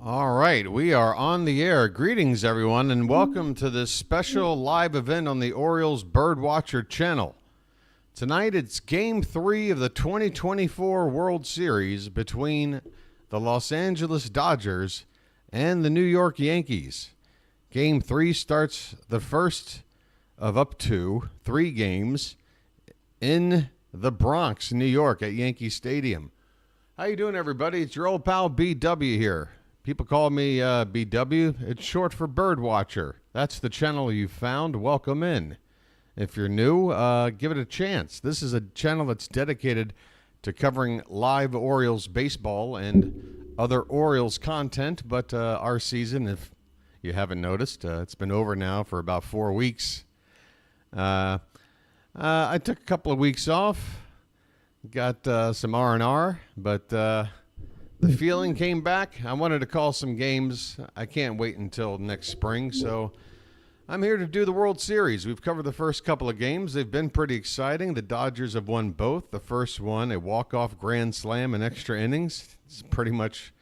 All right, we are on the air. Greetings, everyone, and welcome to this special live event on the Orioles Birdwatcher channel. Tonight, it's Game 3 of the 2024 World Series between the Los Angeles Dodgers and the New York Yankees. Game 3 starts the first of up to 3 games in the Bronx, New York, at Yankee Stadium. How you doing, everybody? It's your old pal BW here. People call me BW. It's short for Birdwatcher. That's the channel you found. Welcome in. If you're new, give it a chance. This is a channel that's dedicated to covering live Orioles baseball and other Orioles content. But our season, if you haven't noticed, it's been over now for about 4 weeks. I took a couple of weeks off, got some R&R, but the feeling came back. I wanted to call some games. I can't wait until next spring, so I'm here to do the World Series. We've covered the first couple of games. They've been pretty exciting. The Dodgers have won both. The first one, a walk-off grand slam in extra innings. It's pretty much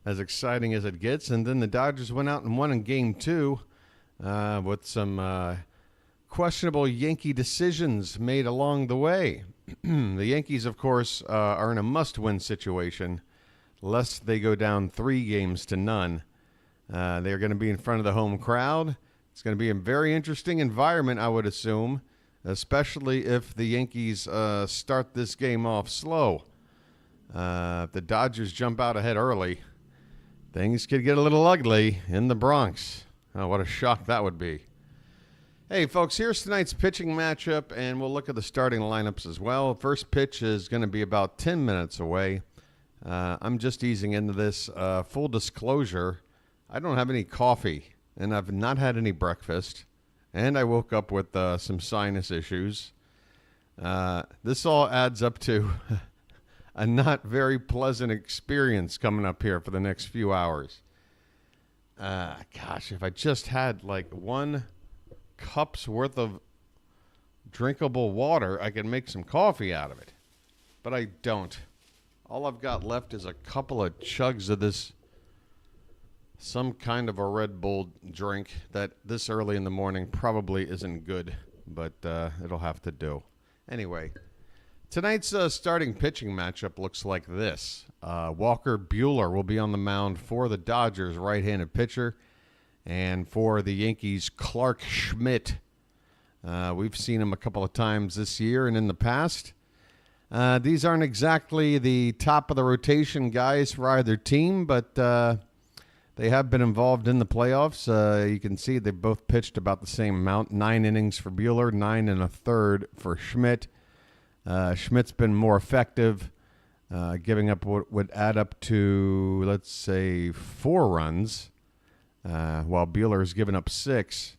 as exciting as it gets. And then the Dodgers went out and won in Game 2 with some questionable Yankee decisions made along the way. The Yankees, of course, are in a must-win situation, lest they go down 3-0. They're going to be in front of the home crowd. It's going to be a very interesting environment, I would assume, especially if the Yankees start this game off slow. If the Dodgers jump out ahead early, things could get a little ugly in the Bronx. Oh, what a shock that would be. Hey, folks, here's tonight's pitching matchup, and we'll look at the starting lineups as well. First pitch is going to be about 10 minutes away. I'm just easing into this. Full disclosure, I don't have any coffee, and I've not had any breakfast, and I woke up with some sinus issues. This all adds up to a not very pleasant experience coming up here for the next few hours. Gosh, if I just had like 1 cup's worth of drinkable water, I could make some coffee out of it, but I don't. All I've got left is a couple of chugs of this, some kind of a Red Bull drink that this early in the morning probably isn't good, but it'll have to do. Anyway, tonight's starting pitching matchup looks like this. Walker Buehler will be on the mound for the Dodgers, right-handed pitcher, and for the Yankees, Clark Schmidt. We've seen him a couple of times this year and in the past. These aren't exactly the top of the rotation guys for either team, but they have been involved in the playoffs. You can see they both pitched about the same amount, 9 innings for Buehler, 9 1/3 for Schmidt. Schmidt's been more effective, giving up what would add up to, let's say, 4 runs, while Buehler's given up 6.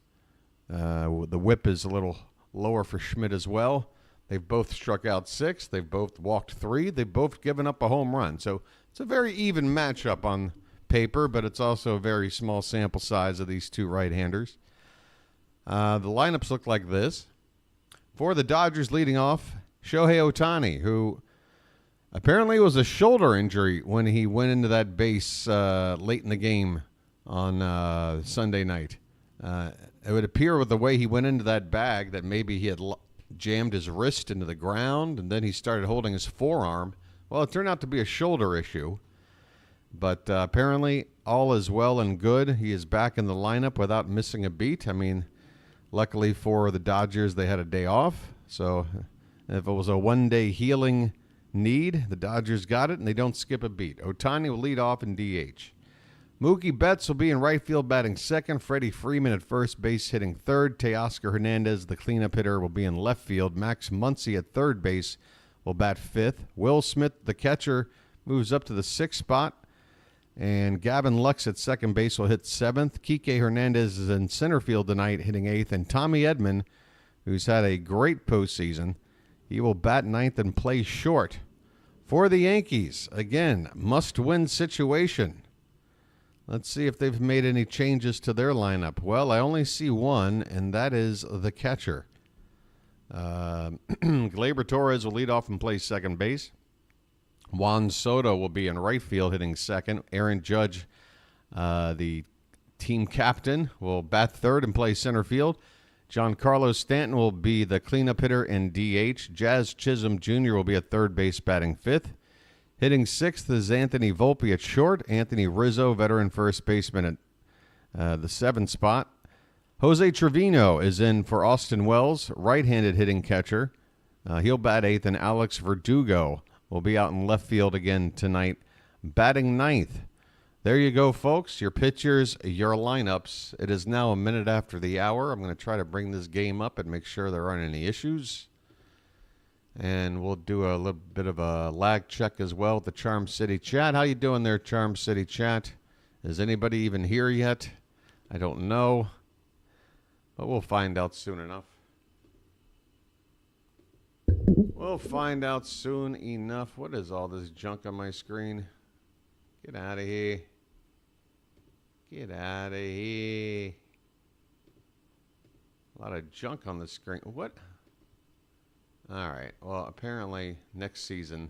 The whip is a little lower for Schmidt as well. They've both struck out 6. They've both walked 3. They've both given up a home run. So it's a very even matchup on paper, but it's also a very small sample size of these two right-handers. The lineups look like this. For the Dodgers leading off, Shohei Ohtani, who apparently was a shoulder injury when he went into that base late in the game on Sunday night. It would appear with the way he went into that bag that maybe he had jammed his wrist into the ground, and then he started holding his forearm. Well, it turned out to be a shoulder issue, but apparently all is well and good. He is back in the lineup without missing a beat. I mean, luckily for the Dodgers, they had a day off, so if it was a one-day healing need, the Dodgers got it, and they don't skip a beat. Ohtani will lead off in DH. Mookie Betts will be in right field batting second. Freddie Freeman at first base hitting third. Teoscar Hernandez, the cleanup hitter, will be in left field. Max Muncy at third base will bat fifth. Will Smith, the catcher, moves up to the 6th spot. And Gavin Lux at second base will hit 7th. Kike Hernandez is in center field tonight hitting 8th. And Tommy Edman, who's had a great postseason, he will bat 9th and play short. For the Yankees, again, must-win situation. Let's see if they've made any changes to their lineup. Well, I only see one, and that is the catcher. Gleyber Torres will lead off and play second base. Juan Soto will be in right field hitting second. Aaron Judge, the team captain, will bat third and play center field. Giancarlo Stanton will be the cleanup hitter and DH. Jazz Chisholm Jr. will be at third base batting fifth. Hitting sixth is Anthony Volpe at short. Anthony Rizzo, veteran first baseman at the seventh spot. Jose Trevino is in for Austin Wells, right-handed hitting catcher. He'll bat eighth, and Alex Verdugo will be out in left field again tonight, batting ninth. There you go, folks. Your pitchers, your lineups. It is now a minute after the hour. I'm going to try to bring this game up and make sure there aren't any issues. And we'll do a little bit of a lag check as well with the Charm City chat. How you doing there, Charm City chat? Is anybody even here yet? I don't know. But we'll find out soon enough. We'll find out soon enough. What is all this junk on my screen? Get out of here. Get out of here. A lot of junk on the screen. What? All right. Well, apparently next season,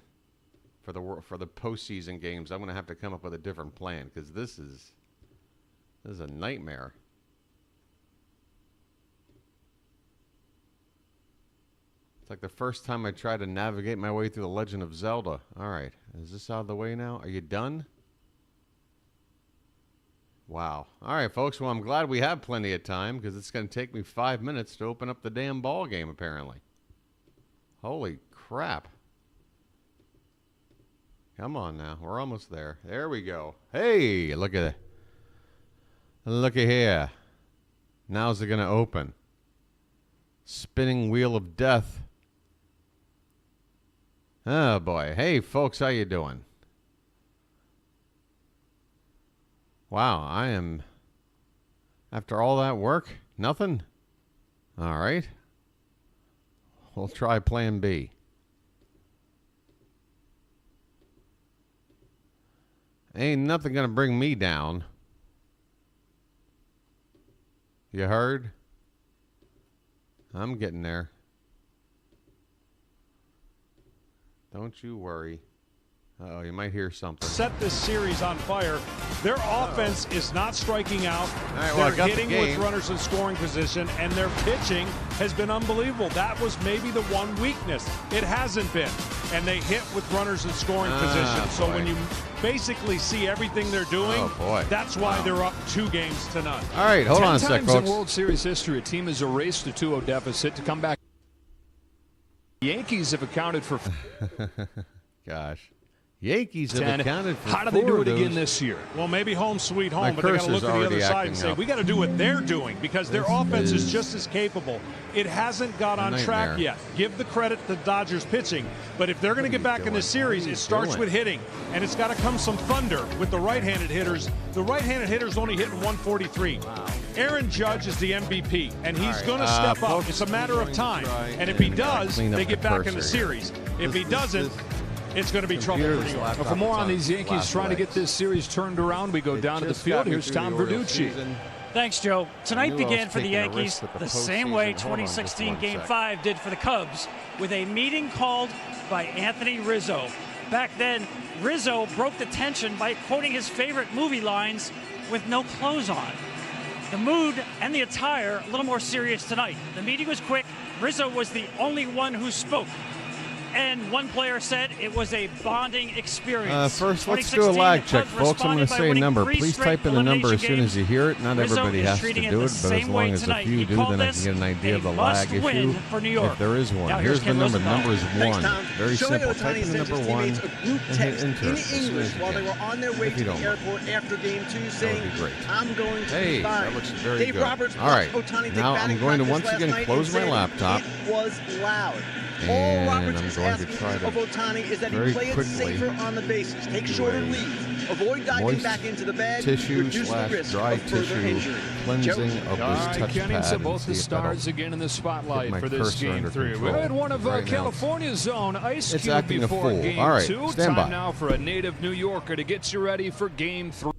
for the postseason games, I'm going to have to come up with a different plan because this is a nightmare. It's like the first time I tried to navigate my way through The Legend of Zelda. All right. Is this out of the way now? Are you done? Wow. All right, folks. Well, I'm glad we have plenty of time because it's going to take me 5 minutes to open up the damn ball game, apparently. Holy crap. Come on now. We're almost there. There we go. Hey, look at it. Look at here. Now's it going to open. Spinning wheel of death. Oh, boy. Hey, folks. How you doing? Wow, I am, after all that work, nothing? All right. We'll try plan B. Ain't nothing going to bring me down. You heard? I'm getting there. Don't you worry. Uh-oh, you might hear something. Set this series on fire. Their offense is not striking out. All right, well, they're hitting with runners in scoring position, and their pitching has been unbelievable. That was maybe the one weakness. It hasn't been. And they hit with runners in scoring position. So when you basically see everything they're doing, that's why they're up 2 games to none. All right, hold on a sec, 10 times in World Series history, a team has erased a 2-0 deficit to come back. The Yankees have accounted for... Gosh. Yankees have accounted for How do they do it again this year? Well, maybe home sweet home, but they got to look at the other side and say, we got to do what they're doing because their offense is just as capable. It hasn't got on track yet. Give the credit to the Dodgers pitching, but if they're going to get back in this series, it starts with hitting, and it's got to come some thunder with the right-handed hitters. The right-handed hitters only hitting 143. Wow. Aaron Judge is the MVP, and he's going to step up. It's a matter of time, and if he does, they get back in the series. If he doesn't, it's going to be trouble for New York. For more on these Yankees trying to get this series turned around, we go down to the field. Here's Tom Verducci. Thanks, Joe. Tonight began for the Yankees the same way 2016 Game 5 did for the Cubs, with a meeting called by Anthony Rizzo. Back then, Rizzo broke the tension by quoting his favorite movie lines with no clothes on. The mood and the attire a little more serious tonight. The meeting was quick. Rizzo was the only one who spoke. And one player said it was a bonding experience. First, let's do a lag check, folks. I'm going to say a number. Please type in the number as soon as you hear it. Not everybody has to do it, but as long as a few do, then I can get an idea of the lag issue, if there is one. Here's the number. The number is 1. Very simple. Type in the number 1 and hit enter as soon as you while they were on their way to the airport after Game 2 saying, I'm going to be fine. That looks very good. Roberts all right, now I'm going to once again close my laptop. It was loud. And I'm going to try to of Ohtani is that he play it safer on the bases, take shorter leads, avoid diving back into the bag, tissue / dry tissue cleansing of this touch pad. Both the stars again in the spotlight for this Game 3. We had one of California's zone, Ice Cube, before Game 2. Time now for a native New Yorker to get you ready for Game 3.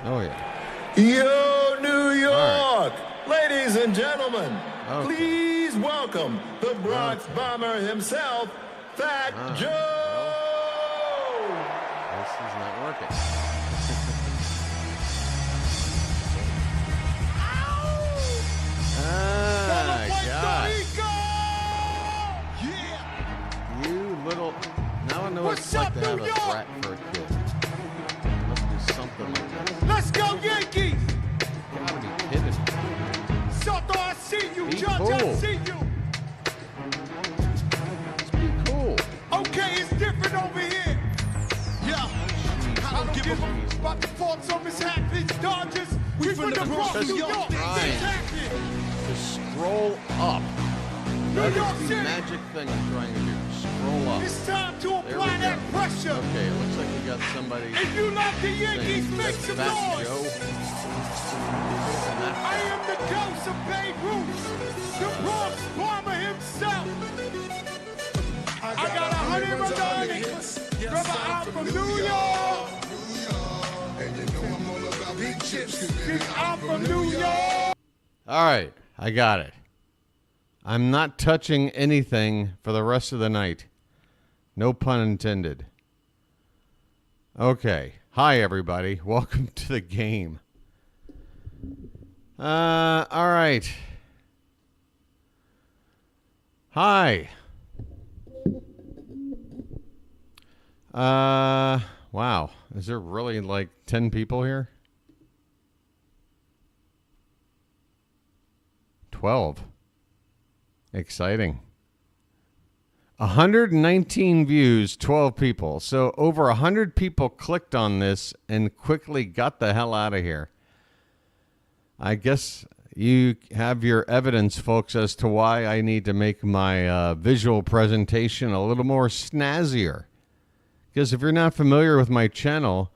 Oh, yeah. Yo, New York! Ladies and gentlemen, please welcome the Bronx Bomber himself, Fat Joe. Well, this is not working. God. Yeah. You little. Now I know what it's like to have a brat for a kid. Must do something like this. Let's go, Yankees. You gotta be kidding me. Soto, I see you. Be Judge, cool. I see you. Just be cool. Okay, it's different over here. Yeah. I don't give a fuck about the faults on this hat. These Dodgers. We from the Bronx, New York. To scroll up. That is the magic thing I'm trying to do. Scroll up. It's time to apply that pressure. Okay, it looks like we got somebody. If you like the Yankees, make some Fat noise. Joe. I am the ghost of Babe Ruth, the Bronx bomber himself. I got 100 Madonics. Brother, I'm from New York. And you know I'm all about big chips. I'm from New York. All right, I got it. I'm not touching anything for the rest of the night. No pun intended. Okay. Hi, everybody. Welcome to the game. All right. Hi. Wow. Is there really like 10 people here? 12. Exciting. 119 views, 12 people. So over 100 people clicked on this and quickly got the hell out of here. I guess you have your evidence, folks, as to why I need to make my visual presentation a little more snazzier. Because if you're not familiar with my channel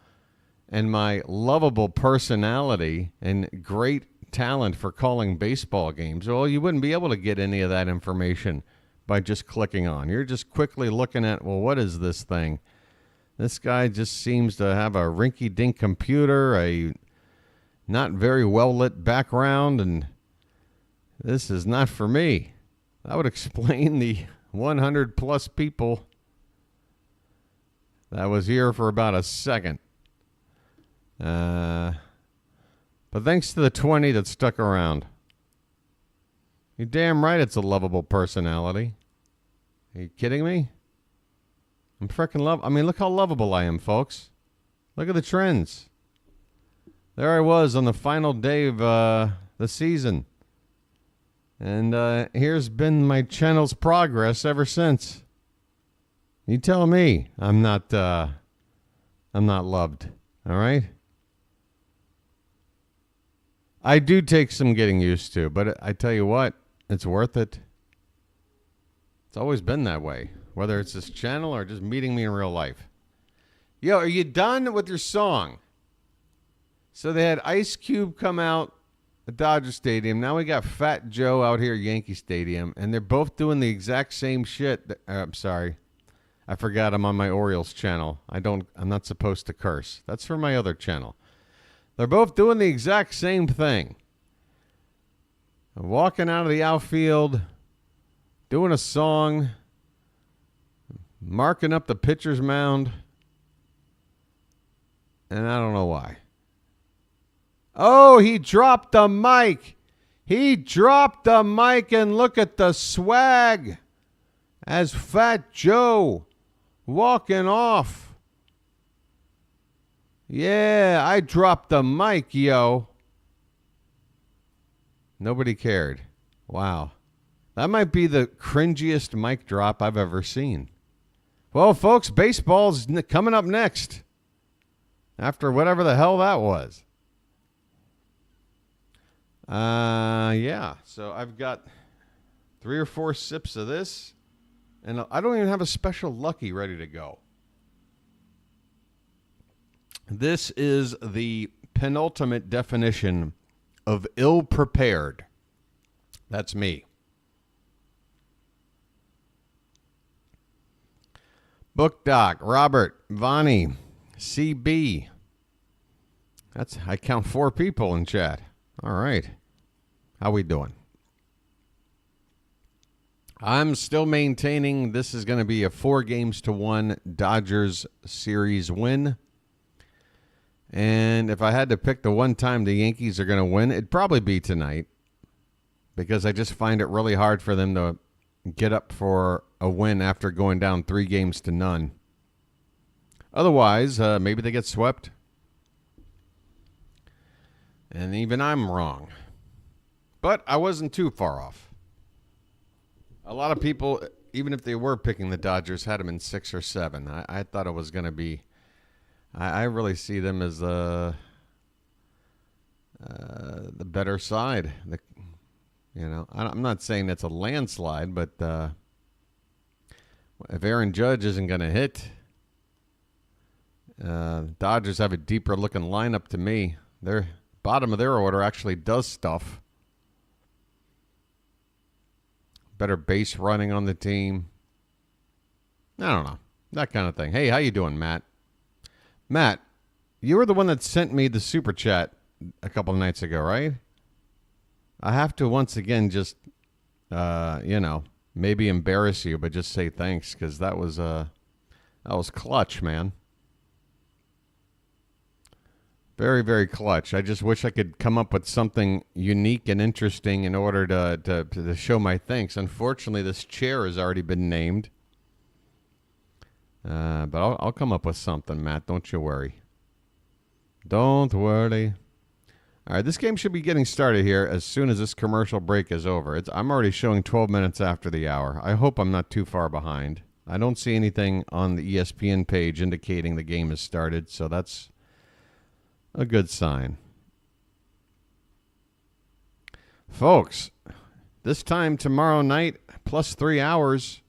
and my lovable personality and great talent for calling baseball games, well, you wouldn't be able to get any of that information by just clicking on. You're just quickly looking at, well, what is this thing? This guy just seems to have a rinky-dink computer, a not very well-lit background, and this is not for me. That would explain the 100-plus people that was here for about a second. But thanks to the 20 that stuck around. You're damn right it's a lovable personality. Are you kidding me? I'm freaking I mean, look how lovable I am, folks. Look at the trends. There I was on the final day of the season. And here's been my channel's progress ever since. You tell me I'm not loved. All right? I do take some getting used to, but I tell you what, it's worth it. It's always been that way, whether it's this channel or just meeting me in real life. Yo, are you done with your song? So they had Ice Cube come out at Dodger Stadium. Now we got Fat Joe out here at Yankee Stadium, and they're both doing the exact same shit. I'm sorry. I forgot I'm on my Orioles channel. I'm not supposed to curse. That's for my other channel. They're both doing the exact same thing. Walking out of the outfield, doing a song, marking up the pitcher's mound, and I don't know why. Oh, he dropped the mic. He dropped the mic, and look at the swag as Fat Joe walking off. Yeah, I dropped the mic, yo. Nobody cared. Wow. That might be the cringiest mic drop I've ever seen. Well, folks, baseball's coming up next. After whatever the hell that was. Yeah. So I've got 3 or 4 sips of this. And I don't even have a special Lucky ready to go. This is the penultimate definition of ill-prepared. That's me. Book Doc, Robert, Vonnie, CB. I count 4 people in chat. All right. How we doing? I'm still maintaining this is going to be a 4-1 Dodgers series win. And if I had to pick the one time the Yankees are going to win, it'd probably be tonight. Because I just find it really hard for them to get up for a win after going down 3-0. Otherwise, maybe they get swept. And even I'm wrong. But I wasn't too far off. A lot of people, even if they were picking the Dodgers, had them in 6 or 7. I thought it was going to be. I really see them as the better side. I'm not saying it's a landslide, but if Aaron Judge isn't going to hit, Dodgers have a deeper looking lineup to me. Their bottom of their order actually does stuff. Better base running on the team. I don't know. That kind of thing. Hey, how you doing, Matt? Matt, you were the one that sent me the super chat a couple of nights ago, right? I have to once again just, maybe embarrass you, but just say thanks because that was clutch, man. Very, very clutch. I just wish I could come up with something unique and interesting in order to show my thanks. Unfortunately, this chair has already been named. But I'll come up with something, Matt. Don't you worry. Don't worry. All right, this game should be getting started here as soon as this commercial break is over. I'm already showing 12 minutes after the hour. I hope I'm not too far behind. I don't see anything on the ESPN page indicating the game has started, so that's a good sign. Folks, this time tomorrow night, plus 3 hours,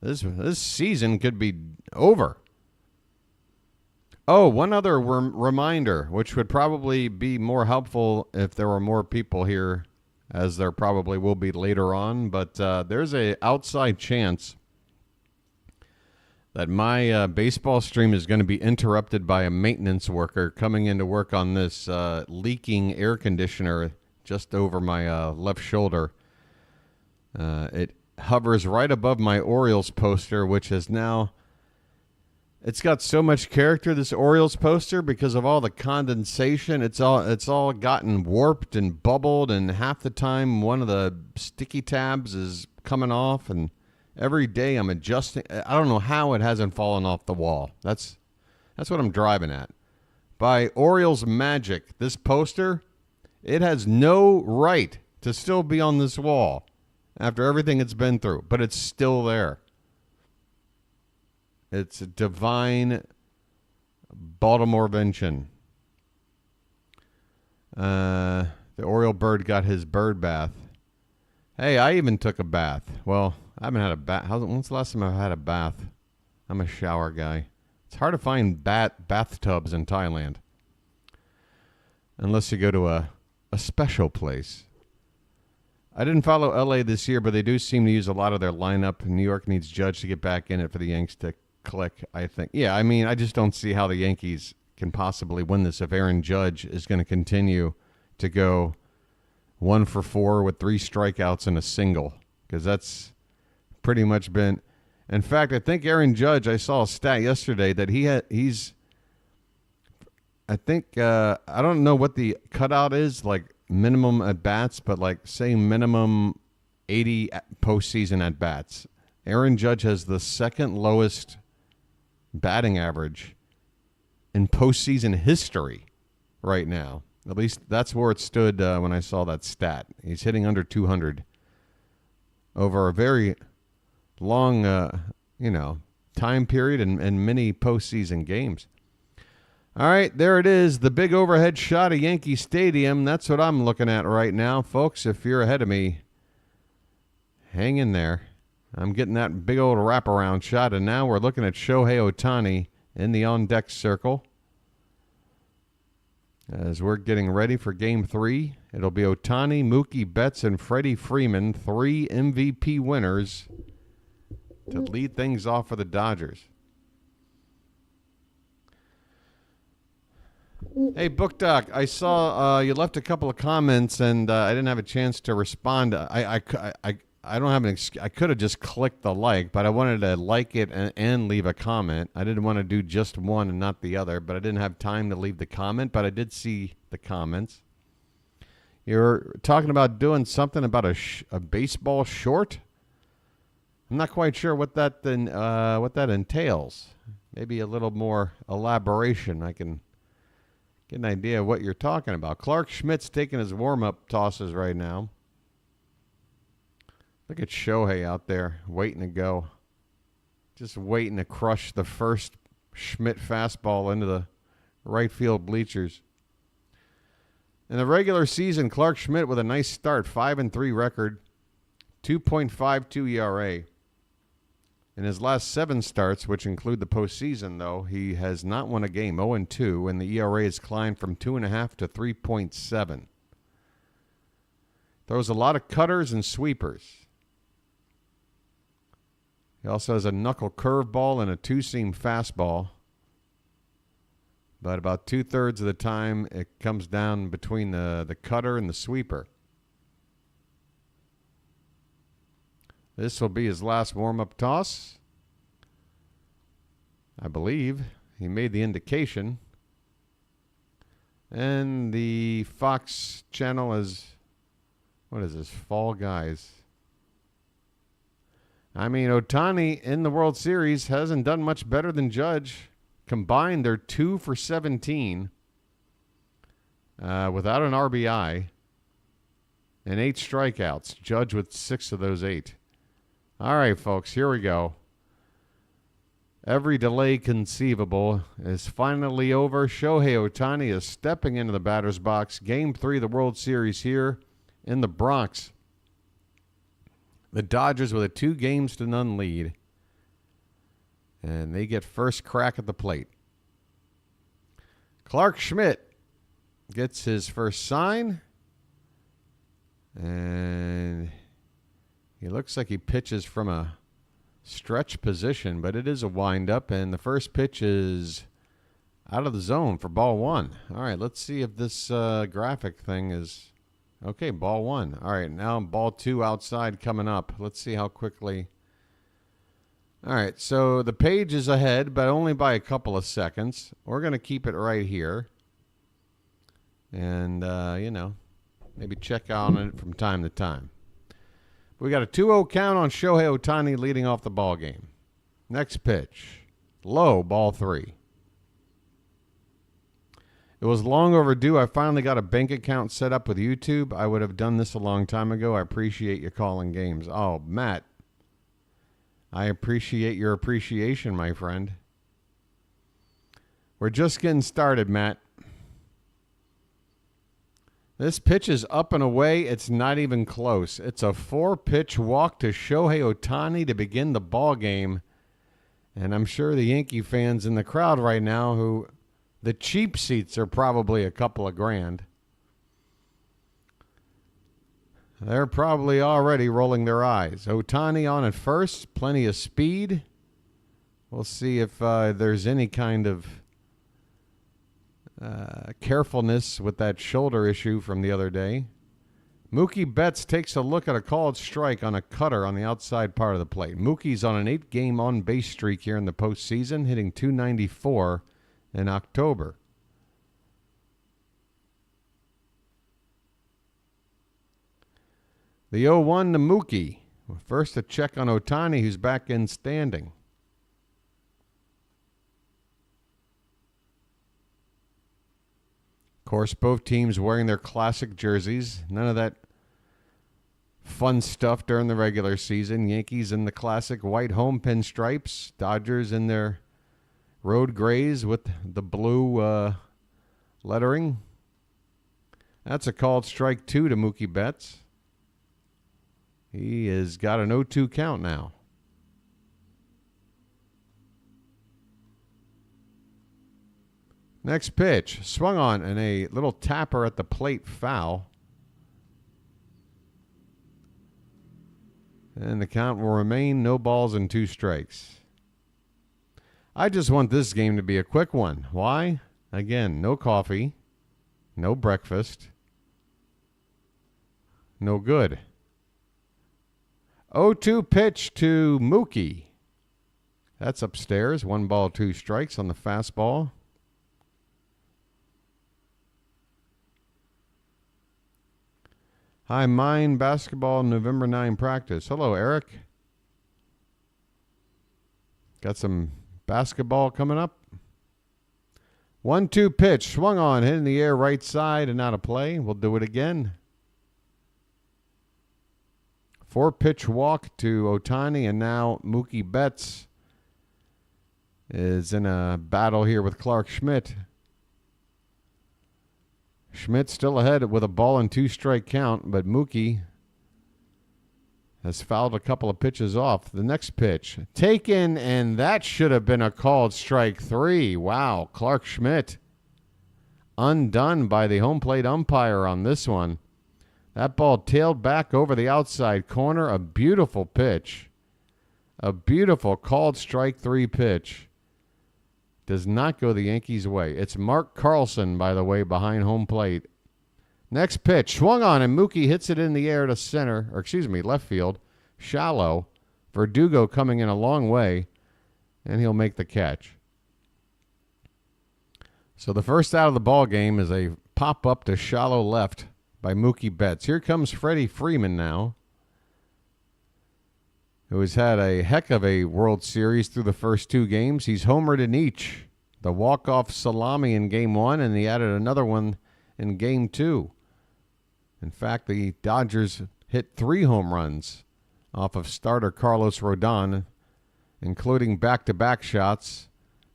this season could be over. Oh, one other reminder, which would probably be more helpful if there were more people here, as there probably will be later on, but there's a outside chance that my baseball stream is going to be interrupted by a maintenance worker coming in to work on this leaking air conditioner just over my left shoulder. It hovers right above my Orioles poster, which is now... It's got so much character, this Orioles poster, because of all the condensation. It's all gotten warped and bubbled, and half the time one of the sticky tabs is coming off, and every day I'm adjusting. I don't know how it hasn't fallen off the wall. That's what I'm driving at. By Orioles magic, this poster, it has no right to still be on this wall after everything it's been through, but it's still there. It's a divine Baltimorevention. The Oriole bird got his bird bath. Hey, I even took a bath. Well, I haven't had a bath. When's the last time I've had a bath? I'm a shower guy. It's hard to find bathtubs in Thailand. Unless you go to a special place. I didn't follow LA this year, but they do seem to use a lot of their lineup. New York needs Judge to get back in it for the Yanks to click, I think. Yeah, I mean, I just don't see how the Yankees can possibly win this if Aaron Judge is going to continue to go 1 for 4 with 3 strikeouts and a single, because that's pretty much been... In fact, I think Aaron Judge, I saw a stat yesterday that he's I think, I don't know what the cutout is, like minimum at bats, but like say minimum 80 postseason at bats. Aaron Judge has the second lowest batting average in postseason history right now. At least that's where it stood when I saw that stat. He's hitting under 200 over a very long, time period and many postseason games. All right, there it is, the big overhead shot of Yankee Stadium. That's what I'm looking at right now, folks. If you're ahead of me, hang in there. I'm getting that big old wraparound shot, and now we're looking at Shohei Ohtani in the on-deck circle. As we're getting ready for Game 3, it'll be Ohtani, Mookie Betts, and Freddie Freeman, 3 MVP winners to lead things off for the Dodgers. Hey, Book Doc, I saw you left a couple of comments, and I didn't have a chance to respond. I I don't have I could have just clicked the like, but I wanted to like it and leave a comment. I didn't want to do just one and not the other, but I didn't have time to leave the comment, but I did see the comments. You're talking about doing something about a baseball short? I'm not quite sure what that entails. Maybe a little more elaboration. I can get an idea of what you're talking about. Clark Schmidt's taking his warm-up tosses right now. Look at Shohei out there waiting to go. Just waiting to crush the first Schmidt fastball into the right field bleachers. In the regular season, Clark Schmidt with a nice start, 5-3 record, 2.52 ERA. In his last 7 starts, which include the postseason, though, he has not won a game, 0-2, and the ERA has climbed from 2.5 to 3.7. Throws a lot of cutters and sweepers. He also has a knuckle curveball and a 2-seam fastball. But about 2/3 of the time, it comes down between the cutter and the sweeper. This will be his last warm-up toss. I believe he made the indication. And the Fox channel is, what is this, Fall Guys. I mean, Ohtani in the World Series hasn't done much better than Judge. Combined, they're 2 for 17 without an RBI and 8 strikeouts. Judge with 6 of those 8. All right, folks, here we go. Every delay conceivable is finally over. Shohei Ohtani is stepping into the batter's box. Game 3 of the World Series here in the Bronx. The Dodgers with a 2-0 lead. And they get first crack at the plate. Clark Schmidt gets his first sign. And he looks like he pitches from a stretch position, but it is a windup. And the first pitch is out of the zone for ball 1. All right, let's see if this graphic thing is... Okay, ball 1. All right, now ball 2 outside coming up. Let's see how quickly... All right, so the page is ahead, but only by a couple of seconds. We're going to keep it right here. And, maybe check on it from time to time. We got a 2-0 count on Shohei Ohtani leading off the ball game. Next pitch. Low, ball 3. It was long overdue. I finally got a bank account set up with YouTube. I would have done this a long time ago. I appreciate you calling games. Oh, Matt. I appreciate your appreciation, my friend. We're just getting started, Matt. This pitch is up and away. It's not even close. It's a 4-pitch walk to Shohei Ohtani to begin the ball game. And I'm sure the Yankee fans in the crowd right now, who the cheap seats are probably a couple of grand. They're probably already rolling their eyes. Ohtani on at first. Plenty of speed. We'll see if there's any kind of carefulness with that shoulder issue from the other day. Mookie Betts takes a look at a called strike on a cutter on the outside part of the plate. Mookie's on an 8-game on-base streak here in the postseason, hitting .294 in October. The 0-1 to Mookie. First a check on Ohtani, who's back in standing. Of course, both teams wearing their classic jerseys. None of that fun stuff during the regular season. Yankees in the classic white home pinstripes. Dodgers in their road grays with the blue lettering. That's a called strike 2 to Mookie Betts. He has got an 0-2 count now. Next pitch, swung on and a little tapper at the plate, foul. And the count will remain no balls and 2 strikes. I just want this game to be a quick one. Why? Again, no coffee, no breakfast, no good. 0-2 pitch to Mookie. That's upstairs. 1 ball, 2 strikes on the fastball. Hi, Mine Basketball November 9 practice. Hello, Eric. Got some basketball coming up. 1-2 pitch. Swung on. Hit in the air right side and out of play. We'll do it again. 4-pitch walk to Ohtani, and now Mookie Betts is in a battle here with Clark Schmidt. Schmidt still ahead with a ball and 2 strike count, but Mookie has fouled a couple of pitches off. The next pitch taken, and that should have been a called strike 3. Wow, Clark Schmidt undone by the home plate umpire on this one. That ball tailed back over the outside corner. A beautiful pitch. A beautiful called strike 3 pitch. Does not go the Yankees' way. It's Mark Carlson, by the way, behind home plate. Next pitch, swung on, and Mookie hits it in the air to center, left field, shallow. Verdugo coming in a long way, and he'll make the catch. So the first out of the ball game is a pop-up to shallow left by Mookie Betts. Here comes Freddie Freeman now, who has had a heck of a World Series through the first 2 games. He's homered in each. The walk-off salami in Game 1, and he added another one in Game 2. In fact, the Dodgers hit 3 home runs off of starter Carlos Rodon, including back-to-back shots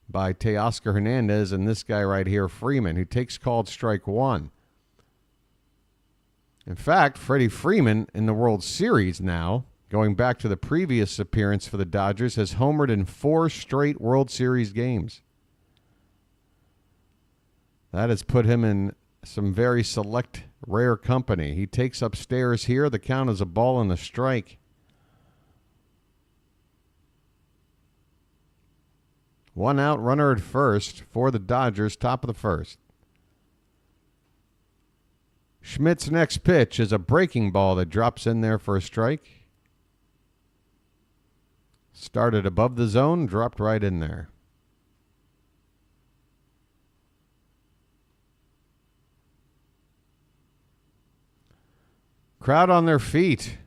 by Teoscar Hernandez and this guy right here, Freeman, who takes called strike 1. In fact, Freddie Freeman in the World Series now, going back to the previous appearance for the Dodgers, has homered in 4 straight World Series games. That has put him in some very select, rare company. He takes upstairs here. The count is a ball and a strike. 1 out, runner at first for the Dodgers, top of the first. Schmidt's next pitch is a breaking ball that drops in there for a strike. Started above the zone, dropped right in there. Crowd on their feet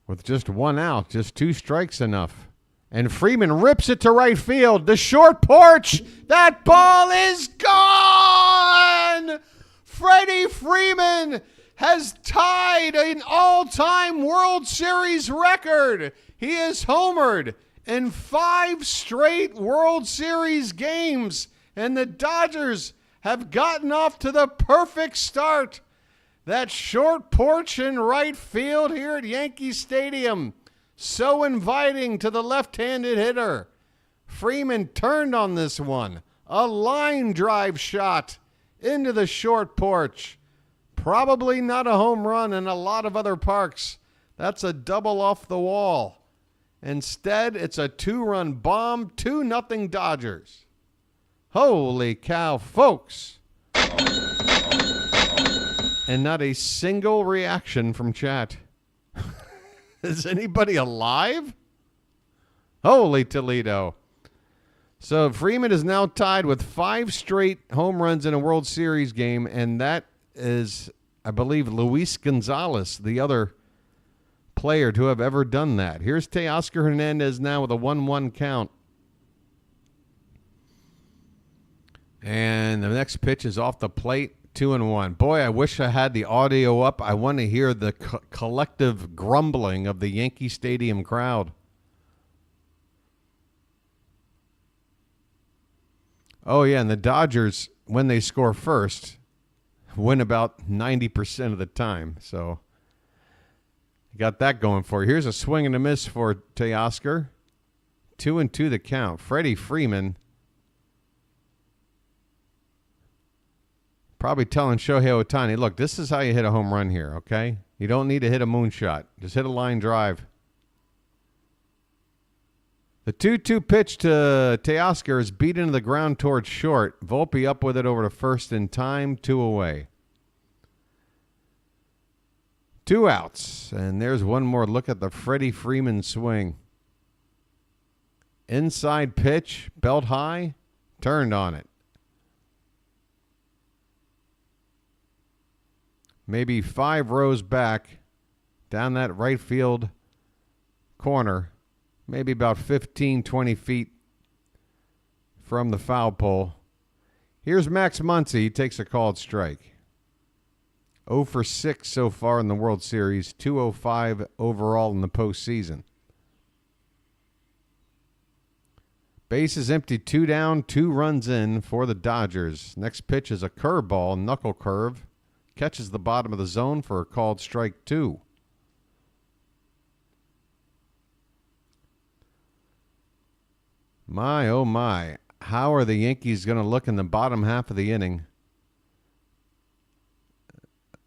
with just 1 out, just 2 strikes enough. And Freeman rips it to right field. The short porch. That ball is gone. Freddie Freeman has tied an all-time World Series record. He is homered in 5 straight World Series games, and the Dodgers have gotten off to the perfect start. That short porch in right field here at Yankee Stadium, so inviting to the left-handed hitter. Freeman turned on this one. A line drive shot into the short porch. Probably not a home run in a lot of other parks. That's a double off the wall. Instead, it's a 2-run bomb, 2-0 Dodgers. Holy cow, folks. And not a single reaction from chat. Is anybody alive? Holy Toledo. So Freeman is now tied with 5 straight home runs in a World Series game, and that is, I believe, Luis Gonzalez, the other player to have ever done that. Here's Teoscar Hernandez now with a 1-1 count. And the next pitch is off the plate, 2-1. Boy, I wish I had the audio up. I want to hear the collective grumbling of the Yankee Stadium crowd. Oh, yeah, and the Dodgers, when they score first, win about 90% of the time. So you got that going for you. Here's a swing and a miss for Teoscar. 2-2 the count. Freddie Freeman probably telling Shohei Ohtani, look, this is how you hit a home run here, okay? You don't need to hit a moonshot. Just hit a line drive. The 2-2 pitch to Teoscar is beat into the ground towards short. Volpe up with it over to first in time, 2 away. 2 outs, and there's one more look at the Freddie Freeman swing. Inside pitch, belt high, turned on it. Maybe 5 rows back, down that right field corner, maybe about 15, 20 feet from the foul pole. Here's Max Muncy. He takes a called strike. 0 for 6 so far in the World Series, 205 overall in the postseason. Base is empty, 2 down, 2 runs in for the Dodgers. Next pitch is a curveball, knuckle curve. Catches the bottom of the zone for a called strike 2. My, oh my. How are the Yankees going to look in the bottom half of the inning?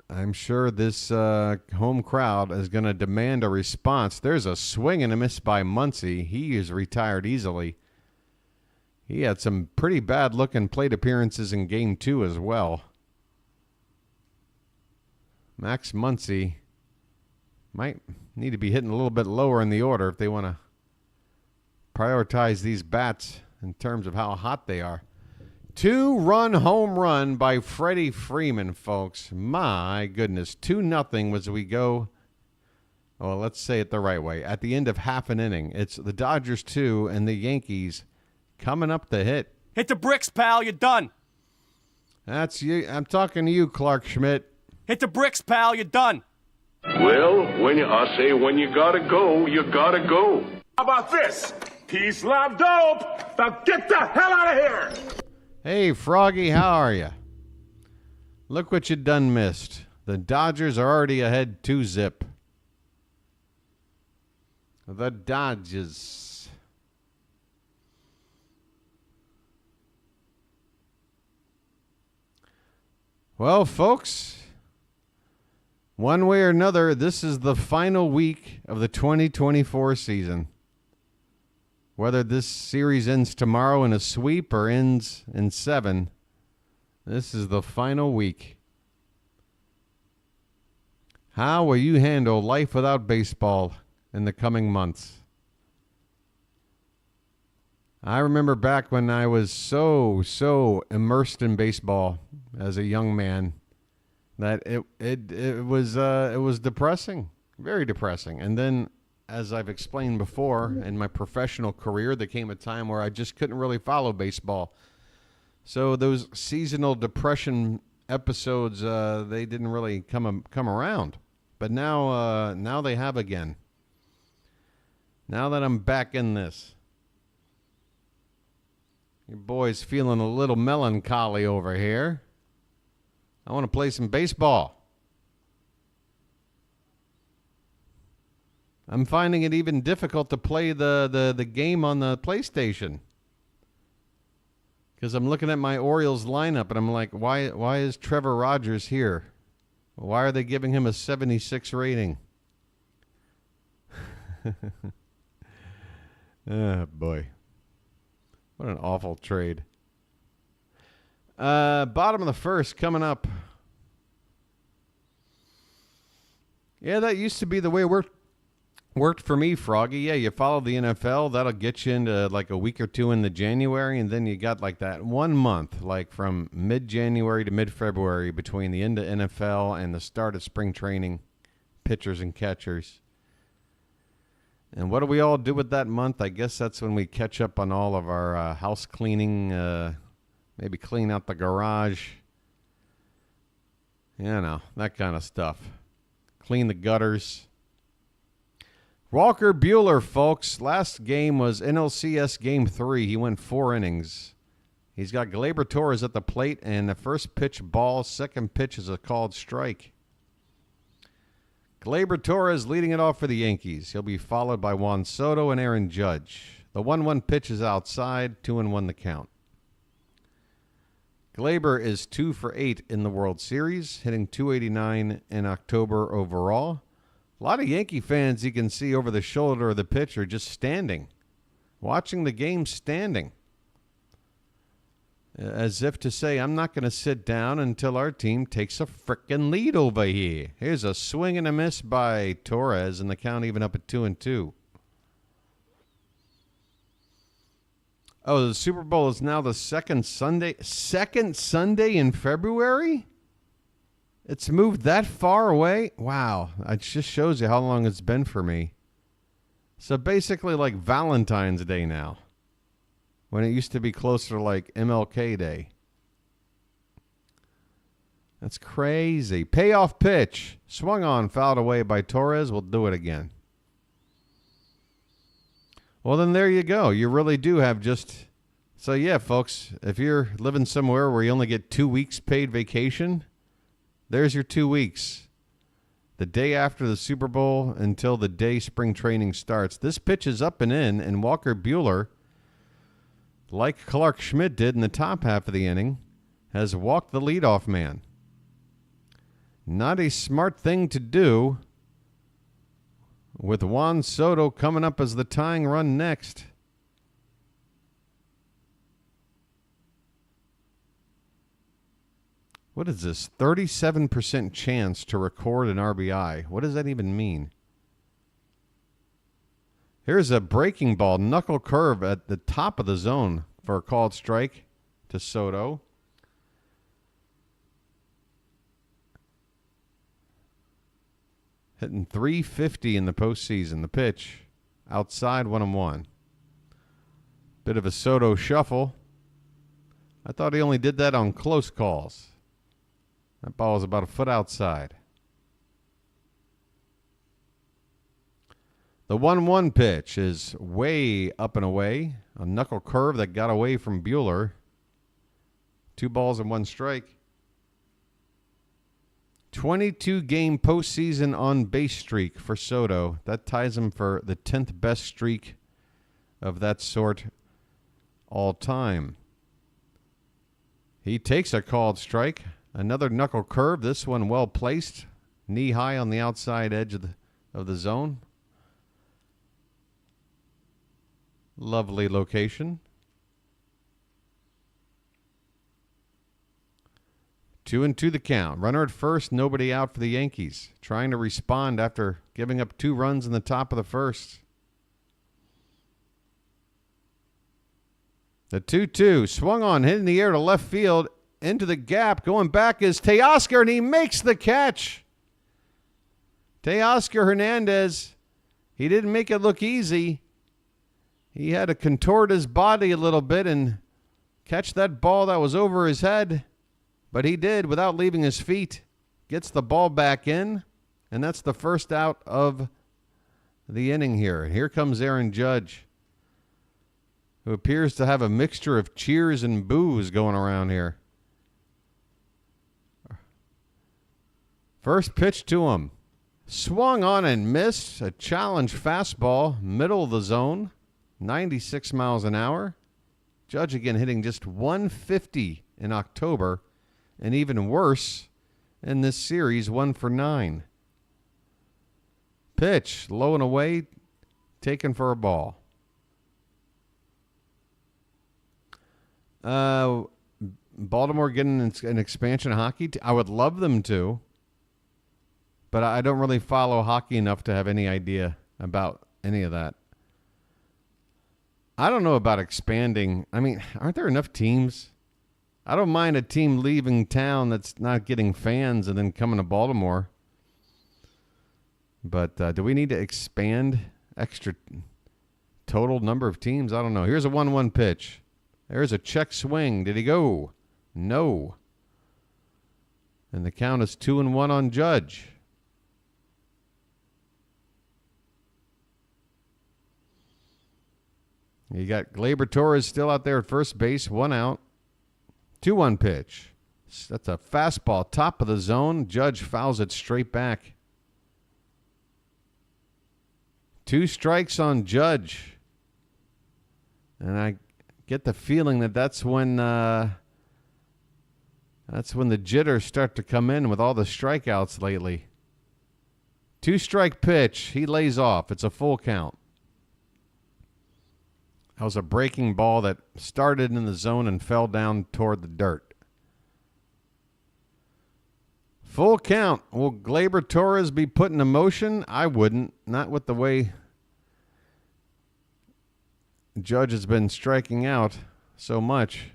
I'm sure this home crowd is going to demand a response. There's a swing and a miss by Muncy. He is retired easily. He had some pretty bad-looking plate appearances in Game 2 as well. Max Muncy might need to be hitting a little bit lower in the order if they want to prioritize these bats in terms of how hot they are. 2-run home run by Freddie Freeman, folks. My goodness. 2-0 as we go. Well, let's say it the right way. At the end of half an inning, it's the Dodgers 2 and the Yankees coming up to hit. Hit the bricks, pal. You're done. That's you. I'm talking to you, Clark Schmidt. Hit the bricks, pal. You're done. Well, when you gotta go, you gotta go. How about this? Peace, love, dope. Now get the hell out of here. Hey, Froggy, how are you? Look what you done missed. The Dodgers are already ahead 2-0. The Dodgers. Well, folks, one way or another, this is the final week of the 2024 season. Whether this series ends tomorrow in a sweep or ends in 7, this is the final week. How will you handle life without baseball in the coming months? I remember back when I was so immersed in baseball as a young man that it was depressing, very depressing. And then, as I've explained before, in my professional career, there came a time where I just couldn't really follow baseball. So those seasonal depression episodes, they didn't really come around. But now they have again. Now that I'm back in this. Your boy's feeling a little melancholy over here. I want to play some baseball. I'm finding it even difficult to play the game on the PlayStation. Because I'm looking at my Orioles lineup and I'm like, why is Trevor Rogers here? Why are they giving him a 76 rating? Oh, boy. What an awful trade. Bottom of the first coming up. Yeah, that used to be the way it worked for me, Froggy. Yeah, you follow the NFL. That'll get you into like a week or two in the January, and then you got like that 1 month, like from mid-January to mid-February between the end of NFL and the start of spring training, pitchers and catchers. And what do we all do with that month? I guess that's when we catch up on all of our house cleaning, maybe clean out the garage, you know, that kind of stuff. Clean the gutters. Walker Buehler, folks, last game was NLCS Game 3. He went 4 innings. He's got Gleyber Torres at the plate, and the first pitch ball, second pitch is a called strike. Gleyber Torres leading it off for the Yankees. He'll be followed by Juan Soto and Aaron Judge. The 1-1 pitch is outside, 2-1 the count. Gleyber is 2 for 8 in the World Series, hitting .289 in October overall. A lot of Yankee fans you can see over the shoulder of the pitcher just standing, watching the game standing. As if to say, I'm not going to sit down until our team takes a frickin' lead over here. Here's a swing and a miss by Torres, and the count even up at 2-2. Oh, the Super Bowl is now the second Sunday in February? It's moved that far away? Wow. It just shows you how long it's been for me. So basically like Valentine's Day now, when it used to be closer to like MLK Day. That's crazy. Payoff pitch. Swung on, fouled away by Torres. We'll do it again. Well, then there you go. You really do have just... So, yeah, folks, if you're living somewhere where you only get 2 weeks paid vacation, there's your 2 weeks. The day after the Super Bowl until the day spring training starts. This pitch is up and in, and Walker Buehler, like Clark Schmidt did in the top half of the inning, has walked the leadoff man. Not a smart thing to do with Juan Soto coming up as the tying run next. What is this? 37% chance to record an RBI. What does that even mean? Here's a breaking ball, knuckle curve at the top of the zone for a called strike to Soto. Hitting .350 in the postseason. The pitch outside 1-1. Bit of a Soto shuffle. I thought he only did that on close calls. That ball is about a foot outside. The 1-1 pitch is way up and away. A knuckle curve that got away from Buehler. 2 balls and 1 strike. 22-game postseason on base streak for Soto. That ties him for the 10th best streak of that sort all time. He takes a called strike. Another knuckle curve. This one well placed. Knee high on the outside edge of the zone. Lovely location. 2-2 the count. Runner at first, nobody out for the Yankees. Trying to respond after giving up 2 runs in the top of the first. The 2-2 swung on, hit in the air to left field. Into the gap. Going back is Teoscar, and he makes the catch. Teoscar Hernandez. He didn't make it look easy. He had to contort his body a little bit and catch that ball that was over his head. But he did without leaving his feet. Gets the ball back in. And that's the first out of the inning here. Here comes Aaron Judge, who appears to have a mixture of cheers and boos going around here. First pitch to him. Swung on and missed. A challenge fastball, middle of the zone. 96 miles an hour. Judge again hitting just 150 in October. And even worse in this series, 1 for 9. Pitch, low and away, taken for a ball. Baltimore getting an expansion hockey. I would love them to. But I don't really follow hockey enough to have any idea about any of that. I don't know about expanding. I mean, aren't there enough teams? I don't mind a team leaving town that's not getting fans and then coming to Baltimore. But do we need to expand extra total number of teams? I don't know. Here's a 1-1 pitch. There's a check swing. Did he go? No. And the count is 2-1 on Judge. You got Gleyber Torres still out there at first base, 1 out. 2-1 pitch. That's a fastball, top of the zone. Judge fouls it straight back. 2 strikes on Judge. And I get the feeling that that's when the jitters start to come in with all the strikeouts lately. 2-strike pitch. He lays off. It's a full count. That was a breaking ball that started in the zone and fell down toward the dirt. Full count. Will Gleyber Torres be put in motion? I wouldn't. Not with the way Judge has been striking out so much.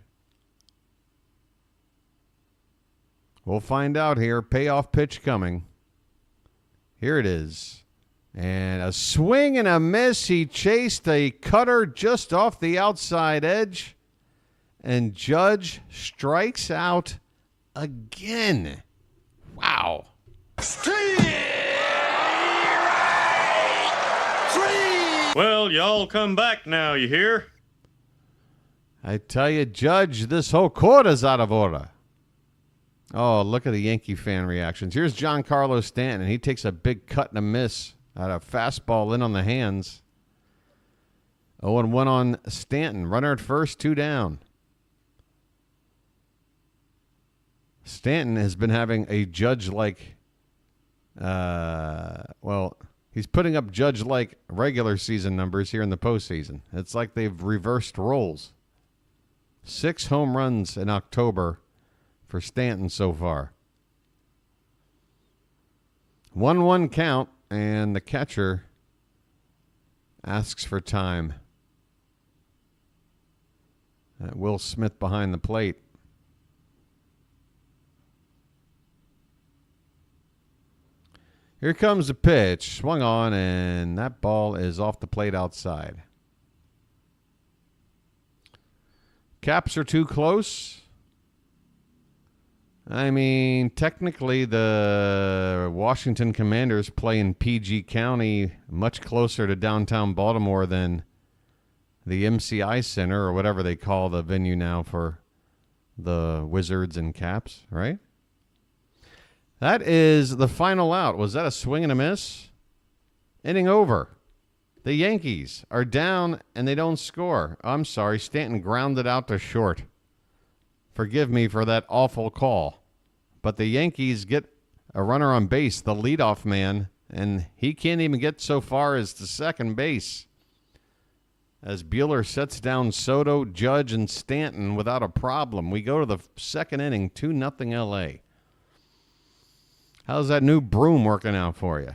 We'll find out here. Payoff pitch coming. Here it is. And a swing and a miss. He chased a cutter just off the outside edge. And Judge strikes out again. Wow. Well, y'all come back now, you hear? I tell you, Judge, this whole quarter's out of order. Oh, look at the Yankee fan reactions. Here's Giancarlo Stanton. He takes a big cut and a miss at a fastball in on the hands. 0-1 on Stanton. Runner at first, 2 down. Stanton has been having a Judge-like, he's putting up Judge-like regular season numbers here in the postseason. It's like they've reversed roles. 6 home runs in October for Stanton so far. 1-1 count, and the catcher asks for time. Will Smith behind the plate. Here comes the pitch. Swung on, and that ball is off the plate outside. Caps are too close. I mean, technically, the Washington Commanders play in PG County, much closer to downtown Baltimore than the MCI Center, or whatever they call the venue now for the Wizards and Caps, right? That is the final out. Was that a swing and a miss? Inning over. The Yankees are down, and they don't score. I'm sorry, Stanton grounded out to short. Forgive me for that awful call. But the Yankees get a runner on base, the leadoff man, and he can't even get so far as to second base. As Buehler sets down Soto, Judge, and Stanton without a problem. We go to the second inning, 2-0 L.A. How's that new broom working out for you?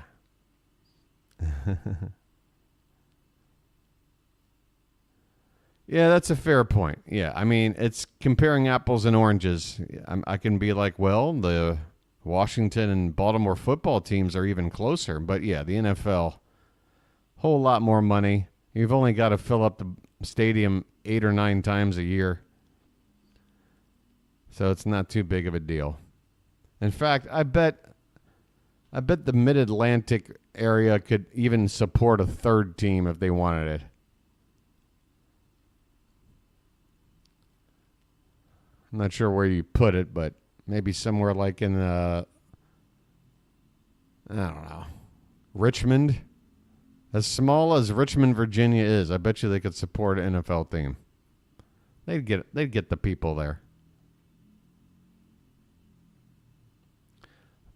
Yeah, that's a fair point. Yeah, I mean, it's comparing apples and oranges. I can be like, well, the Washington and Baltimore football teams are even closer. But, yeah, the NFL, whole lot more money. You've only got to fill up the stadium 8 or 9 times a year. So it's not too big of a deal. In fact, I bet the Mid-Atlantic area could even support a third team if they wanted it. I'm not sure where you put it, but maybe somewhere like in I don't know, Richmond. As small as Richmond, Virginia is, I bet you they could support an NFL team. They'd get the people there.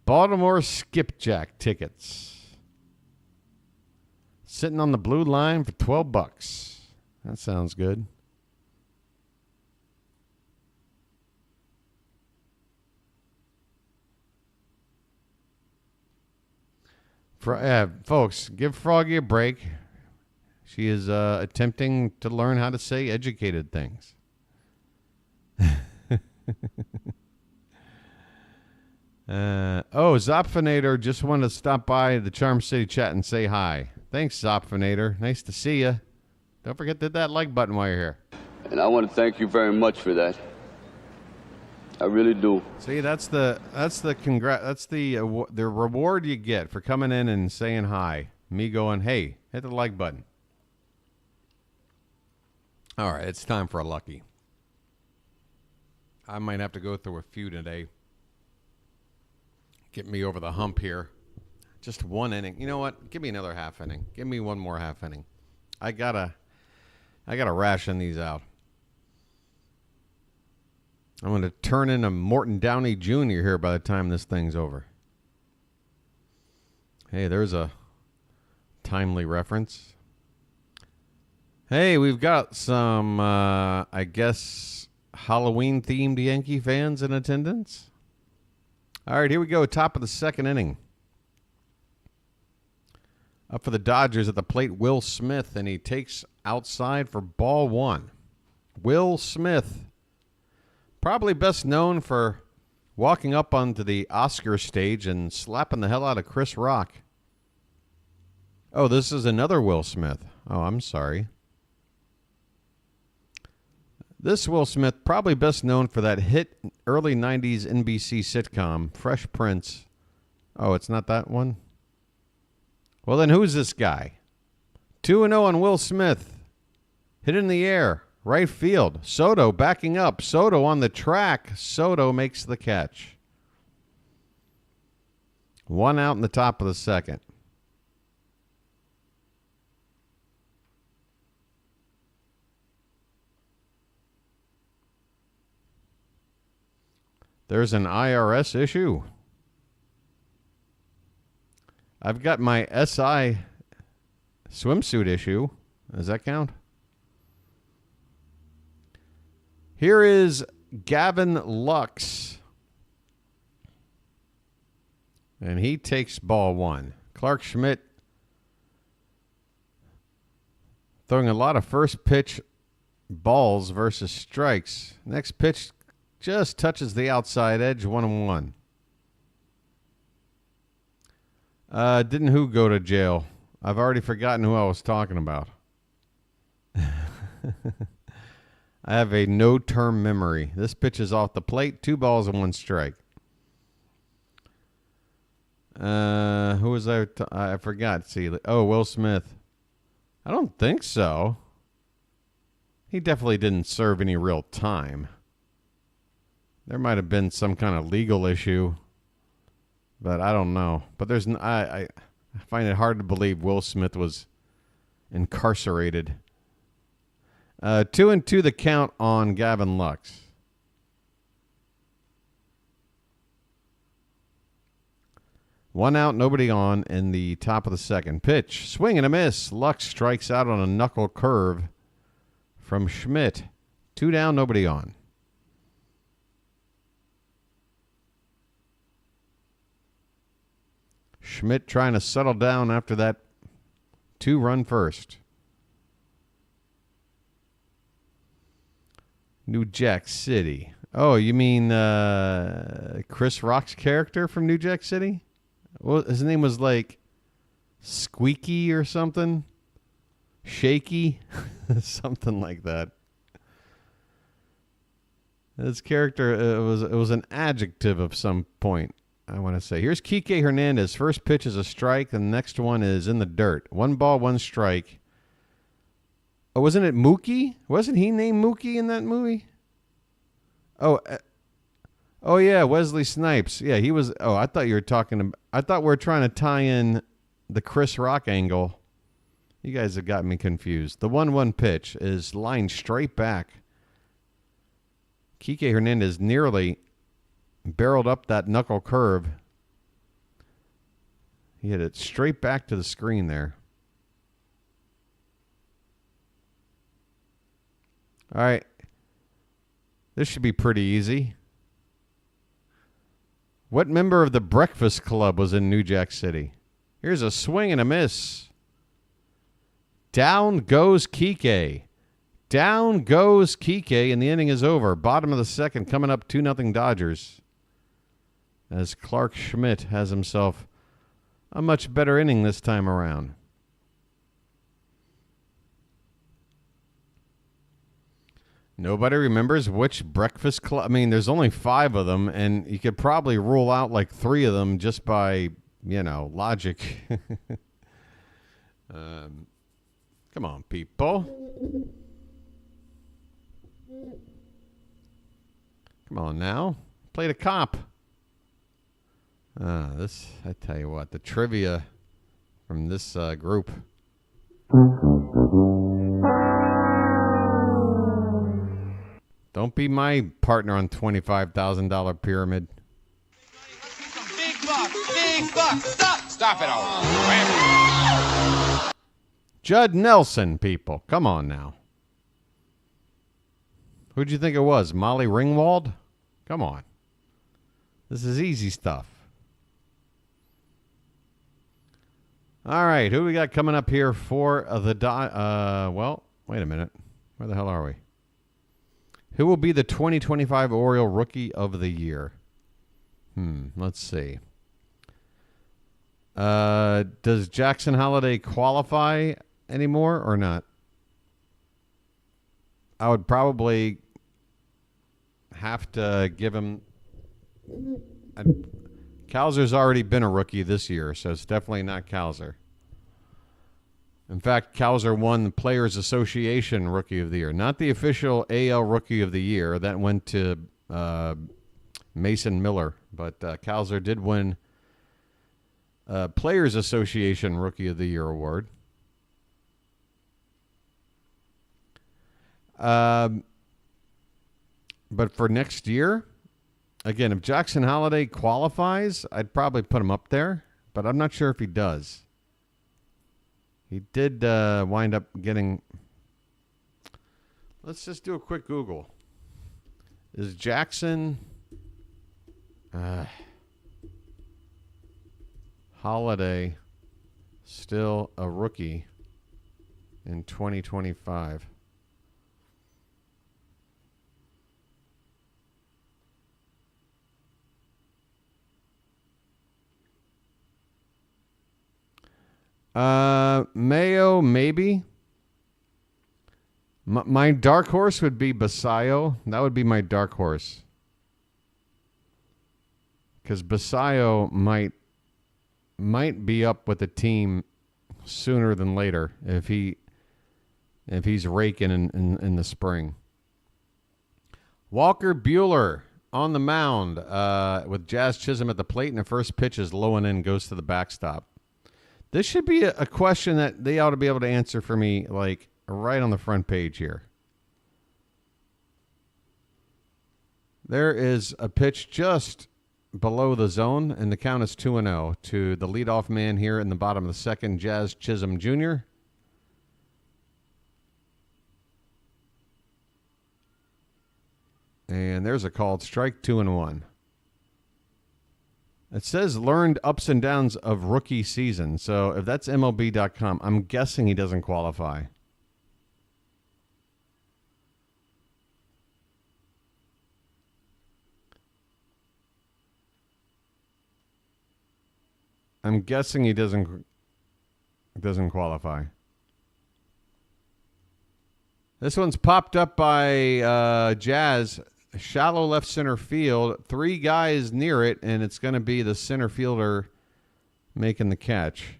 Baltimore skipjack tickets. Sitting on the blue line for $12. That sounds good. Folks, give Froggy a break. She is attempting to learn how to say educated things. Zopfinator just wanted to stop by the Charm City chat and say hi. Thanks, Zopfinator. Nice to see you. Don't forget to hit that like button while you're here. And I want to thank you very much for that. I really do. See, that's the reward you get for coming in and saying hi. Me going, hey, hit the like button. All right, it's time for a lucky. I might have to go through a few today. Get me over the hump here. Just one inning. You know what? Give me another half inning. Give me one more half inning. I gotta ration these out. I'm going to turn into Morton Downey Jr. here by the time this thing's over. Hey, there's a timely reference. Hey, we've got some, I guess, Halloween-themed Yankee fans in attendance. All right, here we go. Top of the second inning. Up for the Dodgers at the plate, Will Smith, and he takes outside for ball one. Will Smith, probably best known for walking up onto the Oscar stage and slapping the hell out of Chris Rock. Oh, this is another Will Smith. Oh, I'm sorry. This Will Smith, probably best known for that hit early 90s NBC sitcom, Fresh Prince. Oh, it's not that one? Well, then who's this guy? 2-0 on Will Smith. Hit in the air. Right field. Soto backing up. Soto on the track. Soto makes the catch. 1 out in the top of the second. There's an IRS issue. I've got my SI swimsuit issue. Does that count? Here is Gavin Lux. And he takes ball one. Clark Schmidt throwing a lot of first pitch balls versus strikes. Next pitch just touches the outside edge, 1-1. Didn't who go to jail? I've already forgotten who I was talking about. I have a no-term memory. This pitch is off the plate. 2 balls and 1 strike. Who was I? I forgot. See, Will Smith. I don't think so. He definitely didn't serve any real time. There might have been some kind of legal issue, but I don't know. But there's I find it hard to believe Will Smith was incarcerated. 2-2 the count on Gavin Lux. One out, nobody on in the top of the second. Pitch, swing and a miss. Lux strikes out on a knuckle curve from Schmidt. 2 down, nobody on. Schmidt trying to settle down after that 2-run first. New Jack City. Oh, you mean Chris Rock's character from New Jack City? Well, his name was like Squeaky or something. Shaky. Something like that. His character, it was an adjective of some point, I want to say. Here's Kike Hernandez. First pitch is a strike. And the next one is in the dirt. 1 ball, 1 strike. Oh, wasn't it Mookie? Wasn't he named Mookie in that movie? Oh yeah, Wesley Snipes. Yeah, he was. Oh, I thought you were talking. I thought we were trying to tie in the Chris Rock angle. You guys have got me confused. The 1-1 pitch is lined straight back. Kike Hernandez nearly barreled up that knuckle curve. He hit it straight back to the screen there. All right. This should be pretty easy. What member of the Breakfast Club was in New Jack City? Here's a swing and a miss. Down goes Kike. Down goes Kike, and the inning is over. Bottom of the second, coming up 2-0 Dodgers. As Clark Schmidt has himself a much better inning this time around. Nobody remembers which Breakfast Club. I mean, there's only 5 of them, and you could probably rule out like 3 of them just by, logic. Come on, people. Come on now. Play the cop. This, I tell you what, the trivia from this group. Don't be my partner on $25,000 pyramid. Big buck, stop it all. Judd Nelson, people. Come on now. Who'd you think it was? Molly Ringwald? Come on. This is easy stuff. All right, who we got coming up here for the well, wait a minute. Where the hell are we? Who will be the 2025 Oriole Rookie of the Year? Let's see. Does Jackson Holliday qualify anymore or not? I would probably have to give him... Cowser's already been a rookie this year, so it's definitely not Cowser. In fact, Cowser won the Players Association Rookie of the Year, not the official AL Rookie of the Year. That went to Mason Miller, but Cowser did win Players Association Rookie of the Year award. But for next year, again, if Jackson Holliday qualifies, I'd probably put him up there, but I'm not sure if he does. He did wind up getting... Let's just do a quick Google. Is Jackson Holliday still a rookie in 2025? Mayo, maybe. My dark horse would be Basayo. That would be my dark horse. Because Basayo might be up with the team sooner than later if he's raking in the spring. Walker Buehler on the mound with Jazz Chisholm at the plate, and the first pitch is low and in, goes to the backstop. This should be a question that they ought to be able to answer for me, like, right on the front page here. There is a pitch just below the zone, and the count is 2-0 to the leadoff man here in the bottom of the second, Jazz Chisholm Jr. And there's a called strike, 2-1. It says learned ups and downs of rookie season. So if that's MLB.com, I'm guessing he doesn't qualify. I'm guessing he doesn't qualify. This one's popped up by Jazz. Shallow left center field. 3 guys near it, and it's going to be the center fielder making the catch.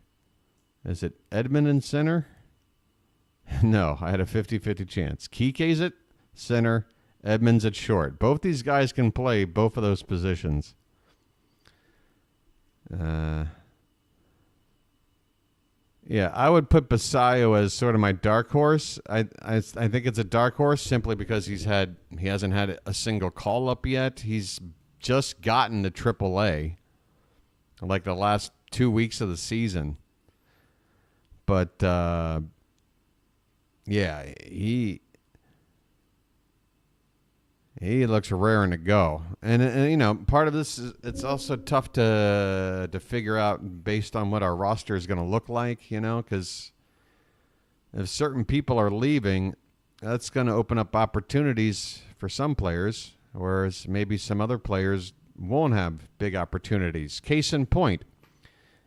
Is it Edman in center? No, I had a 50-50 chance. Kike's at center. Edman's at short. Both these guys can play both of those positions. Yeah, I would put Basayo as sort of my dark horse. I think it's a dark horse simply because he hasn't had a single call up yet. He's just gotten to AAA, like the last 2 weeks of the season. But yeah, he looks raring to go. And you know, part of this is it's also tough to figure out based on what our roster is going to look like, you know, because if certain people are leaving, that's going to open up opportunities for some players, whereas maybe some other players won't have big opportunities. Case in point,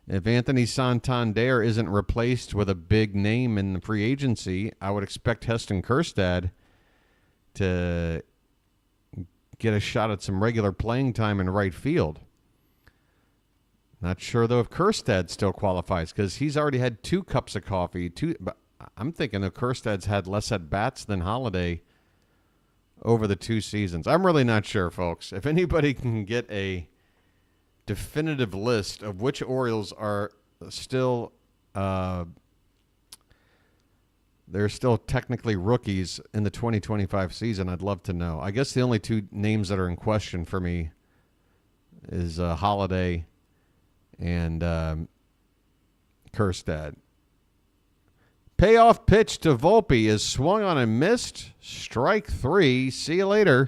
if Anthony Santander isn't replaced with a big name in the free agency, I would expect Heston Kjerstad to get a shot at some regular playing time in right field. Not sure, though, if Kjerstad still qualifies because he's already had 2 cups of coffee. But I'm thinking that Kjerstad's had less at-bats than Holliday over the 2 seasons. I'm really not sure, folks. If anybody can get a definitive list of which Orioles are still they're still technically rookies in the 2025 season, I'd love to know. I guess the only 2 names that are in question for me is Holliday and Kjerstad. Payoff pitch to Volpe is swung on and missed. Strike 3. See you later.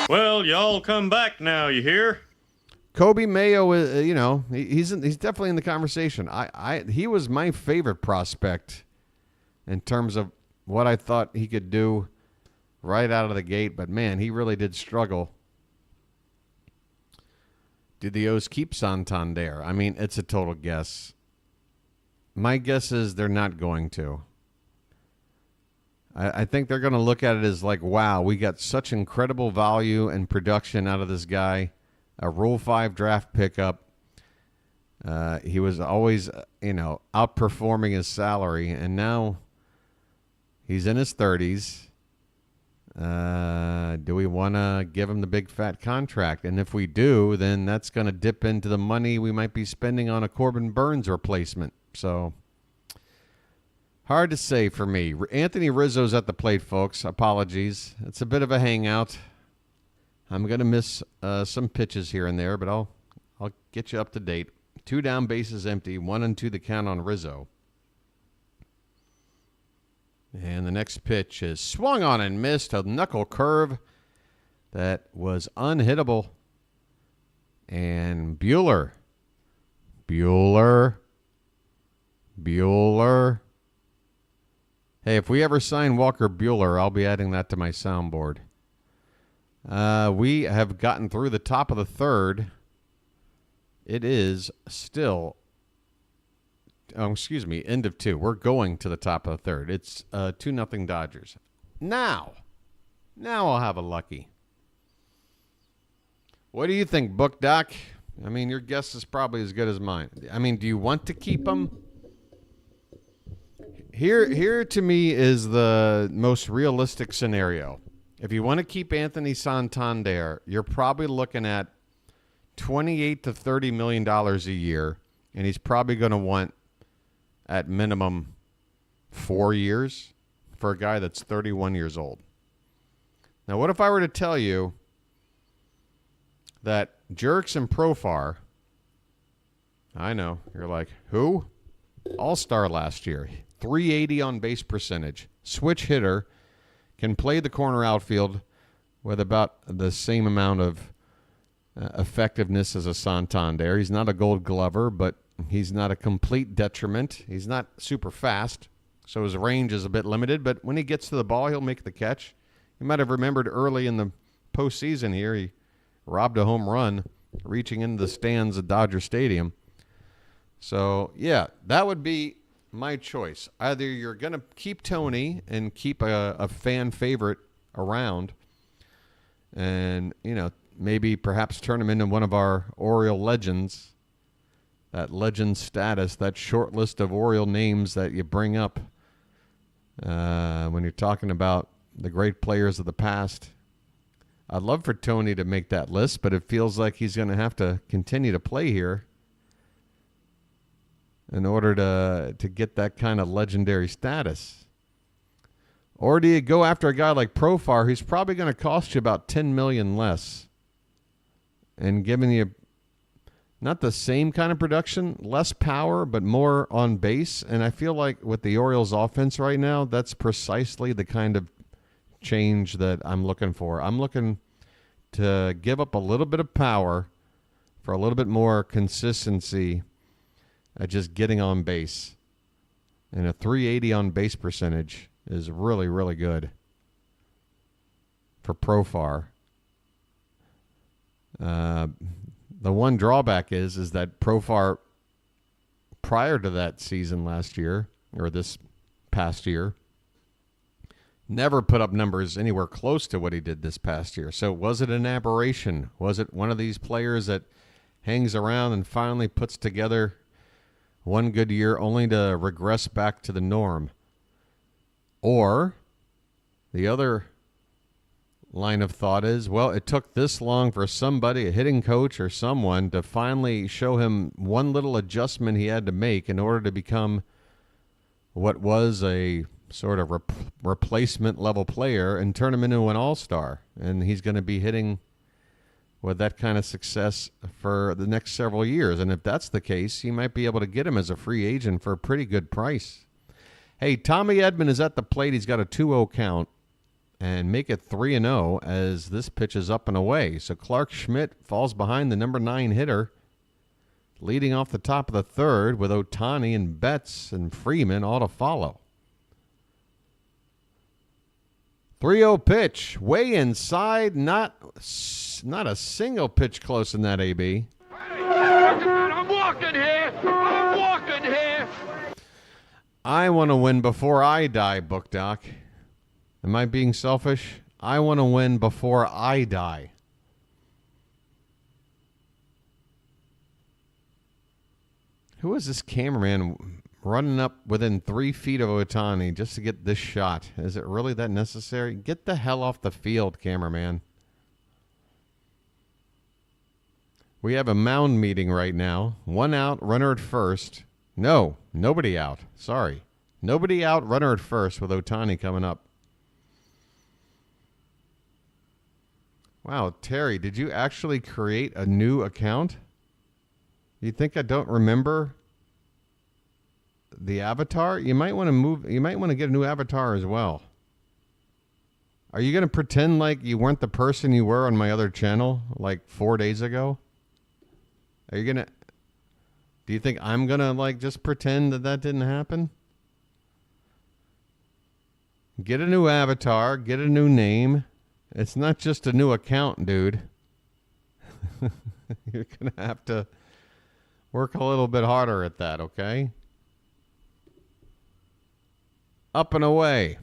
Well, y'all come back now, you hear? Kobe Mayo, he's definitely in the conversation. He was my favorite prospect in terms of what I thought he could do right out of the gate, but man, he really did struggle. Did the O's keep Santander? I mean, it's a total guess. My guess is they're not going to. I think they're going to look at it as like, wow, we got such incredible value and production out of this guy. A Rule 5 draft pickup. He was always, outperforming his salary, and now he's in his 30s. Do we want to give him the big fat contract? And if we do, then that's going to dip into the money we might be spending on a Corbin Burns replacement. So hard to say for me. Anthony Rizzo's at the plate, folks. Apologies. It's a bit of a hangout. I'm going to miss some pitches here and there, but I'll get you up to date. 2 down, bases empty, 1-2 the count on Rizzo. And the next pitch is swung on and missed. A knuckle curve that was unhittable. And Buehler. Hey, if we ever sign Walker Buehler, I'll be adding that to my soundboard. We have gotten through the top of the third. It is still... end of 2. We're going to the top of the third. It's 2-0 Dodgers. Now I'll have a lucky. What do you think, Book Doc? I mean, your guess is probably as good as mine. I mean, do you want to keep him? Here to me is the most realistic scenario. If you want to keep Anthony Santander, you're probably looking at $28 to $30 million a year, and he's probably going to want at minimum 4 years for a guy that's 31 years old. Now, what if I were to tell you that Jerks and Profar, I know, you're like, who? All-star last year, 380 on base percentage, switch hitter, can play the corner outfield with about the same amount of effectiveness as a Santander. He's not a Gold Glover, but he's not a complete detriment. He's not super fast, so his range is a bit limited. But when he gets to the ball, he'll make the catch. You might have remembered early in the postseason here, he robbed a home run reaching into the stands at Dodger Stadium. So, yeah, that would be my choice. Either you're going to keep Tony and keep a fan favorite around and, maybe perhaps turn him into one of our Oriole legends, that legend status, that short list of Oriole names that you bring up when you're talking about the great players of the past. I'd love for Tony to make that list, but it feels like he's going to have to continue to play here in order to get that kind of legendary status. Or do you go after a guy like Profar, who's probably going to cost you about $10 million less and giving you not the same kind of production, less power, but more on base? And I feel like with the Orioles offense right now, that's precisely the kind of change that I'm looking for. I'm looking to give up a little bit of power for a little bit more consistency at just getting on base. And a 380 on base percentage is really, really good for Profar. The one drawback is that Profar, prior to that season last year, or this past year, never put up numbers anywhere close to what he did this past year. So was it an aberration? Was it one of these players that hangs around and finally puts together one good year only to regress back to the norm? Or the other line of thought is, well, it took this long for somebody, a hitting coach or someone, to finally show him one little adjustment he had to make in order to become what was a sort of replacement level player and turn him into an all-star. And he's going to be hitting with that kind of success for the next several years. And if that's the case, you might be able to get him as a free agent for a pretty good price. Hey, Tommy Edman is at the plate. He's got a 2-0 count. And make it 3-0 as this pitch is up and away. So Clark Schmidt falls behind the number 9 hitter, leading off the top of the third with Ohtani and Betts and Freeman all to follow. 3-0 pitch, way inside, not a single pitch close in that AB. I'm walking here. I want to win before I die, Book Doc. Am I being selfish? I want to win before I die. Who is this cameraman running up within 3 feet of Ohtani just to get this shot? Is it really that necessary? Get the hell off the field, cameraman. We have a mound meeting right now. 1 out, runner at first. No, nobody out. Sorry. Nobody out, runner at first with Ohtani coming up. Wow, Terry, did you actually create a new account? You think I don't remember the avatar? You might want to move. You might want to get a new avatar as well. Are you going to pretend like you weren't the person you were on my other channel like 4 days ago? Are you going to... Do you think I'm going to like just pretend that didn't happen? Get a new avatar, get a new name. It's not just a new account, dude. You're going to have to work a little bit harder at that, okay? Up and away.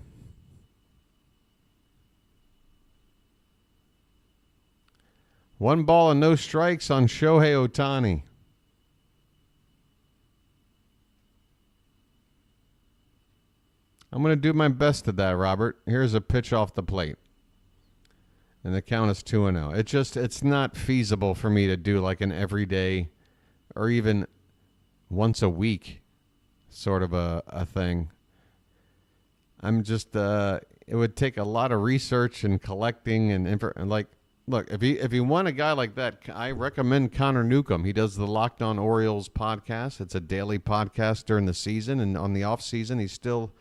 One ball and no strikes on Shohei Ohtani. I'm going to do my best at that, Robert. Here's a pitch off the plate. And the count is 2-0. It's not feasible for me to do like an everyday or even once a week sort of a thing. I'm just, it would take a lot of research and collecting and like, look, if you want a guy like that, I recommend Connor Newcomb. He does the Locked On Orioles podcast. It's a daily podcast during the season, and on the off season, he's still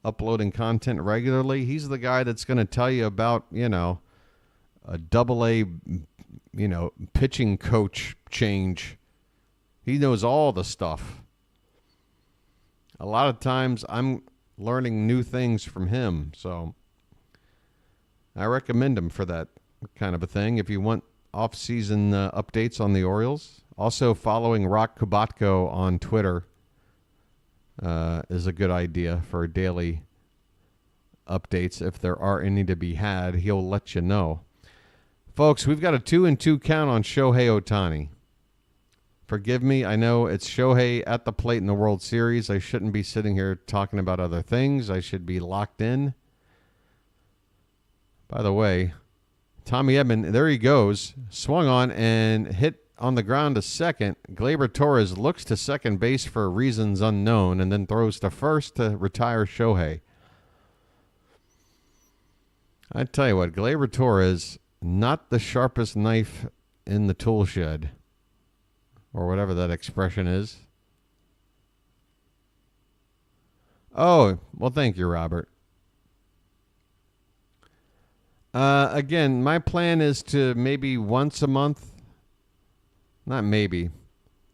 uploading content regularly. He's the guy that's going to tell you about, a double-A, pitching coach change. He knows all the stuff. A lot of times I'm learning new things from him, so I recommend him for that kind of a thing. If you want off-season updates on the Orioles, also following Rock Kubatko on Twitter is a good idea for daily updates. If there are any to be had, he'll let you know. Folks, we've got a 2-2 count on Shohei Ohtani. Forgive me, I know it's Shohei at the plate in the World Series. I shouldn't be sitting here talking about other things. I should be locked in. By the way, Tommy Edman, there he goes. Swung on and hit on the ground to second. Gleyber Torres looks to second base for reasons unknown and then throws to first to retire Shohei. I tell you what, Gleyber Torres, not the sharpest knife in the tool shed, or whatever that expression is. Oh, well, thank you, Robert. Again, my plan is to maybe once a month, not maybe,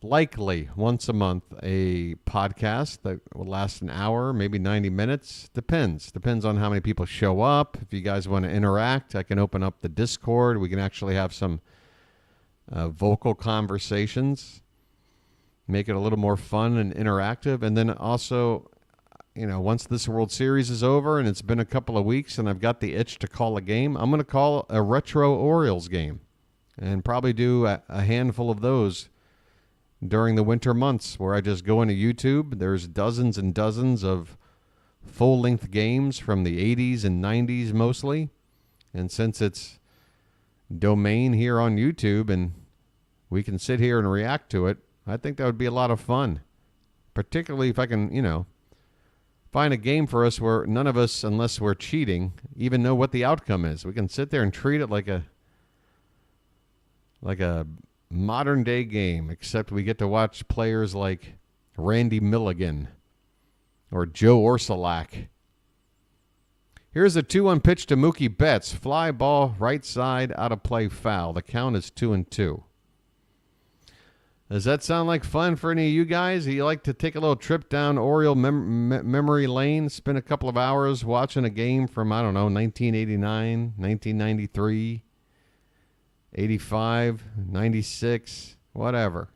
likely once a month, a podcast that will last an hour, maybe 90 minutes. Depends on how many people show up. If you guys want to interact, I can open up the Discord. We can actually have some vocal conversations, make it a little more fun and interactive. And then also, once this World Series is over and it's been a couple of weeks and I've got the itch to call a game, I'm going to call a retro Orioles game and probably do a handful of those during the winter months where I just go into YouTube. There's dozens and dozens of full-length games from the 80s and 90s mostly. And since it's domain here on YouTube and we can sit here and react to it, I think that would be a lot of fun. Particularly if I can, find a game for us where none of us, unless we're cheating, even know what the outcome is. We can sit there and treat it like like a modern-day game, except we get to watch players like Randy Milligan or Joe Orsulak. Here's a 2-1 pitch to Mookie Betts. Fly ball, right side, out of play, foul. The count is 2-2. Does that sound like fun for any of you guys? You like to take a little trip down Oriole memory lane, spend a couple of hours watching a game from, 1989, 1993, 85, 96, whatever.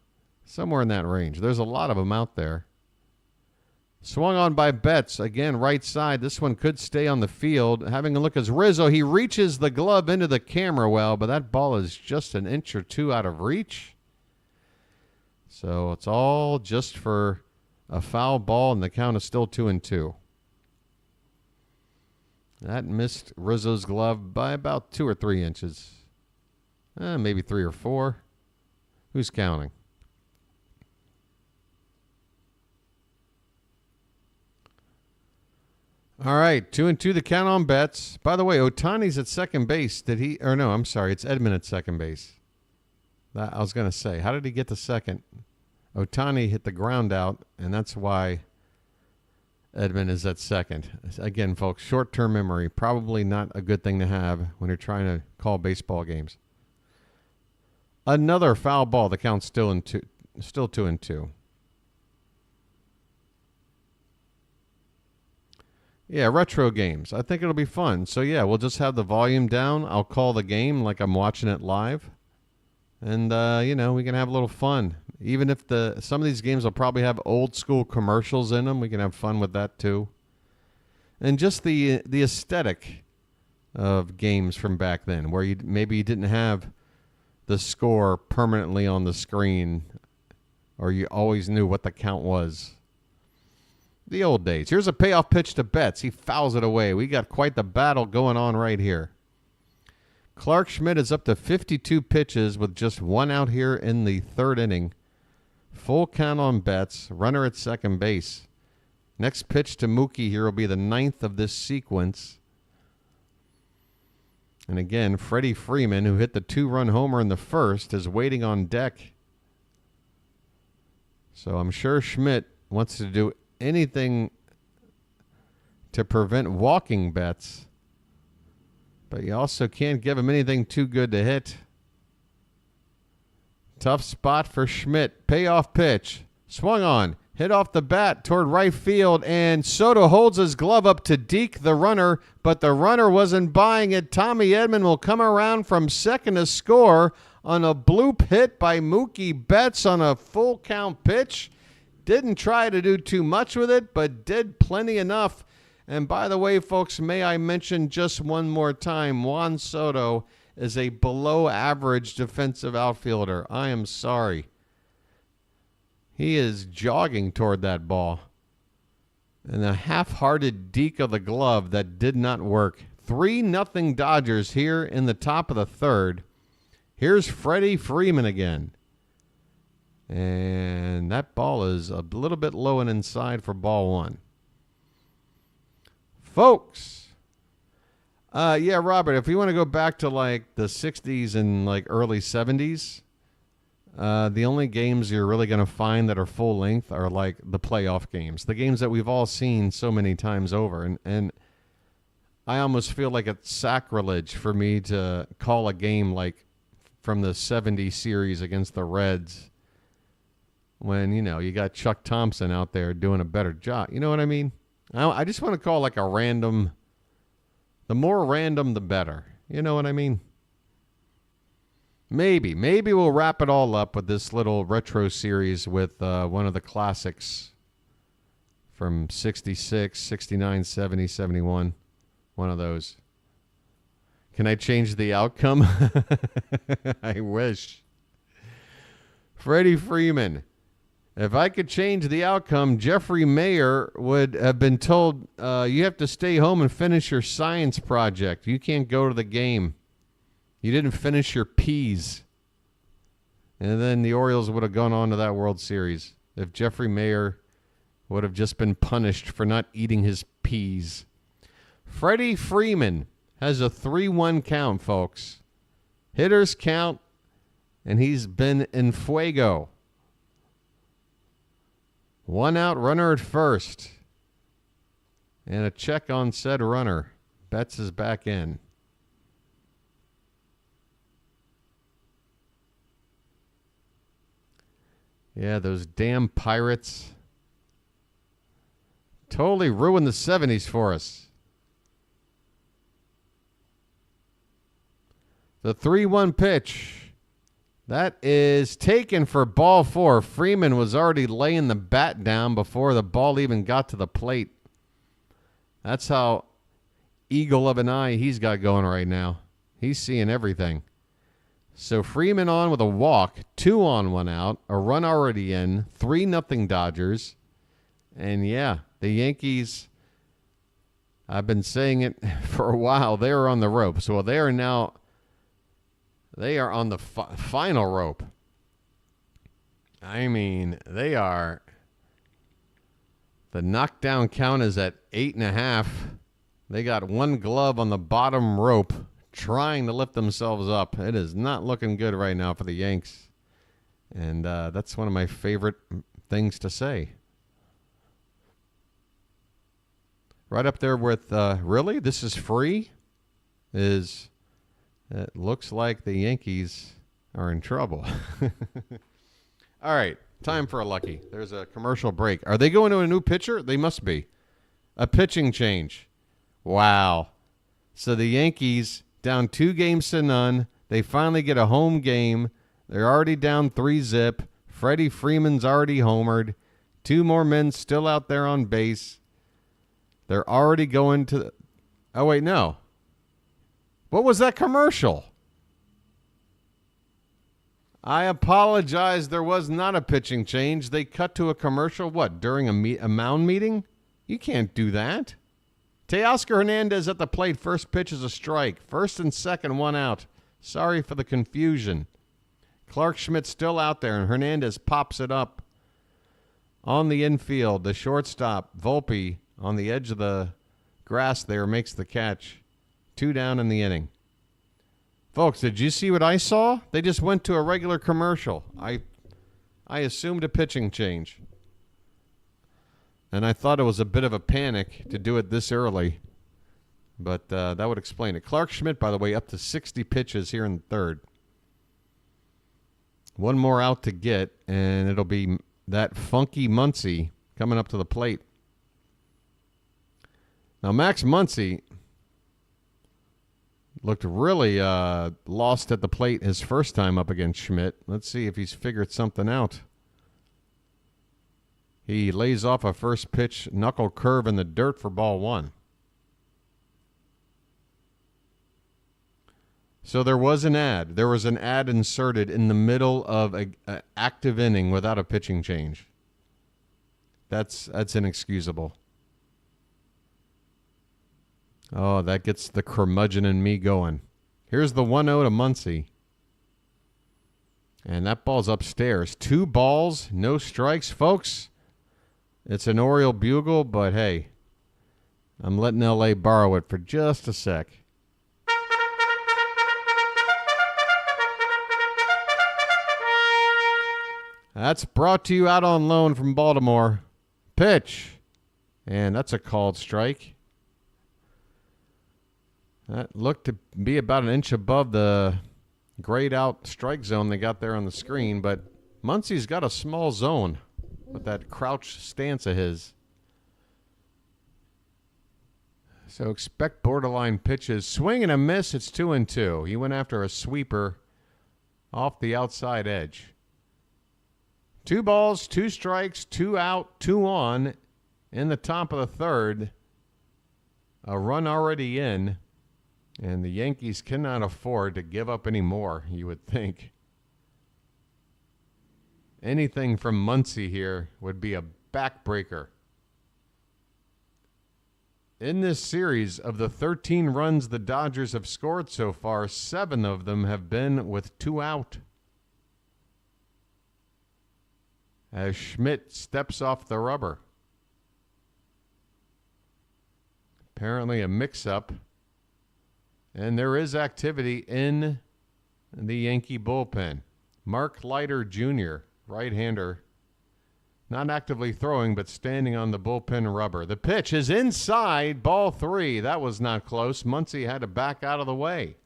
Somewhere in that range. There's a lot of them out there. Swung on by Betts. Again, right side. This one could stay on the field. Having a look as Rizzo. He reaches the glove into the camera well, but that ball is just an inch or two out of reach. So it's all just for a foul ball, and the count is still 2-2. That missed Rizzo's glove by about 2 or 3 inches. Maybe 3 or 4. Who's counting? All right, 2-2 the count on Betts. By the way, Ohtani's at second base. It's Edman at second base. I was going to say, how did he get to second? Ohtani hit the ground out, and that's why Edman is at second. Again, folks, short-term memory, probably not a good thing to have when you're trying to call baseball games. Another foul ball. The count's still 2-2. Yeah, retro games. I think it'll be fun. So, yeah, we'll just have the volume down. I'll call the game like I'm watching it live. And, we can have a little fun. Even if some of these games will probably have old school commercials in them, we can have fun with that too. And just the aesthetic of games from back then, where maybe you didn't have the score permanently on the screen, or you always knew what the count was. The old days. Here's a payoff pitch to Betts. He fouls it away. We got quite the battle going on right here. Clark Schmidt is up to 52 pitches with just 1 out here in the 3rd inning. Full count on Betts. Runner at second base. Next pitch to Mookie here will be the 9th of this sequence. And again, Freddie Freeman, who hit the 2-run homer in the 1st, is waiting on deck. So I'm sure Schmidt wants to do anything to prevent walking Betts. But you also can't give him anything too good to hit. Tough spot for Schmidt. Payoff pitch. Swung on. Hit off the bat toward right field. And Soto holds his glove up to deke the runner. But the runner wasn't buying it. Tommy Edman will come around from second to score on a bloop hit by Mookie Betts on a full count pitch. Didn't try to do too much with it, but did plenty enough. And by the way, folks, may I mention just one more time, Juan Soto is a below-average defensive outfielder. I am sorry. He is jogging toward that ball. And a half-hearted deke of the glove that did not work. 3-0 Dodgers here in the top of the 3rd. Here's Freddie Freeman again. And that ball is a little bit low and inside for ball 1. Folks, yeah, Robert, if you want to go back to like the 60s and like early 70s, the only games you're really going to find that are full length are like the playoff games, the games that we've all seen so many times over. And I almost feel like it's sacrilege for me to call a game like from the 70 series against the Reds when, you got Chuck Thompson out there doing a better job. You know what I mean? I just want to call like a random, the more random, the better. You know what I mean? Maybe we'll wrap it all up with this little retro series with one of the classics from 66, 69, 70, 71. One of those. Can I change the outcome? I wish. Freddie Freeman. If I could change the outcome, Jeffrey Mayer would have been told, you have to stay home and finish your science project. You can't go to the game. You didn't finish your peas. And then the Orioles would have gone on to that World Series if Jeffrey Mayer would have just been punished for not eating his peas. Freddie Freeman has a 3-1 count, folks. Hitters count and he's been in fuego. 1 out, runner at first. And a check on said runner. Betts is back in. Yeah, those damn Pirates totally ruined the 70s for us. The 3-1 pitch. That is taken for ball 4. Freeman was already laying the bat down before the ball even got to the plate. That's how eagle of an eye he's got going right now. He's seeing everything. So Freeman on with a walk, 2 on, 1 out, a run already in, 3-0 Dodgers. And yeah, the Yankees, I've been saying it for a while, they are on the ropes. Well, they are on the final rope. I mean, they are. The knockdown count is at 8.5. They got 1 glove on the bottom rope trying to lift themselves up. It is not looking good right now for the Yanks. And that's one of my favorite things to say. Right up there with, really? This is free? It looks like the Yankees are in trouble. All right, time for a lucky. There's a commercial break. Are they going to a new pitcher? They must be. A pitching change. Wow. So the Yankees down 2-0. They finally get a home game. They're already down 3-0. Freddie Freeman's already homered. 2 more men still out there on base. They're already going to... Oh, wait, no. What was that commercial? I apologize. There was not a pitching change. They cut to a commercial, what, during a mound meeting? You can't do that. Teoscar Hernandez at the plate. First pitch is a strike. First and second, 1 out. Sorry for the confusion. Clark Schmidt still out there, and Hernandez pops it up. On the infield, the shortstop, Volpe, on the edge of the grass there, makes the catch. 2 down in the inning. Folks, did you see what I saw? They just went to a regular commercial. I assumed a pitching change. And I thought it was a bit of a panic to do it this early. But that would explain it. Clark Schmidt, by the way, up to 60 pitches here in the third. 1 more out to get, and it'll be that funky Muncy coming up to the plate. Now, Max Muncy looked really lost at the plate his first time up against Schmidt. Let's see if he's figured something out. He lays off a first pitch knuckle curve in the dirt for ball 1. So there was an ad. There was an ad inserted in the middle of an active inning without a pitching change. That's inexcusable. Oh, that gets the curmudgeon in me going. Here's the 1-0 to Muncy. And that ball's upstairs. 2 balls, no strikes, folks. It's an Oriole bugle, but hey, I'm letting LA borrow it for just a sec. That's brought to you out on loan from Baltimore. Pitch. And that's a called strike. That looked to be about an inch above the grayed out strike zone they got there on the screen, but Muncy's got a small zone with that crouch stance of his. So expect borderline pitches. Swing and a miss, it's 2-2. He went after a sweeper off the outside edge. 2 balls, 2 strikes, 2 out, 2 on in the top of the third. A run already in. And the Yankees cannot afford to give up any more, you would think. Anything from Muncy here would be a backbreaker. In this series, of the 13 runs the Dodgers have scored so far, 7 of them have been with 2 out. As Schmidt steps off the rubber. Apparently a mix-up. And there is activity in the Yankee bullpen. Mark Leiter Jr., right-hander. Not actively throwing, but standing on the bullpen rubber. The pitch is inside, ball 3. That was not close. Muncy had to back out of the way.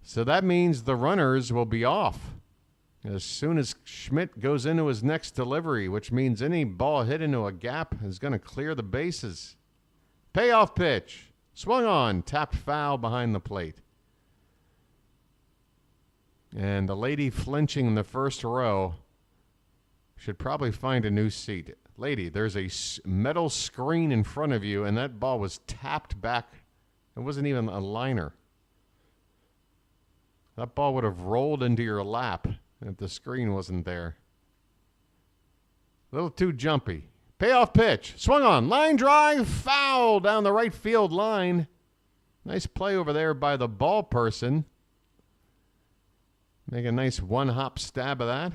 So that means the runners will be off as soon as Schmidt goes into his next delivery, which means any ball hit into a gap is going to clear the bases. Payoff pitch. Swung on, tapped foul behind the plate. And the lady flinching in the first row should probably find a new seat. Lady, there's a metal screen in front of you, and that ball was tapped back. It wasn't even a liner. That ball would have rolled into your lap if the screen wasn't there. A little too jumpy. Payoff pitch. Swung on. Line drive. Foul down the right field line. Nice play over there by the ball person. Make a nice one-hop stab of that.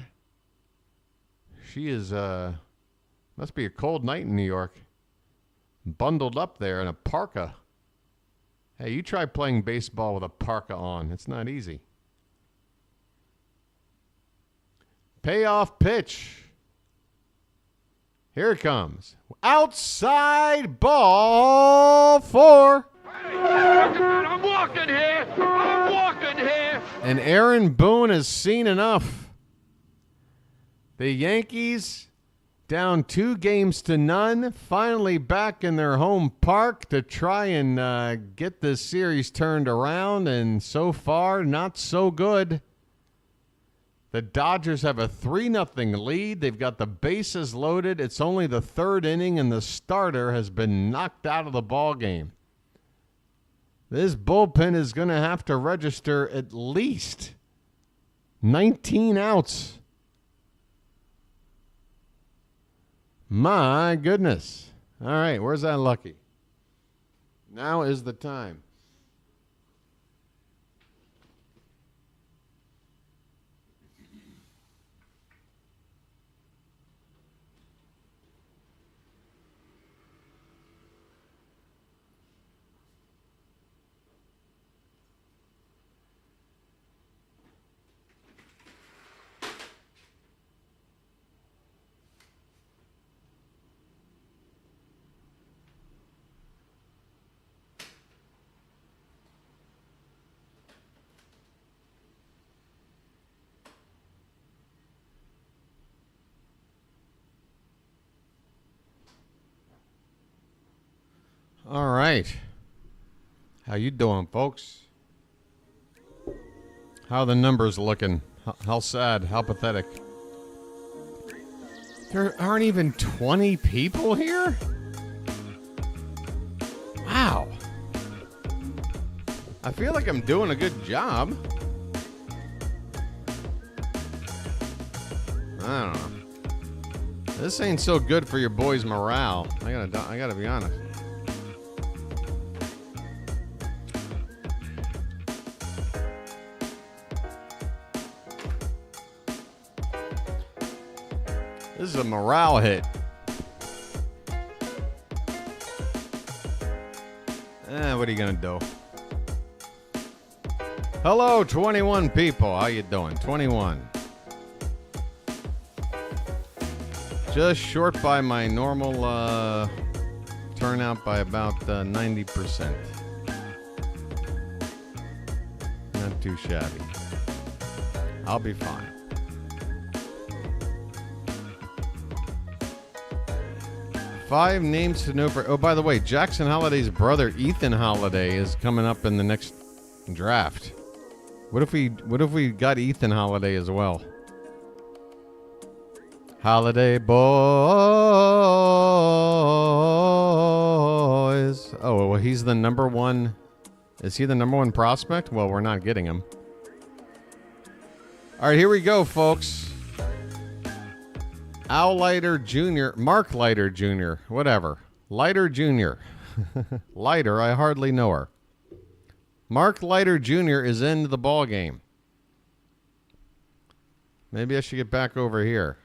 She is, must be a cold night in New York. Bundled up there in a parka. Hey, you try playing baseball with a parka on. It's not easy. Payoff pitch. Here it comes. Outside ball 4. I'm walking here. I'm walking here. And Aaron Boone has seen enough. The Yankees down 2-0, finally back in their home park to try and get this series turned around, and so far, not so good. The Dodgers have a 3-0 lead. They've got the bases loaded. It's only the 3rd inning, and the starter has been knocked out of the ballgame. This bullpen is going to have to register at least 19 outs. My goodness. All right, where's that Lucky? Now is the time. All right. How you doing, folks? How are the numbers looking? How sad? How pathetic? There aren't even 20 people here? Wow. I feel like I'm doing a good job. I don't know. This ain't so good for your boys' morale. I gotta be honest. This is a morale hit. What are you gonna do? Hello, 21 people. How you doing? 21. Just short by my normal turnout by about 90%. Not too shabby. I'll be fine. Five names to know for. Oh, by the way, Jackson Holliday's brother Ethan Holliday is coming up in the next draft. What if we got Ethan Holliday as well? Holiday boys. Oh, well, he's the number one. Is he the number one prospect? Well, we're not getting him. All right, here we go, folks. Al Leiter Jr., Mark Leiter Jr., whatever. Leiter Jr. Leiter, I hardly know her. Mark Leiter Jr. is into the ball game. Maybe I should get back over here.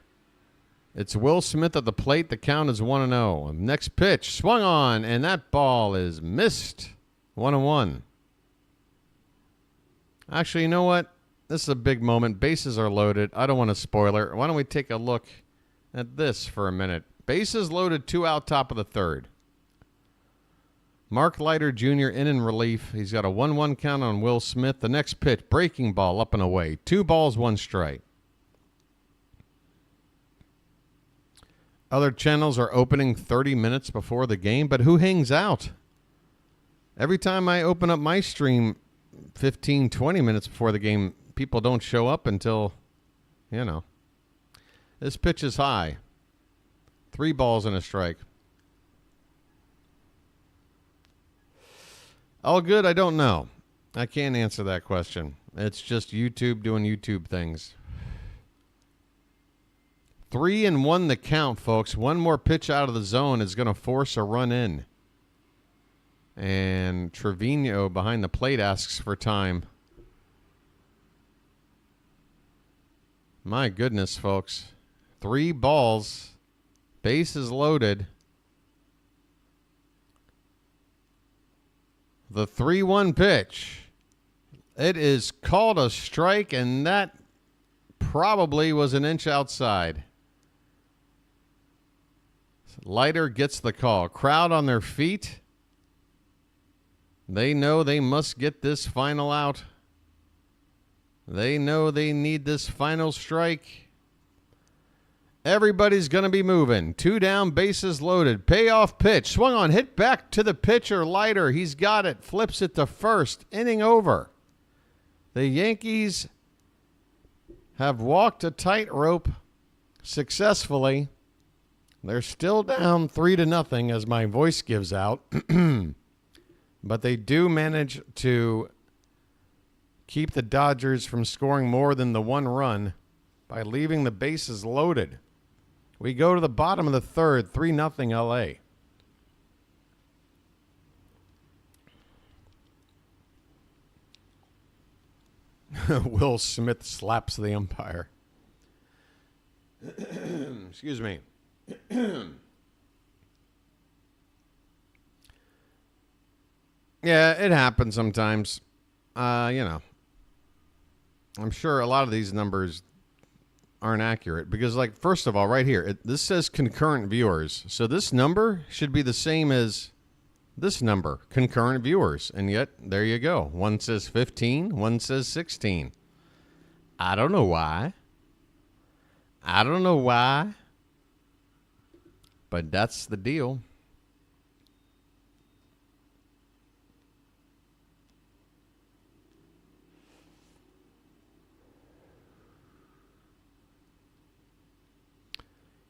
It's Will Smith at the plate. The count is 1-0. Next pitch, swung on, and that ball is missed. 1-1. Actually, you know what? This is a big moment. Bases are loaded. I don't want to spoil it. Why don't we take a look at this for a minute? Bases loaded, 2 out, top of the third. Mark Leiter Jr. in relief. He's got a 1-1 count on Will Smith. The next pitch, breaking ball up and away. 2 balls, 1 strike. Other channels are opening 30 minutes before the game, but who hangs out? Every time I open up my stream 15, 20 minutes before the game, people don't show up until, This pitch is high. 3 balls and a strike. All good? I don't know. I can't answer that question. It's just YouTube doing YouTube things. 3-1 the count, folks. One more pitch out of the zone is going to force a run in. And Trevino behind the plate asks for time. My goodness, folks. 3 balls. Bases loaded. The 3-1 pitch. It is called a strike, and that probably was an inch outside. Leiter gets the call. Crowd on their feet. They know they must get this final out. They know they need this final strike. Everybody's going to be moving. 2 down, bases loaded. Payoff pitch. Swung on, hit back to the pitcher, Leiter. He's got it. Flips it to first. Inning over. The Yankees have walked a tightrope successfully. They're still down 3-0 as my voice gives out. But they do manage to keep the Dodgers from scoring more than the 1 run by leaving the bases loaded. We go to the bottom of the third, 3-0 LA. Will Smith slaps the umpire. Excuse me. Yeah, it happens sometimes. I'm sure a lot of these numbers aren't accurate because, first of all, right here, this says concurrent viewers. So this number should be the same as this number, concurrent viewers. And yet, there you go. One says 15, one says 16. I don't know why. But that's the deal.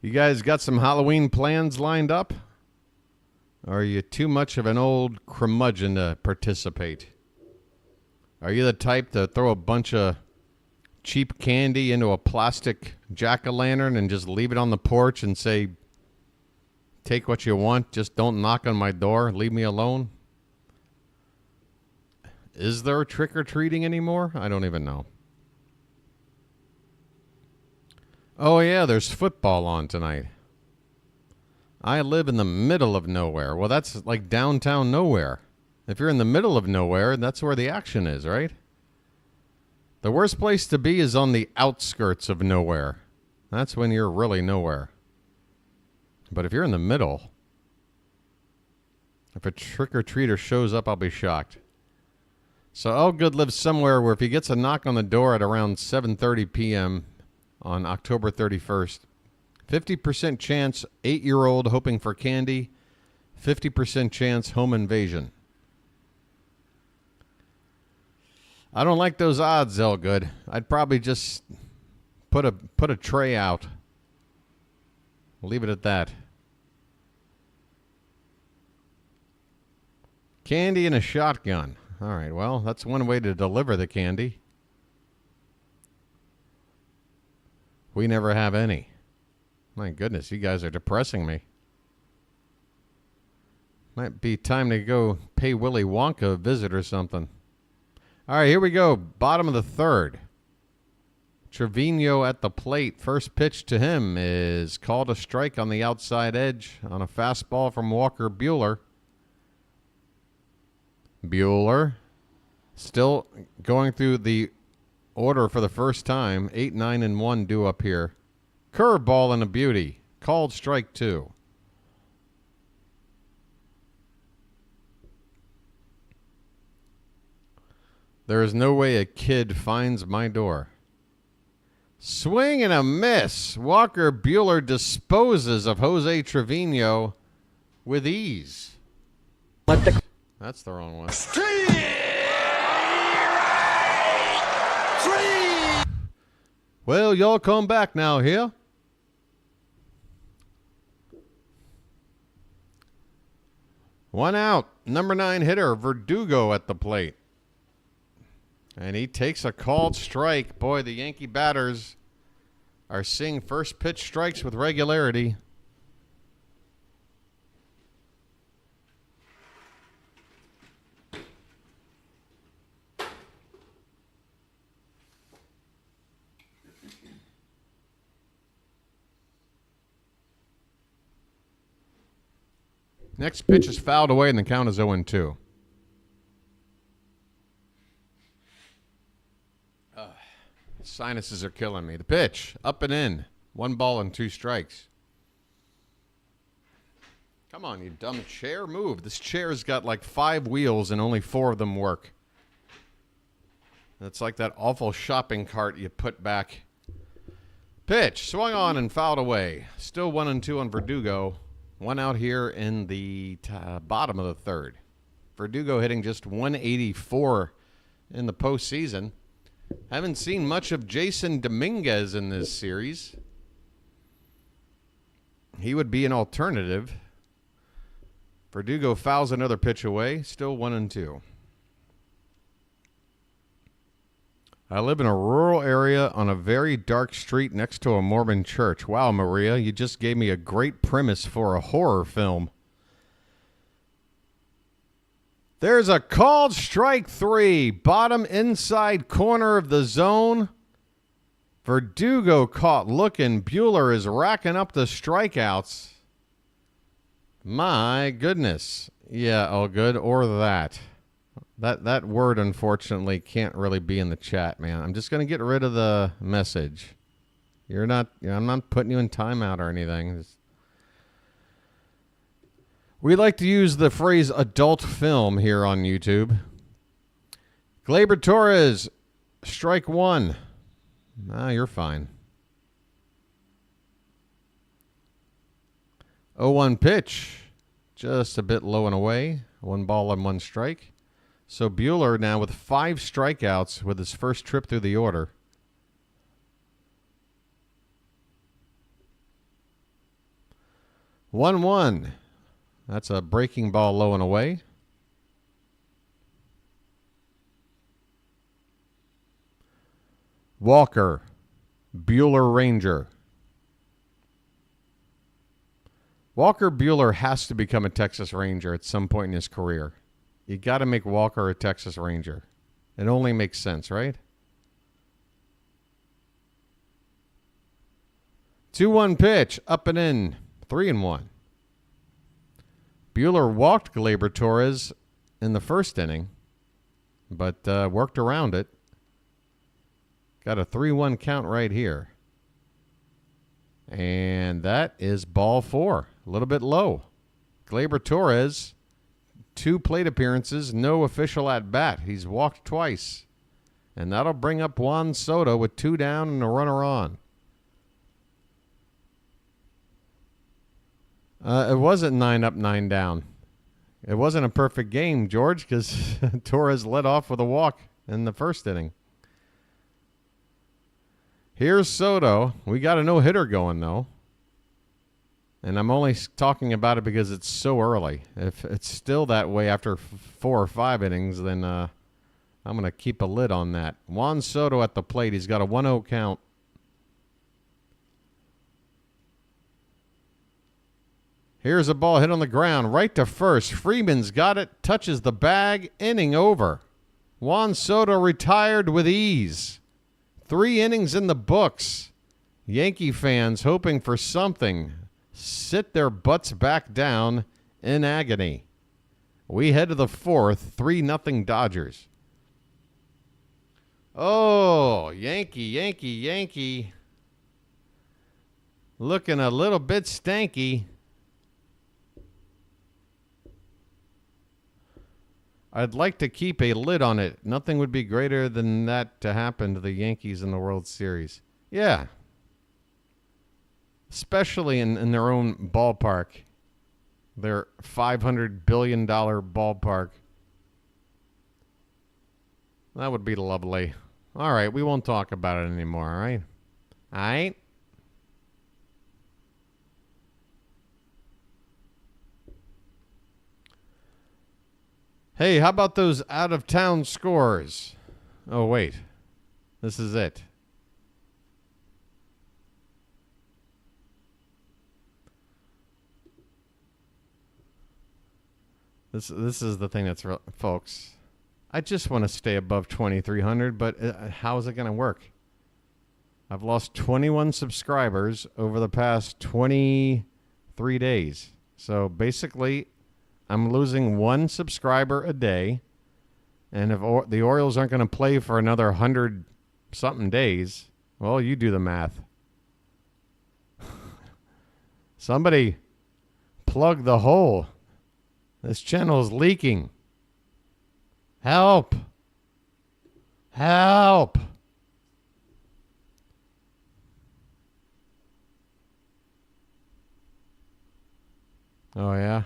You guys got some Halloween plans lined up? Or are you too much of an old curmudgeon to participate? Are you the type to throw a bunch of cheap candy into a plastic jack-o'-lantern and just leave it on the porch and say, take what you want, just don't knock on my door, leave me alone? Is there trick-or-treating anymore? I don't even know. Oh, yeah, there's football on tonight. I live in the middle of nowhere. Well, that's like downtown nowhere. If you're in the middle of nowhere, that's where the action is, right? The worst place to be is on the outskirts of nowhere. That's when you're really nowhere. But if you're in the middle, if a trick-or-treater shows up, I'll be shocked. So Elgood lives somewhere where if he gets a knock on the door at around 7:30 p.m., on October 31st. 50% chance 8-year-old hoping for candy. 50% chance home invasion. I don't like those odds, Elgood. I'd probably just put a tray out. Leave it at that. Candy and a shotgun. All right, well, that's one way to deliver the candy. We never have any. My goodness, you guys are depressing me. Might be time to go pay Willy Wonka a visit or something. All right, here we go. Bottom of the third. Trevino at the plate. First pitch to him is called a strike on the outside edge on a fastball from Walker Buehler. Buehler still going through the order for the first time. 8, 9, and 1 due up here. Curveball and a beauty. Called strike 2. There is no way a kid finds my door. Swing and a miss. Walker Buehler disposes of Jose Trevino with ease. That's the wrong one. Well, y'all come back now here. One out. Number 9 hitter, Verdugo at the plate. And he takes a called strike. Boy, the Yankee batters are seeing first pitch strikes with regularity. Next pitch is fouled away, and the count is 0-2. Sinuses are killing me. The pitch, up and in. 1 ball and 2 strikes. Come on, you dumb chair. Move. This chair's got like 5 wheels and only 4 of them work. It's like that awful shopping cart you put back. Pitch, swung on and fouled away. Still 1-2 on Verdugo. 1 out here in the bottom of the 3rd. Verdugo hitting just 184 in the postseason. Haven't seen much of Jason Dominguez in this series. He would be an alternative. Verdugo fouls another pitch away. Still 1-2. I live in a rural area on a very dark street next to a Mormon church. Wow, Maria, you just gave me a great premise for a horror film. There's a called strike 3. Bottom inside corner of the zone. Verdugo caught looking. Buehler is racking up the strikeouts. My goodness. Yeah, all good. Or that. That word, unfortunately, can't really be in the chat, man. I'm just going to get rid of the message. I'm not putting you in timeout or anything. We like to use the phrase adult film here on YouTube. Gleyber Torres, strike 1. You're fine. 0-1 pitch. Just a bit low and away. 1 ball and 1 strike. So Buehler now with 5 strikeouts with his first trip through the order. One. That's a breaking ball low and away. Walker, Buehler Ranger. Walker Buehler has to become a Texas Ranger at some point in his career. You got to make Walker a Texas Ranger. It only makes sense, right? 2-1 pitch, up and in, 3-1. Buehler walked Gleyber Torres in the first inning, but worked around it. Got a 3-1 count right here. And that is ball 4. A little bit low. Gleyber Torres, 2 plate appearances, no official at-bat. He's walked twice. And that'll bring up Juan Soto with 2 down and a runner on. It wasn't 9 up, 9 down. It wasn't a perfect game, George, because Torres led off with a walk in the first inning. Here's Soto. We got a no-hitter going, though. And I'm only talking about it because it's so early. If it's still that way after 4 or 5 innings, then I'm going to keep a lid on that. Juan Soto at the plate. He's got a 1-0 count. Here's a ball hit on the ground, right to first. Freeman's got it, touches the bag, inning over. Juan Soto retired with ease. 3 innings in the books. Yankee fans hoping for something sit their butts back down in agony. We head to the 4th, 3-0 Dodgers. Oh, Yankee. Looking a little bit stanky. I'd like to keep a lid on it. Nothing would be greater than that to happen to the Yankees in the World Series. Yeah. Especially in their own ballpark. Their $500 billion ballpark. That would be lovely. All right, we won't talk about it anymore, all right? All right? Hey, how about those out-of-town scores? Oh, wait. This is it. This is the thing that's real, folks. I just want to stay above 2,300, but how is it going to work? I've lost 21 subscribers over the past 23 days. So basically, I'm losing one subscriber a day. And if the Orioles aren't going to play for another 100-something days, well, you do the math. Somebody plug the hole. This channel is leaking. Help. Help. Oh, yeah?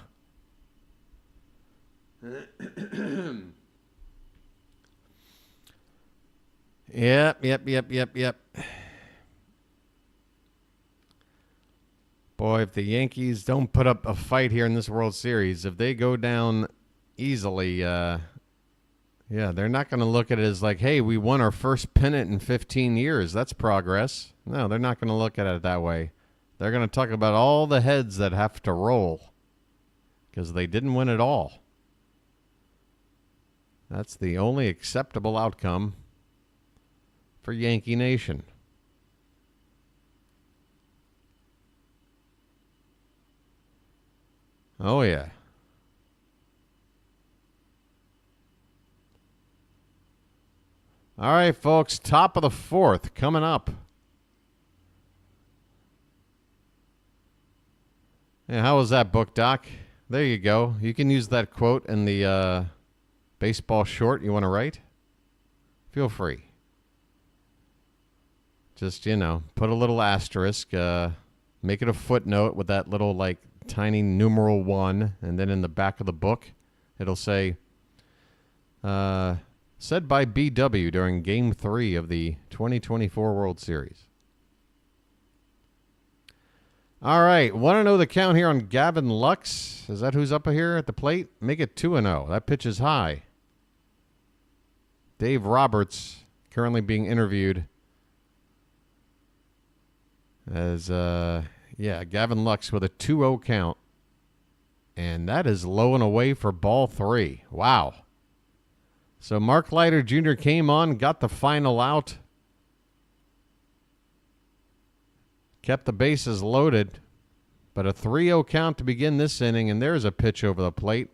Yep. Boy, if the Yankees don't put up a fight here in this World Series, if they go down easily, yeah, they're not going to look at it as like, hey, we won our first pennant in 15 years. That's progress. No, they're not going to look at it that way. They're going to talk about all the heads that have to roll because they didn't win it all. That's the only acceptable outcome for Yankee Nation. Oh, yeah. All right, folks, top of the fourth coming up. Yeah, how was that book, Doc? There you go. You can use that quote in the baseball short you want to write. Feel free. Just, put a little asterisk. Make it a footnote with that little, tiny numeral 1. And then in the back of the book, it'll say, said by BW during Game 3 of the 2024 World Series. All right. Want to know the count here on Gavin Lux? Is that who's up here at the plate? Make it 2-0. That pitch is high. Dave Roberts currently being interviewed as, Gavin Lux with a 2-0 count. And that is low and away for ball 3. Wow. So Mark Leiter Jr. came on, got the final out. Kept the bases loaded. But a 3-0 count to begin this inning, and there's a pitch over the plate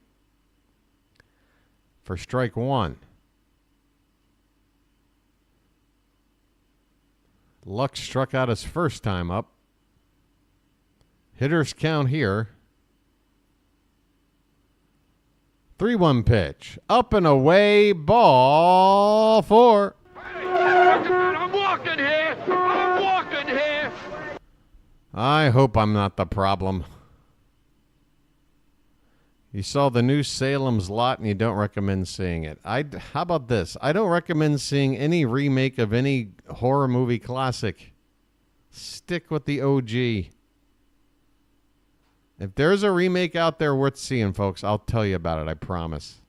for strike 1. Lux struck out his first time up. Hitters count here. 3-1 pitch. Up and away. Ball 4. I'm walking here. I hope I'm not the problem. You saw the new Salem's Lot and you don't recommend seeing it. How about this? I don't recommend seeing any remake of any horror movie classic. Stick with the OG. If there's a remake out there worth seeing, folks, I'll tell you about it, I promise.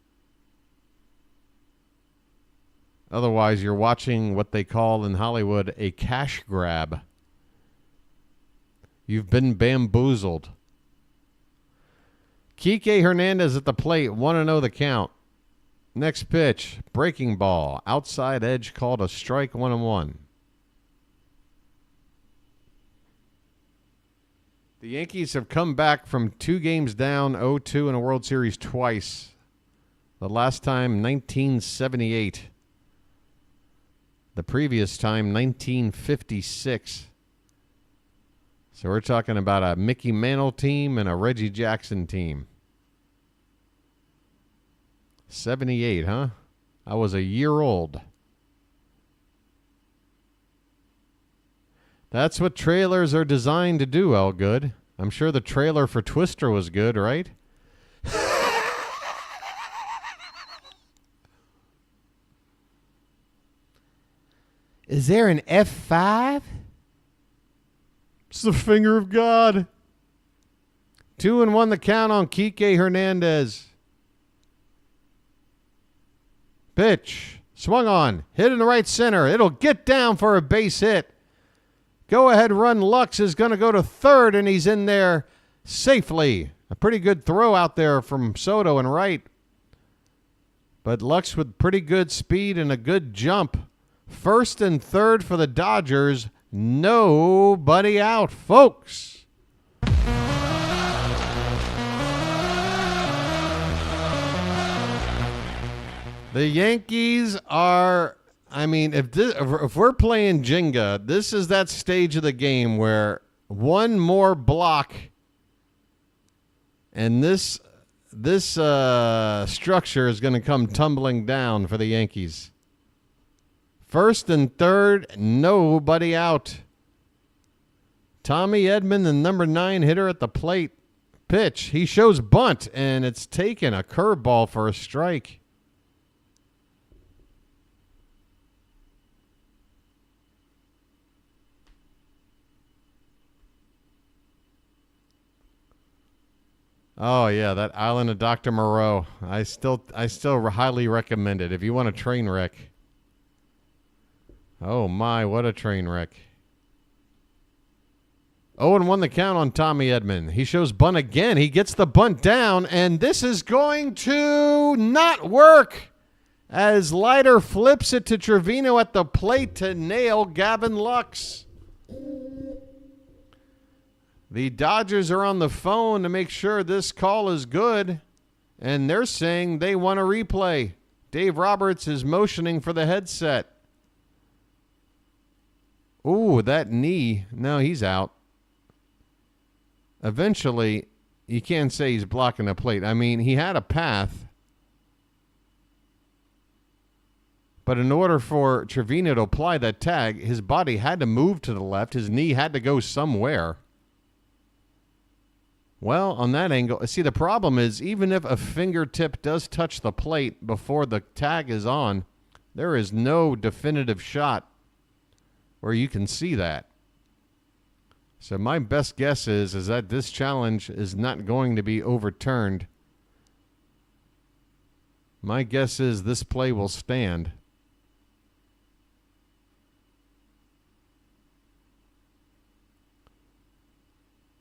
Otherwise, you're watching what they call in Hollywood a cash grab. You've been bamboozled. Teoscar Hernandez at the plate, 1-0 the count. Next pitch, breaking ball. Outside edge called a strike, 1-1. The Yankees have come back from 2 games down, 0-2 in a World Series twice. The last time, 1978. The previous time, 1956. So we're talking about a Mickey Mantle team and a Reggie Jackson team. 78, huh? I was a year old. That's what trailers are designed to do, Elgood. I'm sure the trailer for Twister was good, right? Is there an F5? It's the finger of God. 2-1 the count on Teoscar Hernandez. Pitch. Swung on. Hit in the right center. It'll get down for a base hit. Go ahead run Lux is going to go to third, and he's in there safely. A pretty good throw out there from Soto and right. But Lux with pretty good speed and a good jump. First and third for the Dodgers. Nobody out, folks. The Yankees are, I mean, if we're playing Jenga, this is that stage of the game where one more block and this structure is going to come tumbling down for the Yankees. First and third, nobody out. Tommy Edman, the number 9 hitter at the plate. Pitch. He shows bunt, and it's taken a curveball for a strike. Oh, yeah, that Island of Dr. Moreau. I still highly recommend it if you want a train wreck. Oh, my, what a train wreck. 0-1 the count on Tommy Edman. He shows bunt again. He gets the bunt down, and this is going to not work as Leiter flips it to Trevino at the plate to nail Gavin Lux. The Dodgers are on the phone to make sure this call is good, and they're saying they want a replay. Dave Roberts is motioning for the headset. Ooh, that knee. No, he's out. Eventually, you can't say he's blocking the plate. I mean, he had a path. But in order for Trevino to apply that tag, his body had to move to the left. His knee had to go somewhere. Well, on that angle, see, the problem is even if a fingertip does touch the plate before the tag is on, there is no definitive shot where you can see that. So my best guess is that this challenge is not going to be overturned. My guess is this play will stand.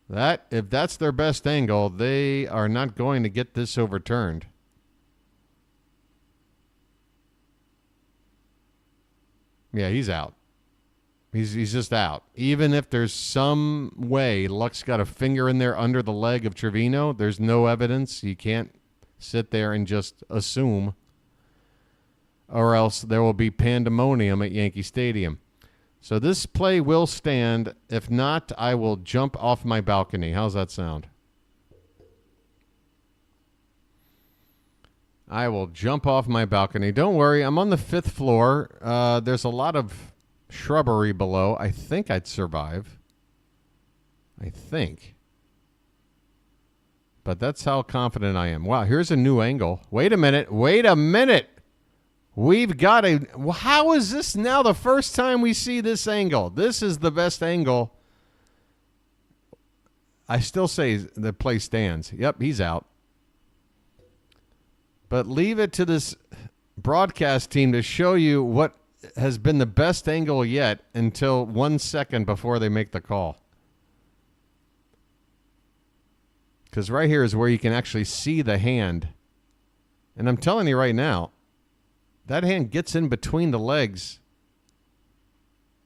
If that's their best angle, they are not going to get this overturned. Yeah, he's out. He's just out. Even if there's some way Lux got a finger in there under the leg of Trevino, there's no evidence. You can't sit there and just assume. Or else there will be pandemonium at Yankee Stadium. So this play will stand. If not, I will jump off my balcony. How's that sound? I will jump off my balcony. Don't worry, I'm on the 5th floor. There's a lot of shrubbery below. I think I'd survive. I think. But that's how confident I am. Wow, here's a new angle. Wait a minute. Wait a minute. We've got a... How is this now the first time we see this angle? This is the best angle. I still say the play stands. Yep, he's out. But leave it to this broadcast team to show you what has been the best angle yet until 1 second before they make the call. Because right here is where you can actually see the hand. And I'm telling you right now, that hand gets in between the legs.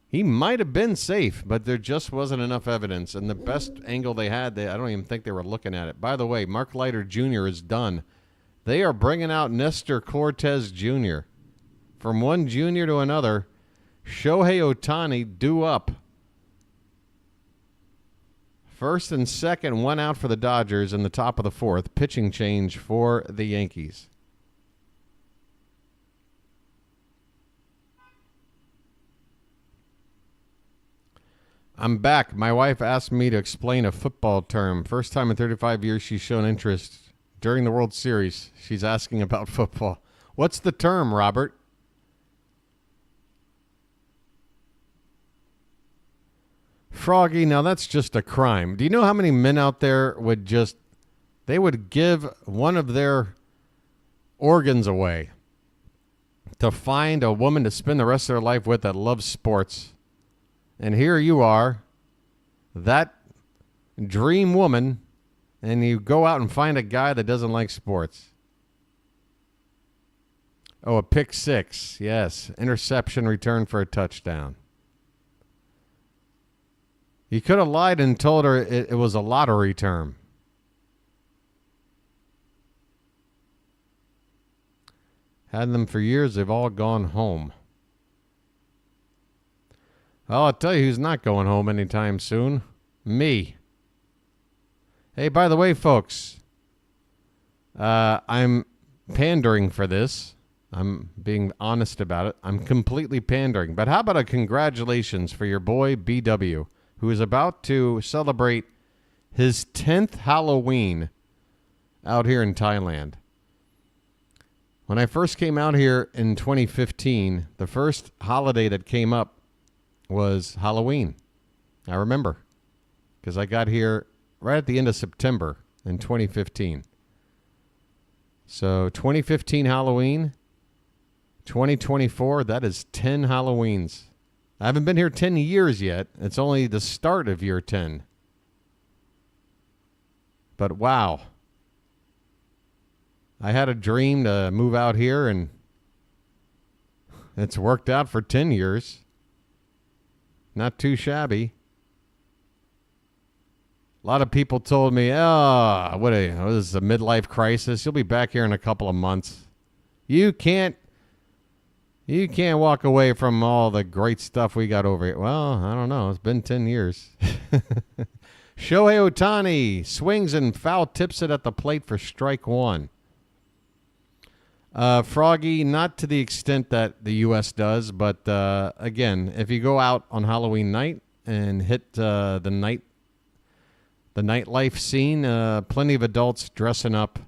He might have been safe, but there just wasn't enough evidence. And the best angle they had, I don't even think they were looking at it. By the way, Mark Leiter Jr. is done. They are bringing out Nestor Cortez Jr. From one junior to another, Shohei Ohtani due up. First and second, one out for the Dodgers in the top of the fourth. Pitching change for the Yankees. I'm back. My wife asked me to explain a football term. First time in 35 years she's shown interest. During the World Series, she's asking about football. What's the term, Robert? Froggy, now that's just a crime. Do you know how many men out there would give one of their organs away to find a woman to spend the rest of their life with that loves sports? And here you are, that dream woman, and you go out and find a guy that doesn't like sports. Oh, a pick six. Yes. Interception return for a touchdown. He could have lied and told her it was a lottery term. Had them for years. They've all gone home. Well, I'll tell you who's not going home anytime soon. Me. Hey, by the way, folks, I'm pandering for this. I'm being honest about it. I'm completely pandering. But how about a congratulations for your boy BW, who is about to celebrate his 10th Halloween out here in Thailand. When I first came out here in 2015, the first holiday that came up was Halloween. I remember, because I got here right at the end of September in 2015. So 2015 Halloween, 2024, that is 10 Halloweens. I haven't been here 10 years yet. It's only the start of year 10. But wow. I had a dream to move out here, and it's worked out for 10 years. Not too shabby. A lot of people told me, this is a midlife crisis. You'll be back here in a couple of months. You can't walk away from all the great stuff we got over here. Well, I don't know. It's been 10 years. Shohei Ohtani swings and foul tips it at the plate for strike one. Froggy, not to the extent that the U.S. does, but again, if you go out on Halloween night and hit the nightlife scene, plenty of adults dressing up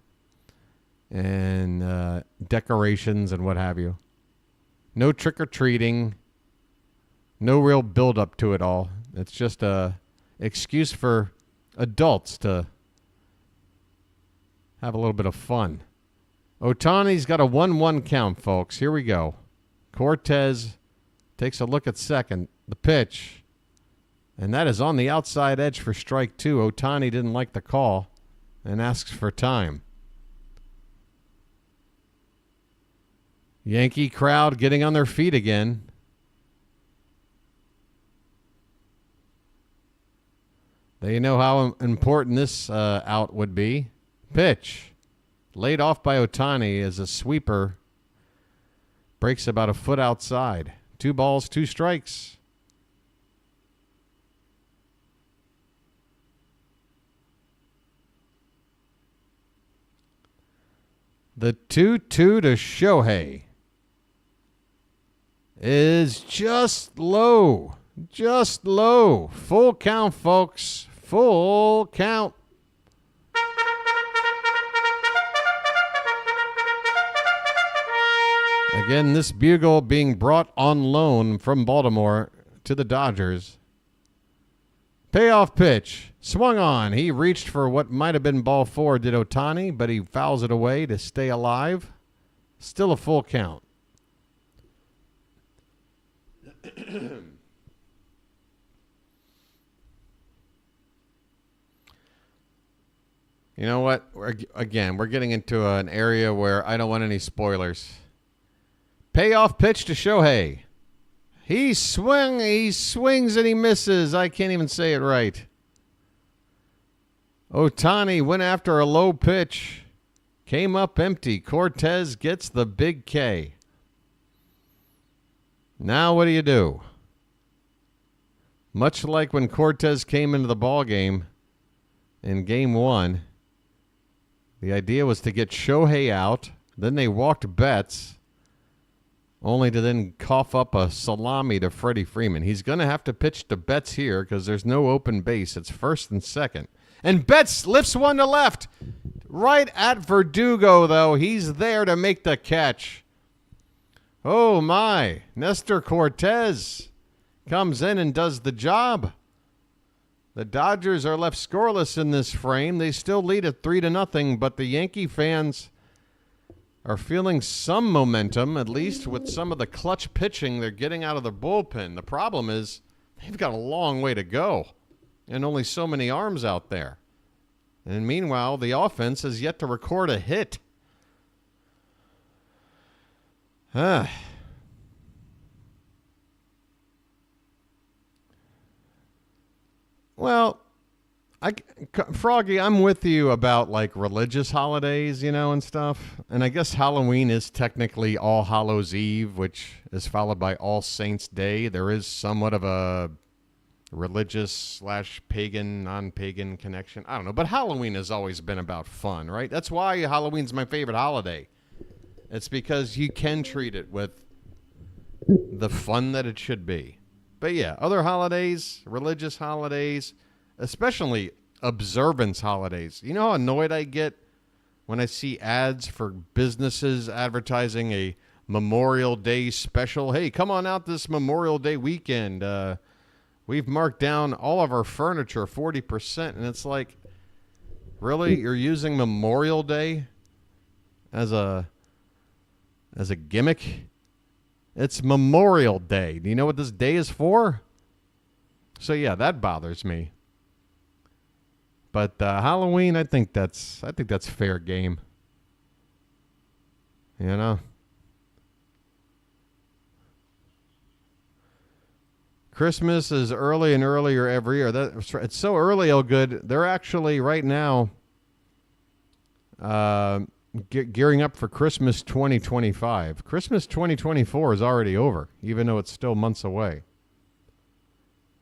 and decorations and what have you. No trick-or-treating, no real build-up to it all. It's just a excuse for adults to have a little bit of fun. Ohtani's got a 1-1 count, folks. Here we go. Cortez takes a look at second. The pitch. And that is on the outside edge for strike two. Ohtani didn't like the call and asks for time. Yankee crowd getting on their feet again. They know how important this out would be. Pitch. Laid off by Ohtani as a sweeper. Breaks about a foot outside. 2 balls, 2 strikes. The 2-2 to Shohei is just low. Just low. Full count, folks. Full count. Again, this bugle being brought on loan from Baltimore to the Dodgers. Payoff pitch. Swung on. He reached for what might have been ball 4, did Ohtani, but he fouls it away to stay alive. Still a full count. You know what? We're getting into an area where I don't want any spoilers. Payoff pitch to Shohei. He swings and he misses. I can't even say it right. Ohtani went after a low pitch. Came up empty. Cortez gets the big K. Now what do? Much like when Cortez came into the ballgame in Game 1, the idea was to get Shohei out. Then they walked Betts, only to then cough up a salami to Freddie Freeman. He's going to have to pitch to Betts here because there's no open base. It's first and second. And Betts lifts one to left. Right at Verdugo, though. He's there to make the catch. Oh, my. Nestor Cortez comes in and does the job. The Dodgers are left scoreless in this frame. They still lead at 3-0, but the Yankee fans are feeling some momentum, at least with some of the clutch pitching they're getting out of the bullpen. The problem is they've got a long way to go and only so many arms out there. And meanwhile, the offense has yet to record a hit. Well, Froggy, I'm with you about like religious holidays, and stuff. And I guess Halloween is technically All Hallows Eve, which is followed by All Saints Day. There is somewhat of a religious / pagan, non-pagan connection. I don't know. But Halloween has always been about fun, right? That's why Halloween's my favorite holiday. It's because you can treat it with the fun that it should be. But yeah, other holidays, religious holidays, especially observance holidays. You know how annoyed I get when I see ads for businesses advertising a Memorial Day special? Hey, come on out this Memorial Day weekend. We've marked down all of our furniture 40%. And it's like, really? You're using Memorial Day as a gimmick? It's Memorial Day. Do you know what this day is for? So yeah, that bothers me. But Halloween, I think that's fair game. Christmas is early and earlier every year. It's so early, oh good. They're actually right now gearing up for Christmas 2025. Christmas 2024 is already over, even though it's still months away.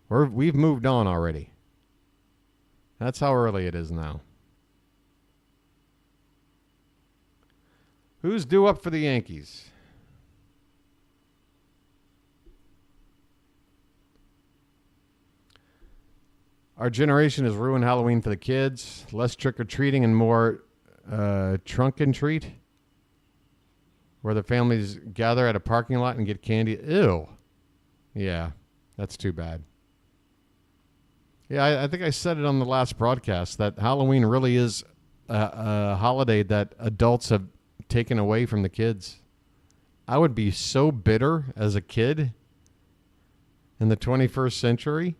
We've moved on already. That's how early it is now. Who's due up for the Yankees? Our generation has ruined Halloween for the kids. Less trick-or-treating and more trunk and treat, where the families gather at a parking lot and get candy. Ew. Yeah, that's too bad. Yeah, I think I said it on the last broadcast that Halloween really is a holiday that adults have taken away from the kids. I would be so bitter as a kid in the 21st century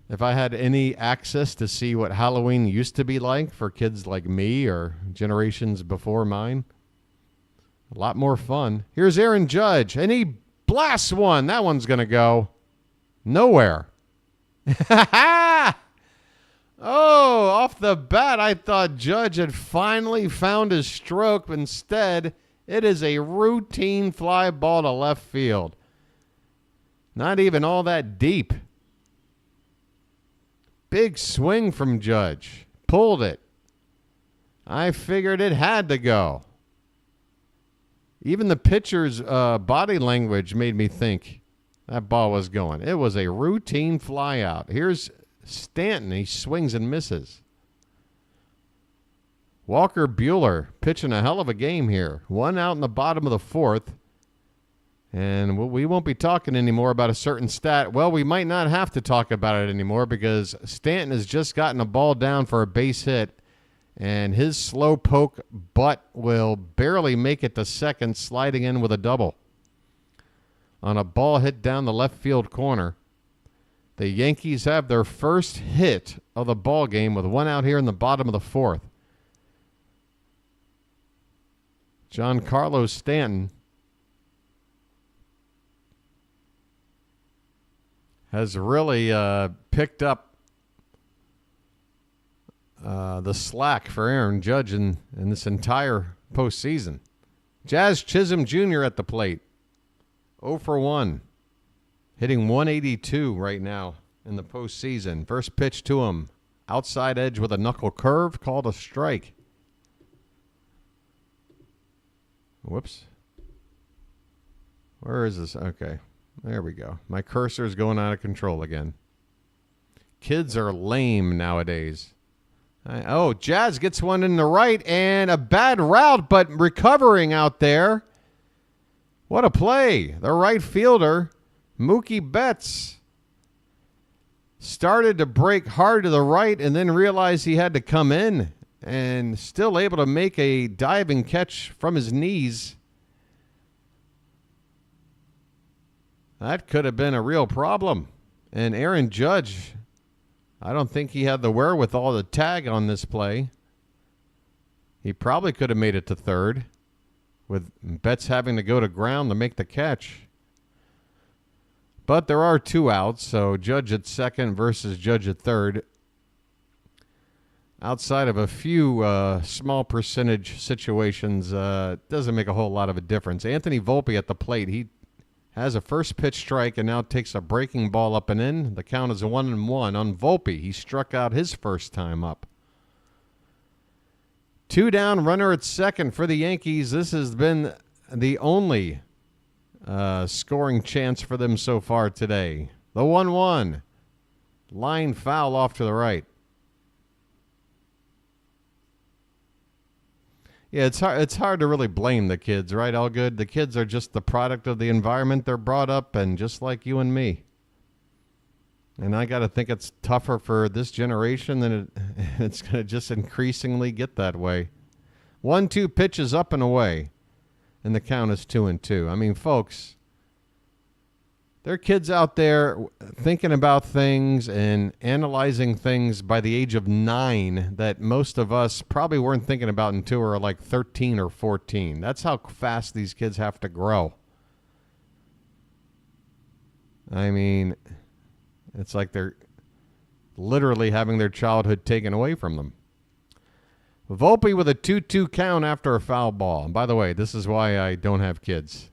if I had any access to see what Halloween used to be like for kids like me or generations before mine. A lot more fun. Here's Aaron Judge, and he blasts one. That one's going to go nowhere. Oh, off the bat, I thought Judge had finally found his stroke. But instead, it is a routine fly ball to left field. Not even all that deep. Big swing from Judge. Pulled it. I figured it had to go. Even the pitcher's body language made me think that ball was going. It was a routine fly out. Here's Stanton. He swings and misses. Walker Buehler pitching a hell of a game here. One out in the bottom of the fourth. And we won't be talking anymore about a certain stat. Well, we might not have to talk about it anymore because Stanton has just gotten a ball down for a base hit. And his slow poke butt will barely make it to second, sliding in with a double. On a ball hit down the left field corner. The Yankees have their first hit of the ball game with one out here in the bottom of the fourth. Giancarlo Stanton has really picked up the slack for Aaron Judge in this entire postseason. Jazz Chisholm Jr. at the plate. 0 for 1. Hitting 182 right now in the postseason. First pitch to him. Outside edge with a knuckle curve, called a strike. Whoops. Where is this? Okay. There we go. My cursor is going out of control again. Kids are lame nowadays. Jazz gets one in the right and a bad route, but recovering out there. What a play. The right fielder, Mookie Betts, started to break hard to the right and then realized he had to come in and still able to make a diving catch from his knees. That could have been a real problem. And Aaron Judge, I don't think he had the wherewithal to tag on this play. He probably could have made it to third with Betts having to go to ground to make the catch. But there are 2 outs, so Judge at second versus Judge at third. Outside of a few small percentage situations, doesn't make a whole lot of a difference. Anthony Volpe at the plate, he has a first pitch strike and now takes a breaking ball up and in. The count is 1-1 on Volpe. He struck out his first time up. 2 down, runner at second for the Yankees. This has been the only scoring chance for them so far today. The 1-1. Line foul off to the right. Yeah, it's hard to really blame the kids, right, Allgood? The kids are just the product of the environment they're brought up in, just like you and me. And I got to think it's tougher for this generation than it's going to just increasingly get that way. 1-2 pitches up and away, and the count is 2-2. I mean, folks, there are kids out there thinking about things and analyzing things by the age of 9 that most of us probably weren't thinking about until we were like 13 or 14. That's how fast these kids have to grow. I mean, it's like they're literally having their childhood taken away from them. Volpe with a 2-2 count after a foul ball. And by the way, this is why I don't have kids.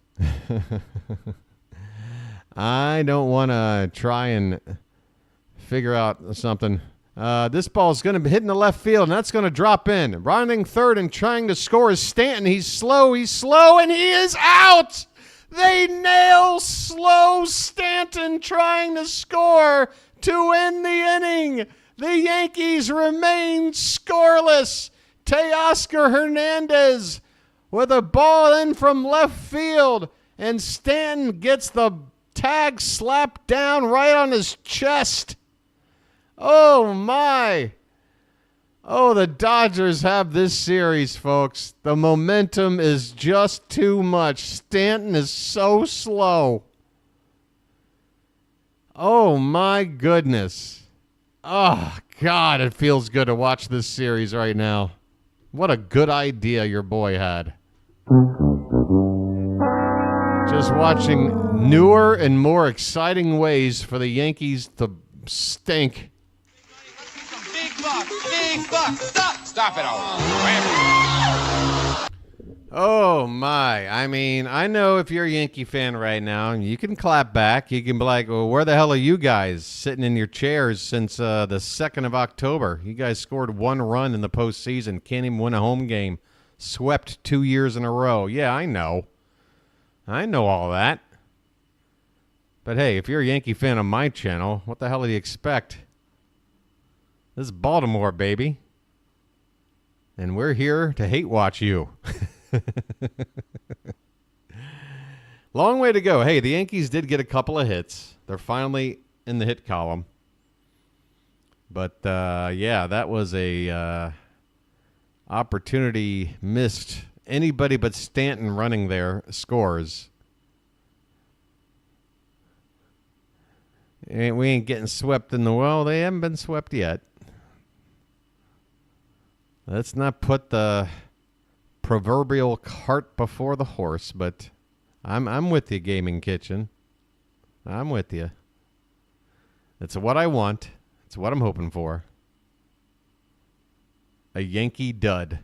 I don't want to try and figure out something. This ball is going to be hitting the left field, and that's going to drop in. Running third and trying to score is Stanton. He's slow, and he is out. They nail slow Stanton trying to score to end the inning. The Yankees remain scoreless. Teoscar Hernandez with a ball in from left field, and Stanton gets the tag slapped down right on his chest. Oh, my. Oh, the Dodgers have this series, folks. The momentum is just too much. Stanton is so slow. Oh, my goodness. Oh, God, it feels good to watch this series right now. What a good idea your boy had. Just watching newer and more exciting ways for the Yankees to stink. Big buck, stop it all. Oh, my. I mean, I know if you're a Yankee fan right now, you can clap back. You can be like, well, where the hell are you guys sitting in your chairs since the 2nd of October? You guys scored 1 run in the postseason. Can't even win a home game. Swept 2 years in a row. Yeah, I know. I know all that. But hey, if you're a Yankee fan on my channel, what the hell do you expect? This is Baltimore, baby. And we're here to hate watch you. Long way to go. Hey, the Yankees did get a couple of hits. They're finally in the hit column. But, yeah, that was a opportunity missed. Anybody but Stanton running there scores. And we ain't getting swept in the well. They haven't been swept yet. Let's not put the proverbial cart before the horse, but I'm with you, Gaming Kitchen. I'm with you. It's what I want. It's what I'm hoping for. A Yankee dud.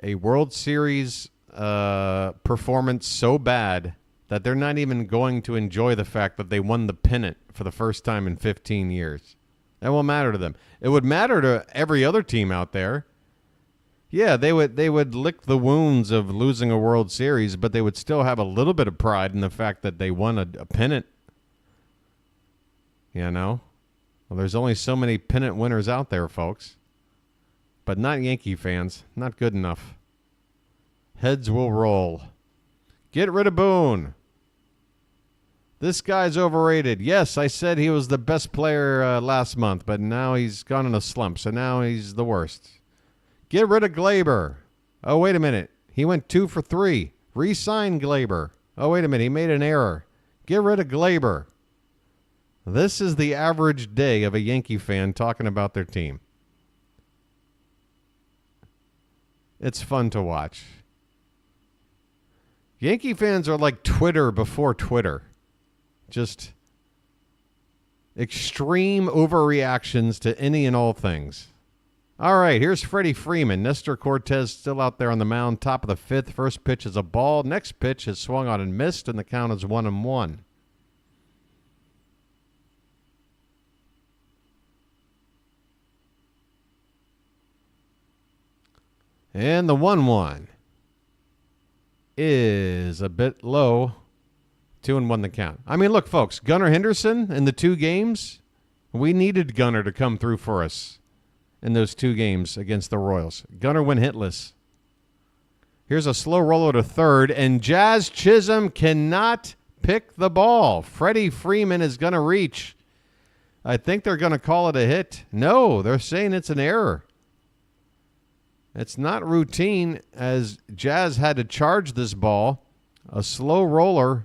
A World Series performance so bad that they're not even going to enjoy the fact that they won the pennant for the first time in 15 years. That won't matter to them. It would matter to every other team out there. Yeah, they would lick the wounds of losing a World Series, but they would still have a little bit of pride in the fact that they won a pennant. You know? Well, there's only so many pennant winners out there, folks. But not Yankee fans. Not good enough. Heads will roll. Get rid of Boone. This guy's overrated. Yes, I said he was the best player last month, but now he's gone in a slump, so now he's the worst. Get rid of Glaber. Oh, wait a minute. He went 2 for 3. Re-sign Glaber. Oh, wait a minute. He made an error. Get rid of Glaber. This is the average day of a Yankee fan talking about their team. It's fun to watch. Yankee fans are like Twitter before Twitter. Just extreme overreactions to any and all things. All right, here's Freddie Freeman. Nestor Cortez still out there on the mound, top of the 5th. First pitch is a ball. Next pitch is swung on and missed, and the count is 1-1. And the 1-1 is a bit low. 2-1 the count. I mean, look, folks, Gunnar Henderson in the 2 games, we needed Gunnar to come through for us in those 2 games against the Royals. Gunnar went hitless. Here's a slow roller to third, and Jazz Chisholm cannot pick the ball. Freddie Freeman is going to reach. I think they're going to call it a hit. No, they're saying it's an error. It's not routine, as Jazz had to charge this ball. A slow roller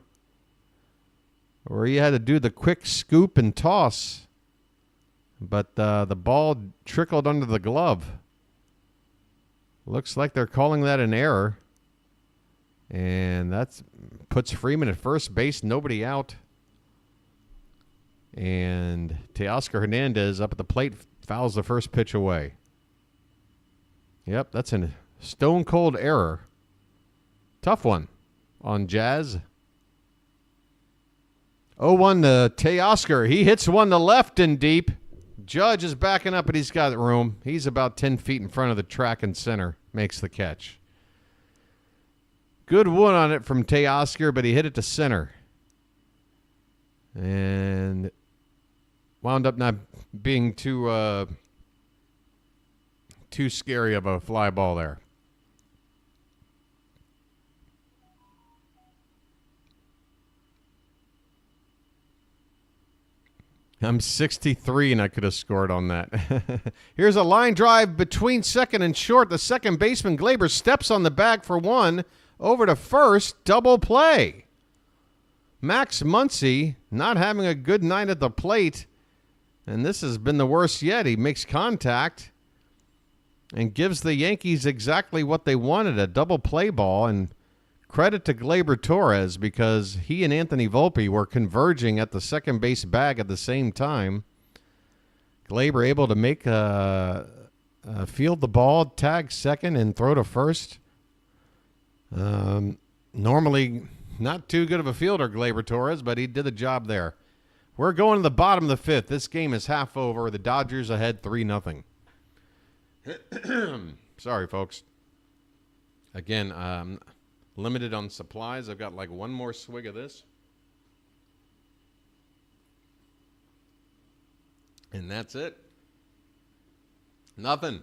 where he had to do the quick scoop and toss. But the ball trickled under the glove. Looks like they're calling that an error. And that puts Freeman at first base, nobody out. And Teoscar Hernandez up at the plate fouls the first pitch away. Yep, that's a stone-cold error. Tough one on Jazz. 0-1 to Teoscar. He hits one to left and deep. Judge is backing up, but he's got room. He's about 10 feet in front of the track and center. Makes the catch. Good one on it from Teoscar, but he hit it to center. And wound up not being too scary of a fly ball there. I'm 63 and I could have scored on that. Here's a line drive between second and short. The second baseman, Glaber, steps on the bag for one. Over to first, double play. Max Muncy not having a good night at the plate. And this has been the worst yet. He makes contact and gives the Yankees exactly what they wanted, a double play ball. And credit to Gleyber Torres, because he and Anthony Volpe were converging at the second base bag at the same time. Gleyber able to make field the ball, tag second, and throw to first. Normally not too good of a fielder, Gleyber Torres, but he did the job there. We're going to the bottom of the 5th. This game is half over. The Dodgers ahead 3-0. Sorry, folks. Again, limited on supplies. I've got like one more swig of this. And that's it. Nothing.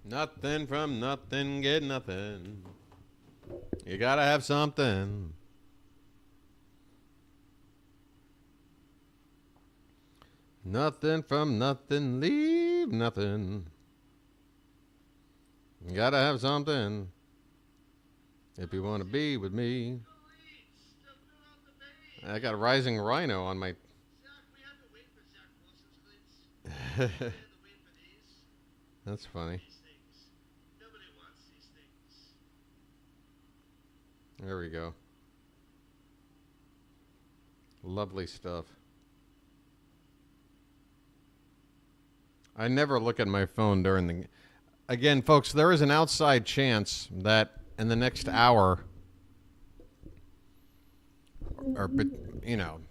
Nothing from nothing, get nothing. You gotta have something. Nothing from nothing, leave nothing. You gotta have something if you want to be with me. I got a Rising Rhino on my... That's funny. There we go. Lovely stuff. I never look at my phone during the... Again, folks, there is an outside chance that in the next hour, or,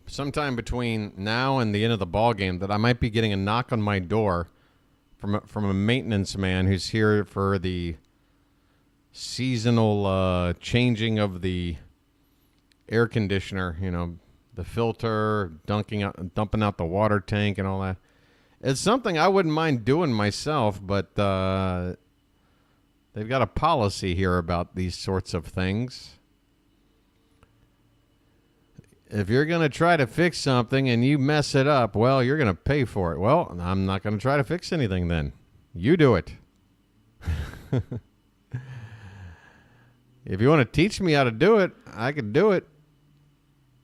sometime between now and the end of the ball game, that I might be getting a knock on my door from a maintenance man who's here for the seasonal changing of the air conditioner, the filter, dumping out the water tank and all that. It's something I wouldn't mind doing myself, but they've got a policy here about these sorts of things. If you're going to try to fix something and you mess it up, well, you're going to pay for it. Well, I'm not going to try to fix anything then. You do it. If you want to teach me how to do it, I could do it.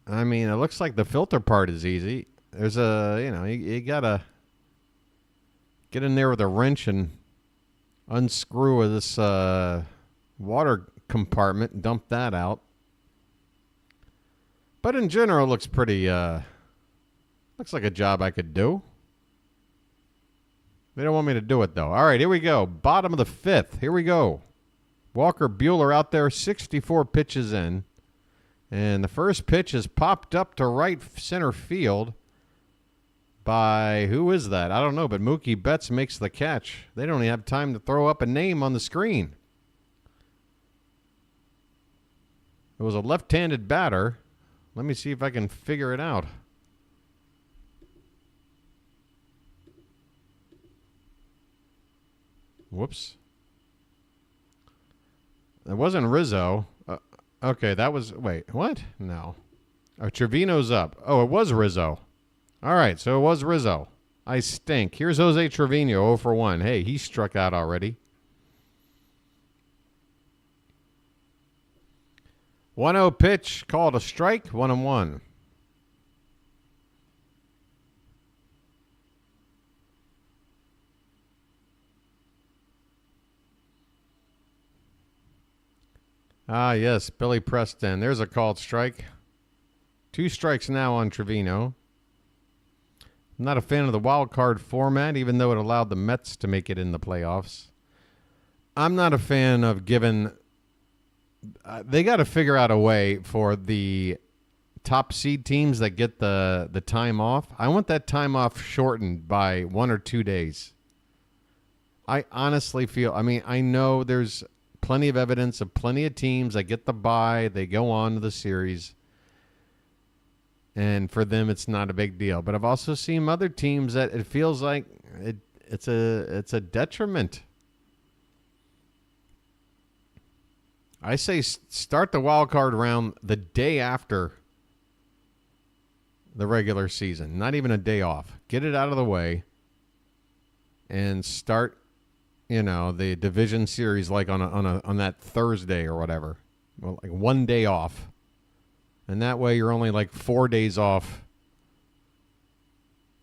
I mean, it looks like the filter part is easy. There's you got to get in there with a wrench and unscrew this water compartment and dump that out. But in general, it looks pretty, looks like a job I could do. They don't want me to do it, though. All right, here we go. Bottom of the fifth. Here we go. Walker Buehler out there, 64 pitches in. And the first pitch is popped up to right center field by, who is that? I don't know, but Mookie Betts makes the catch. They don't even have time to throw up a name on the screen. It was a left-handed batter. Let me see if I can figure it out. Whoops. It wasn't Rizzo. Okay, that was... Wait, what? No. Oh, Trevino's up. Oh, it was Rizzo. All right, so it was Rizzo. I stink. Here's Jose Trevino, 0 for 1. Hey, he struck out already. 1-0 pitch, called a strike, 1-1. Ah, yes, Billy Preston. There's a called strike. 2 strikes now on Trevino. I'm not a fan of the wild card format, even though it allowed the Mets to make it in the playoffs. I'm not a fan of giving... they got to figure out a way for the top seed teams that get the time off. I want that time off shortened by 1 or 2 days. I honestly feel... I mean, I know there's plenty of evidence of plenty of teams that get the bye. They go on to the series. And for them, it's not a big deal. But I've also seen other teams that it feels like it's a detriment. I say start the wild card round the day after the regular season. Not even a day off. Get it out of the way. And start, the division series like on that Thursday or whatever. Well, like 1 day off. And that way you're only like 4 days off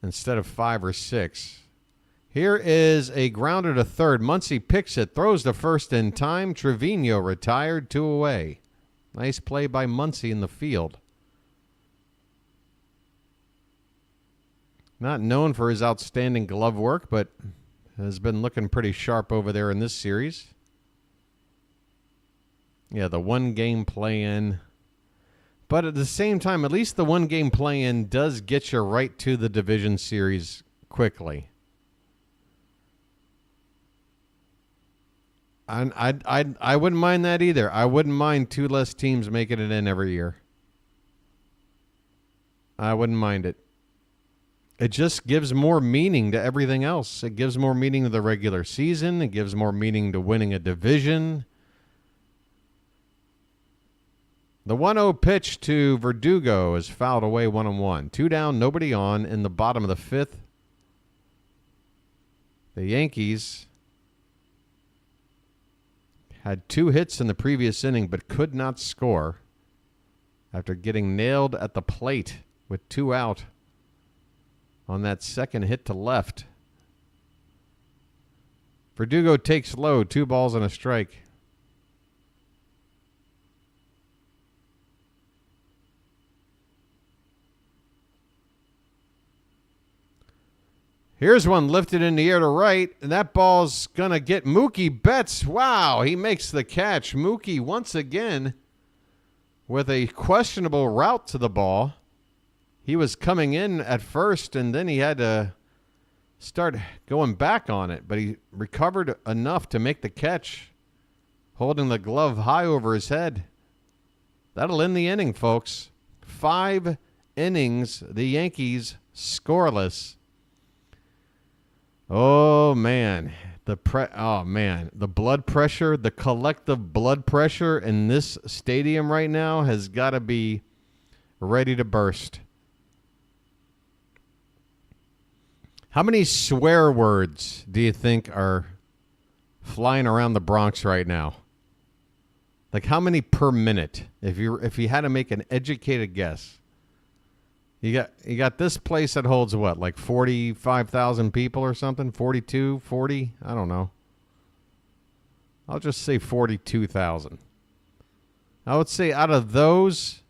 instead of 5 or 6. Here is a grounder to third. Muncy picks it, throws to first in time. Trevino retired, 2 away. Nice play by Muncy in the field. Not known for his outstanding glove work, but has been looking pretty sharp over there in this series. Yeah, the 1-game play-in. But at the same time, at least the 1-game play-in does get you right to the division series quickly. I wouldn't mind that either. I wouldn't mind 2 less teams making it in every year. I wouldn't mind it. It just gives more meaning to everything else. It gives more meaning to the regular season. It gives more meaning to winning a division. The 1-0 pitch to Verdugo is fouled away 1-1. 2 down, nobody on in the bottom of the fifth. The Yankees had 2 hits in the previous inning but could not score after getting nailed at the plate with 2 out on that second hit to left. Verdugo takes low, 2 balls and a strike. Here's one lifted in the air to right, and that ball's going to get Mookie Betts. Wow, he makes the catch. Mookie once again with a questionable route to the ball. He was coming in at first, and then he had to start going back on it, but he recovered enough to make the catch, holding the glove high over his head. That'll end the inning, folks. 5 innings, the Yankees scoreless. Oh man, the blood pressure, the collective blood pressure in this stadium right now has got to be ready to burst. How many swear words do you think are flying around the Bronx right now? Like how many per minute? If you had to make an educated guess. You got this place that holds what, like 45,000 people or something? 42, 40? I don't know. I'll just say 42,000. I would say out of those,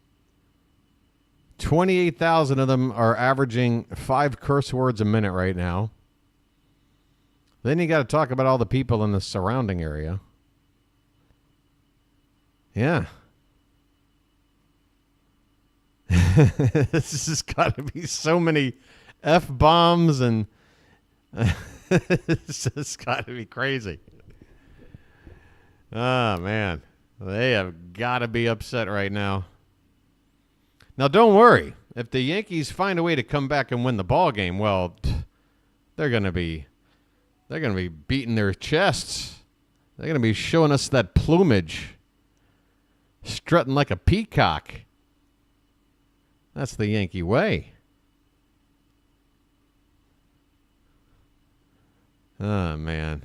28,000 of them are averaging 5 curse words a minute right now. Then you got to talk about all the people in the surrounding area. Yeah. This has got to be so many F-bombs and it's just got to be crazy. Oh, man. They have got to be upset right now. Now, don't worry. If the Yankees find a way to come back and win the ball game, well, they're going to be beating their chests. They're going to be showing us that plumage, strutting like a peacock. That's the Yankee way. Oh, man.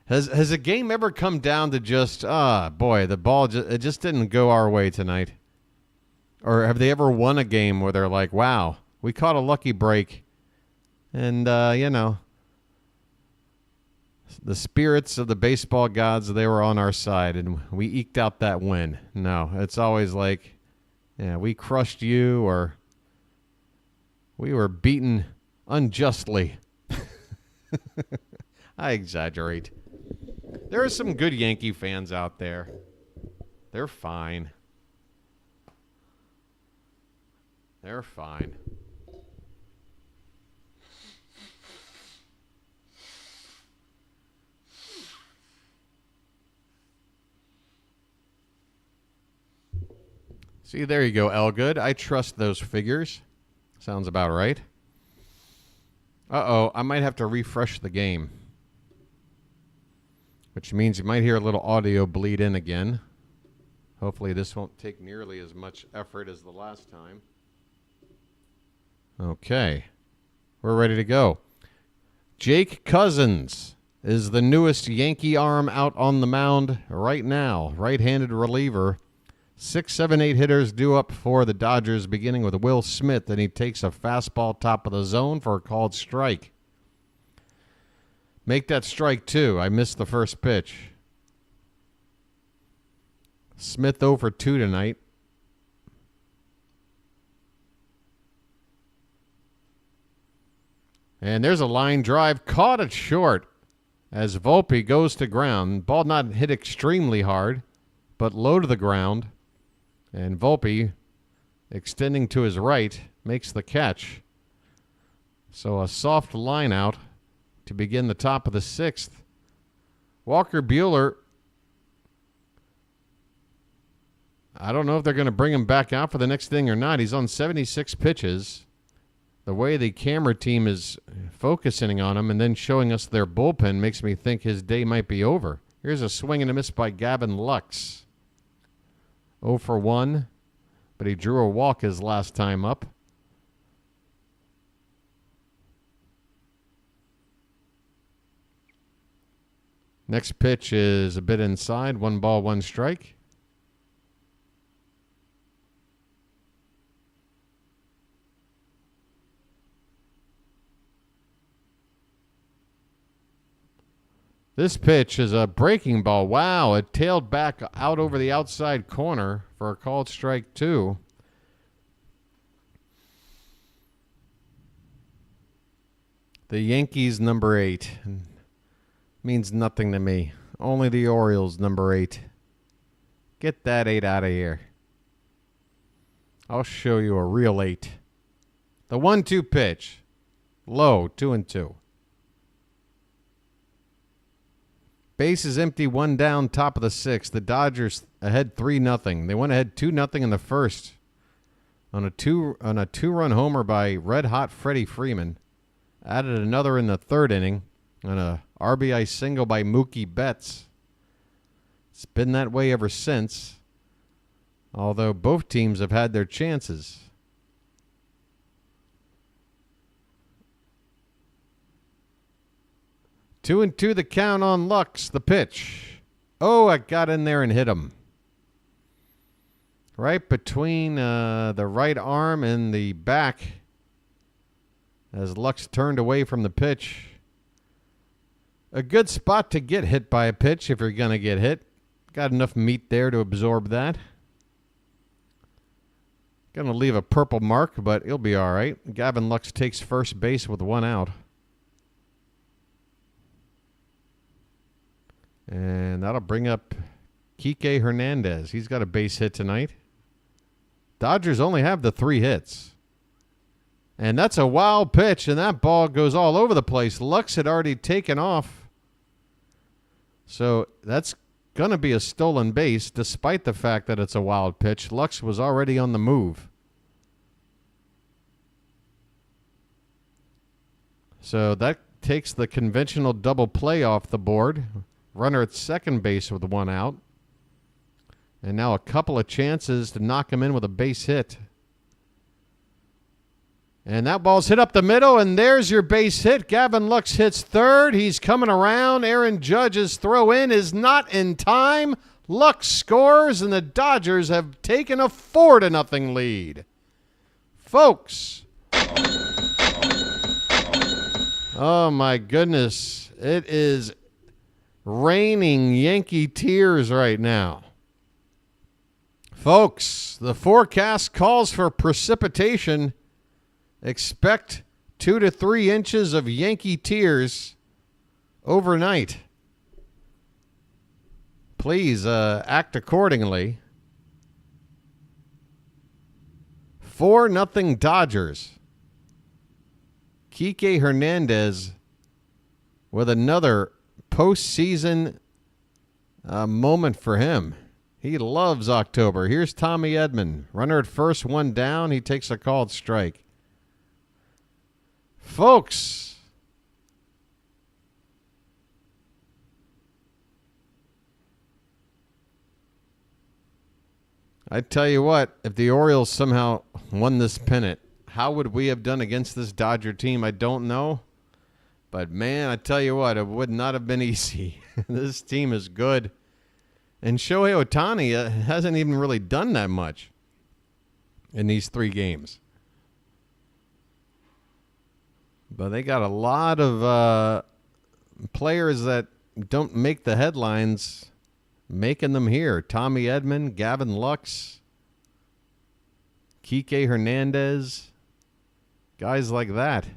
Has a game ever come down to just, boy, the ball, it just didn't go our way tonight? Or have they ever won a game where they're like, wow, we caught a lucky break, and, the spirits of the baseball gods, they were on our side, and we eked out that win? No, it's always like, yeah, we crushed you, or we were beaten unjustly. I exaggerate. There are some good Yankee fans out there. They're fine. They're fine. See, there you go, Elgood. I trust those figures. Sounds about right. Uh-oh, I might have to refresh the game, which means you might hear a little audio bleed in again. Hopefully this won't take nearly as much effort as the last time. Okay, we're ready to go. Jake Cousins is the newest Yankee arm out on the mound right now. Right-handed reliever. 6, 7, 8 hitters due up for the Dodgers, beginning with Will Smith, and he takes a fastball top of the zone for a called strike. Make that strike 2. I missed the first pitch. Smith 0 for 2 tonight. And there's a line drive caught it short as Volpe goes to ground. Ball not hit extremely hard, but low to the ground. And Volpe, extending to his right, makes the catch. So a soft line out to begin the top of the 6th. Walker Buehler, I don't know if they're going to bring him back out for the next thing or not. He's on 76 pitches. The way the camera team is focusing on him and then showing us their bullpen makes me think his day might be over. Here's a swing and a miss by Gavin Lux. 0 for 1, but he drew a walk his last time up. Next pitch is a bit inside. 1 ball, 1 strike. This pitch is a breaking ball. Wow, it tailed back out over the outside corner for a called strike 2. The Yankees, number 8. Means nothing to me. Only the Orioles, number 8. Get that 8 out of here. I'll show you a real 8. The 1-2 pitch. Low, 2-2. Base is empty, 1 down, top of the 6th. The Dodgers ahead 3-0. They went ahead 2-0 in the first on a two-run homer by red-hot Freddie Freeman. Added another in the 3rd inning on a RBI single by Mookie Betts. It's been that way ever since, although both teams have had their chances. Two and two the count on Lux, the pitch. Oh, I got in there and hit him. Right between the right arm and the back as Lux turned away from the pitch. A good spot to get hit by a pitch if you're going to get hit. Got enough meat there to absorb that. Going to leave a purple mark, but he'll be all right. Gavin Lux takes first base with 1 out. And that'll bring up Teoscar Hernandez. He's got a base hit tonight. Dodgers only have the 3 hits. And that's a wild pitch, and that ball goes all over the place. Lux had already taken off. So that's going to be a stolen base, despite the fact that it's a wild pitch. Lux was already on the move. So that takes the conventional double play off the board. Runner at second base with 1 out. And now a couple of chances to knock him in with a base hit. And that ball's hit up the middle, and there's your base hit. Gavin Lux hits third. He's coming around. Aaron Judge's throw in is not in time. Lux scores, and the Dodgers have taken a 4-0 lead. Folks. Oh, my goodness. It is raining Yankee tears right now. Folks, the forecast calls for precipitation. Expect 2 to 3 inches of Yankee tears overnight. Please act accordingly. 4-0 Dodgers. Teoscar Hernandez with another postseason moment for him. He loves October. Here's Tommy Edman. Runner at first, 1 down. He takes a called strike. Folks, I tell you what, if the Orioles somehow won this pennant, how would we have done against this Dodger team? I don't know. But, man, I tell you what, it would not have been easy. This team is good. And Shohei Ohtani hasn't even really done that much in these 3 games. But they got a lot of players that don't make the headlines, making them here. Tommy Edman, Gavin Lux, Teoscar Hernandez, guys like that.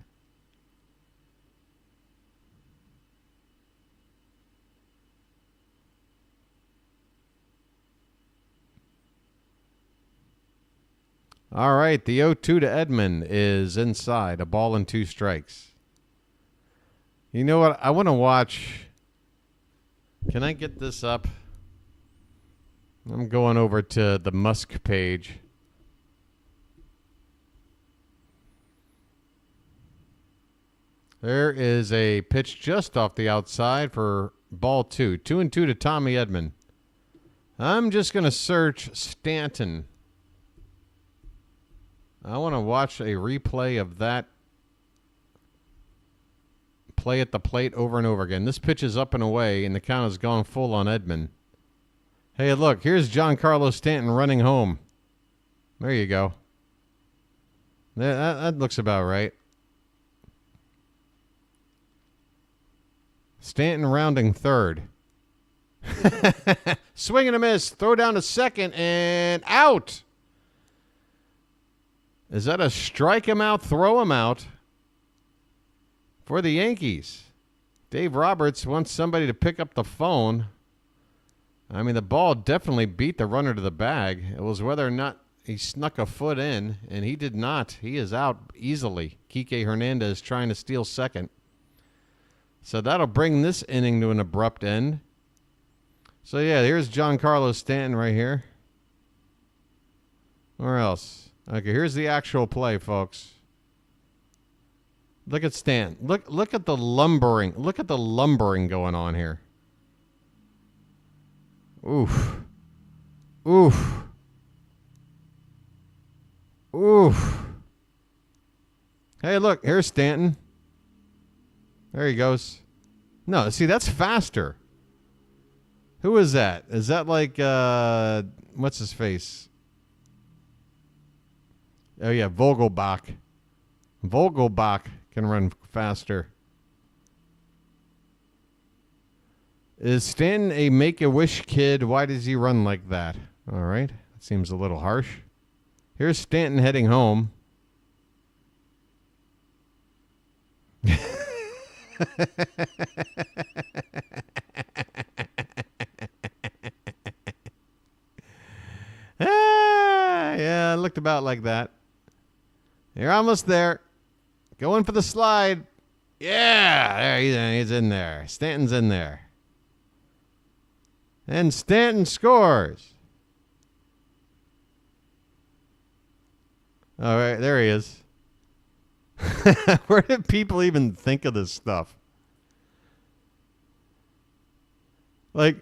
All right, the 0-2 to Edman is inside. A ball and 2 strikes. You know what? I want to watch. Can I get this up? I'm going over to the Musk page. There is a pitch just off the outside for ball 2. 2-2 to Tommy Edman. I'm just going to search Stanton. I want to watch a replay of that play at the plate over and over again. This pitch is up and away, and the count has gone full on Edman. Hey, look, here's Giancarlo Stanton running home. There you go. That looks about right. Stanton rounding third. Swing and a miss. Throw down to second, and out. Is that a strike him out, throw him out? for the Yankees. Dave Roberts wants somebody to pick up the phone. I mean, the ball definitely beat the runner to the bag. It was whether or not he snuck a foot in, and he did not. He is out easily. Teoscar Hernandez trying to steal second. So that'll bring this inning to an abrupt end. So, yeah, here's Giancarlo Stanton right here. Where else? Okay, here's the actual play, folks. Look at Stanton. Look at the lumbering. Look at the lumbering going on here. Oof. Oof. Oof. Hey, look, here's Stanton. There he goes. No, see, that's faster. Who is that? Is that like, what's his face? Oh, yeah, Vogelbach. Vogelbach can run faster. Is Stanton a Make-A-Wish kid? Why does he run like that? All right, that seems a little harsh. Here's Stanton heading home. Yeah, it looked about like that. You're almost there. Going for the slide. Yeah, there he's in there. Stanton's in there. And Stanton scores. All right, there he is. Where did people even think of this stuff? Like,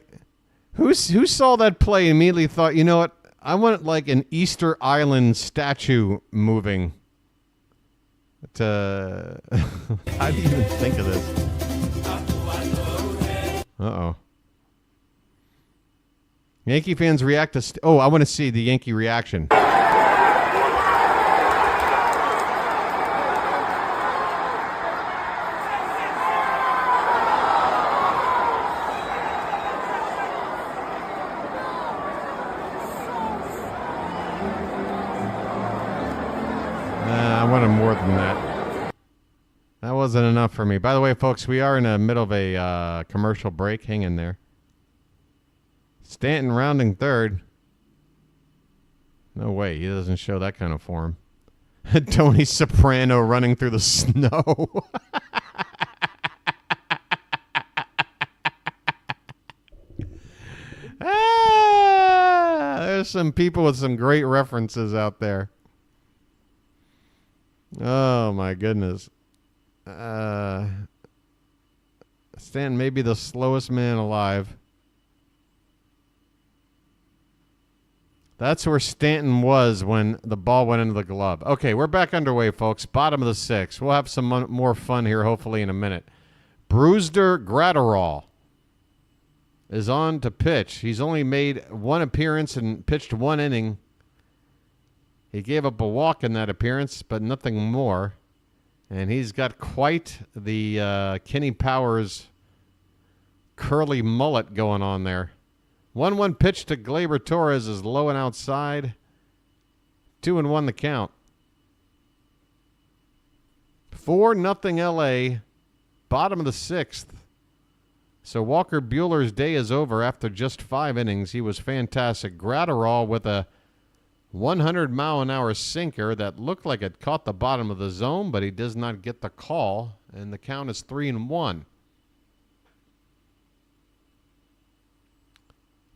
who saw that play and immediately thought, you know what? I want like an Easter Island statue moving. How do you even think of this? Uh-oh. Yankee fans react to... I want to see the Yankee reaction. I wanted more than that. That wasn't enough for me. By the way, folks, we are in the middle of a commercial break. Hang in there. Stanton rounding third. No way. He doesn't show that kind of form. Tony Soprano running through the snow. There's some people with some great references out there. Oh, my goodness. Stanton may be the slowest man alive. That's where Stanton was when the ball went into the glove. Okay, we're back underway, folks. Bottom of the sixth. We'll have some more fun here, hopefully, in a minute. Brewster Gratterall is on to pitch. He's only made one appearance and pitched one inning. He gave up a walk in that appearance, but nothing more. And he's got quite the Kenny Powers curly mullet going on there. 1-1 pitch to Gleyber Torres is low and outside. 2-1 the count. 4-0 LA. Bottom of the sixth. So Walker Buehler's day is over after just 5 innings. He was fantastic. Gratterall with a 100-mile-an-hour sinker that looked like it caught the bottom of the zone, but he does not get the call, and the count is 3-1.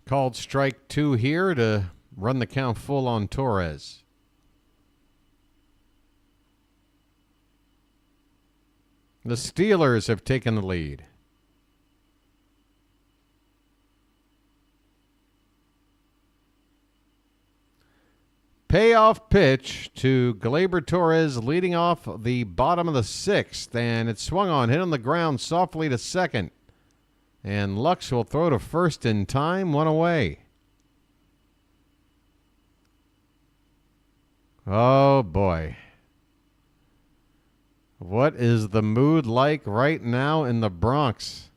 Called strike 2 here to run the count full on Torres. The Steelers have taken the lead. Payoff pitch to Gleyber Torres leading off the bottom of the sixth, and it swung on, hit on the ground softly to second. And Lux will throw to first in time, 1 away. Oh, boy. What is the mood like right now in the Bronx?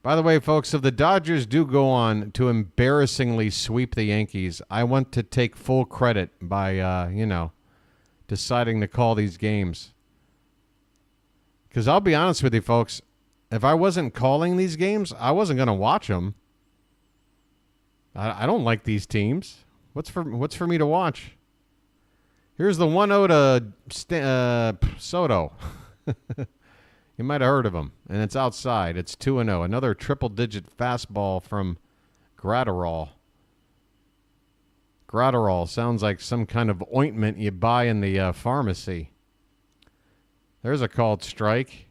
By the way, folks, if the Dodgers do go on to embarrassingly sweep the Yankees, I want to take full credit by, deciding to call these games. Because I'll be honest with you, folks, if I wasn't calling these games, I wasn't going to watch them. I don't like these teams. What's for me to watch? Here's the 1-0 to Soto. You might have heard of him, and it's outside. It's 2-0. Another triple-digit fastball from Gratterall. Gratterall sounds like some kind of ointment you buy in the pharmacy. There's a called strike.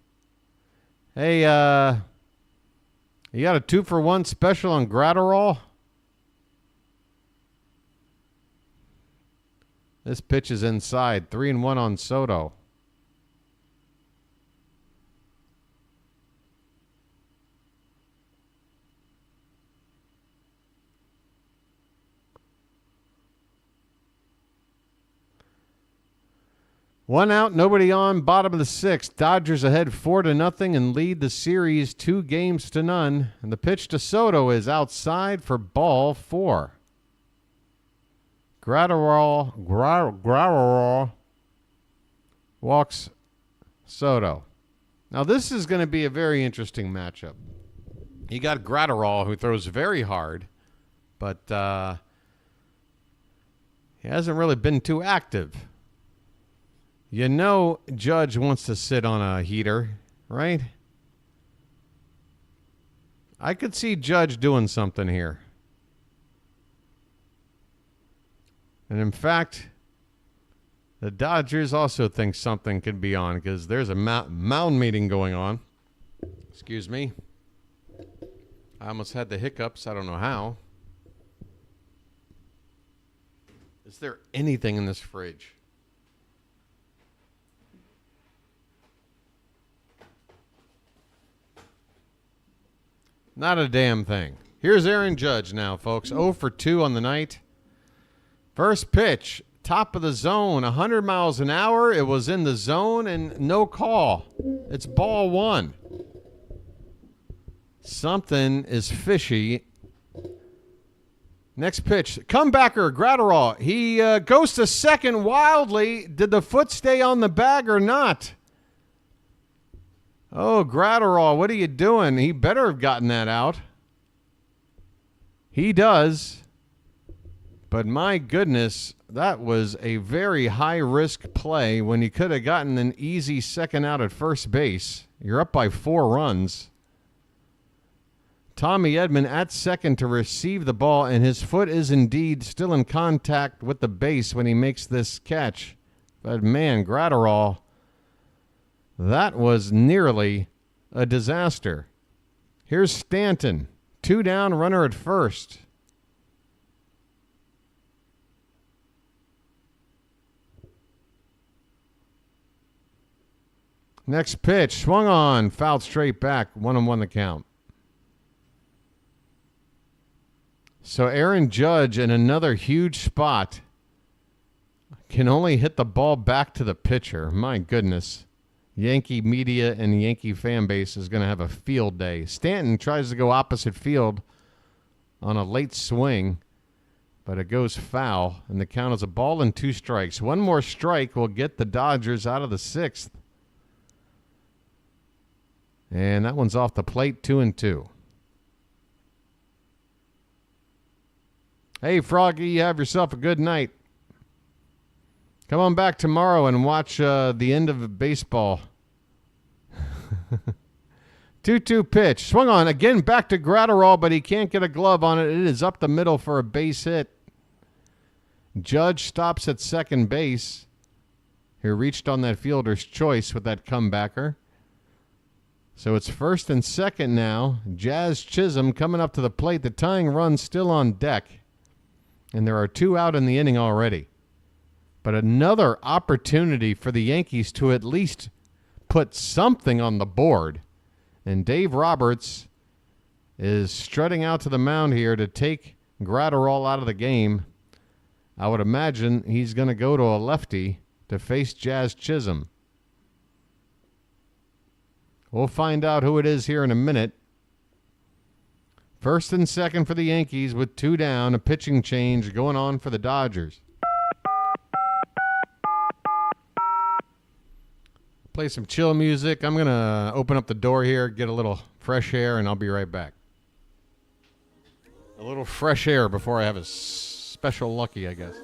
Hey, you got a 2-for-1 special on Gratterall? This pitch is inside. 3-1 on Soto. One out, nobody on, bottom of the sixth. Dodgers ahead 4-0 and lead the series 2-0. And the pitch to Soto is outside for ball 4. Gratterall walks Soto. Now this is going to be a very interesting matchup. You got Gratterall, who throws very hard, but he hasn't really been too active. You know Judge wants to sit on a heater, right? I could see Judge doing something here. And in fact, the Dodgers also think something could be on because there's a mound meeting going on. Excuse me. I almost had the hiccups. I don't know how. Is there anything in this fridge? Not a damn thing. Here's Aaron Judge now, folks. 0 for 2 on the night. First pitch, top of the zone, 100 miles an hour. It was in the zone and no call. It's ball 1. Something is fishy. Next pitch, comebacker, Gratterall. He goes to second wildly. Did the foot stay on the bag or not? Oh, Gratterall, what are you doing? He better have gotten that out. He does. But my goodness, that was a very high-risk play when you could have gotten an easy second out at first base. You're up by 4 runs. Tommy Edman at second to receive the ball, and his foot is indeed still in contact with the base when he makes this catch. But, man, Gratterall, that was nearly a disaster. Here's Stanton. 2 down, runner at first. Next pitch, swung on, fouled straight back, 1-1 the count. So Aaron Judge in another huge spot can only hit the ball back to the pitcher. My goodness. Yankee media and Yankee fan base is going to have a field day. Stanton tries to go opposite field on a late swing, but it goes foul, and the count is a ball and 2 strikes. One more strike will get the Dodgers out of the 6th. And that one's off the plate, 2-2. Hey, Froggy, you have yourself a good night. Come on back tomorrow and watch the end of baseball. 2-2 pitch. Swung on. Again, back to Gratterall, but he can't get a glove on it. It is up the middle for a base hit. Judge stops at second base. He reached on that fielder's choice with that comebacker. So it's first and second now. Jazz Chisholm coming up to the plate. The tying run still on deck. And there are 2 out in the inning already. But another opportunity for the Yankees to at least put something on the board. And Dave Roberts is strutting out to the mound here to take Gratterall out of the game. I would imagine he's going to go to a lefty to face Jazz Chisholm. We'll find out who it is here in a minute. First and second for the Yankees with 2 down. A pitching change going on for the Dodgers. play some chill music. I'm going to open up the door here, get a little fresh air, and I'll be right back. A little fresh air before I have a special lucky, I guess.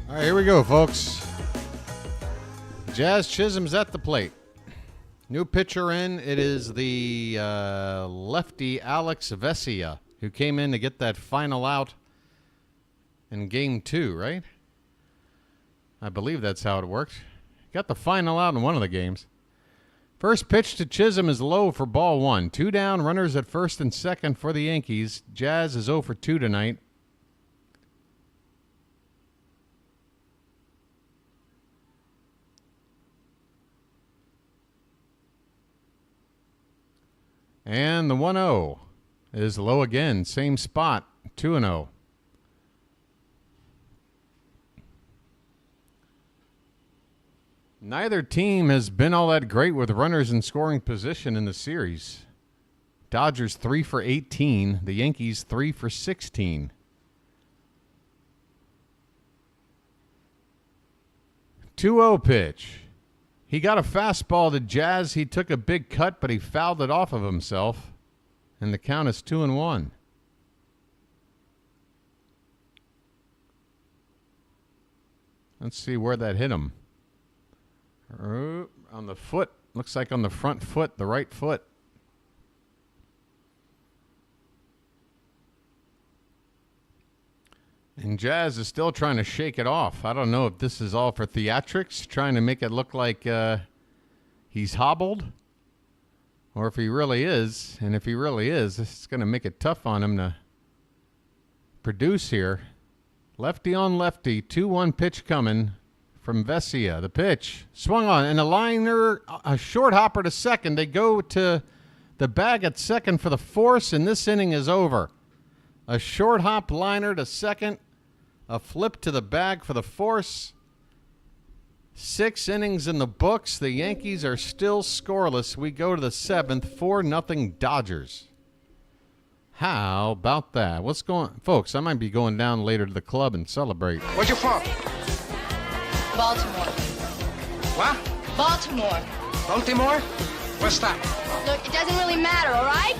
All right, here we go, folks. Jazz Chisholm's at the plate. New pitcher in. It is the lefty Alex Vesia, who came in to get that final out in Game 2, right? I believe that's how it worked. Got the final out in one of the games. First pitch to Chisholm is low for ball 1. 2 down, runners at first and second for the Yankees. Jazz is 0 for 2 tonight. And the 1-0 is low again. Same spot, 2-0. Neither team has been all that great with runners in scoring position in the series. Dodgers 3 for 18. The Yankees 3 for 16. 2-0 pitch. He got a fastball to Jazz. He took a big cut, but he fouled it off of himself. And the count is 2-1. Let's see where that hit him. On the foot. Looks like on the front foot, the right foot. And Jazz is still trying to shake it off. I don't know if this is all for theatrics, trying to make it look like he's hobbled, or if he really is. And if he really is, it's going to make it tough on him to produce here. Lefty on lefty, 2-1 pitch coming from Vesia. The pitch swung on, and a liner, a short hopper to second. They go to the bag at second for the force, and this inning is over. A short hop liner to second. A flip to the bag for the force. 6 innings in the books. The Yankees are still scoreless. We go to the 7th, 4-0 Dodgers. How about that? What's going on? Folks, I might be going down later to the club and celebrate. Where'd you from? Baltimore. What? Baltimore. Baltimore? What's that? Look, it doesn't really matter, all right?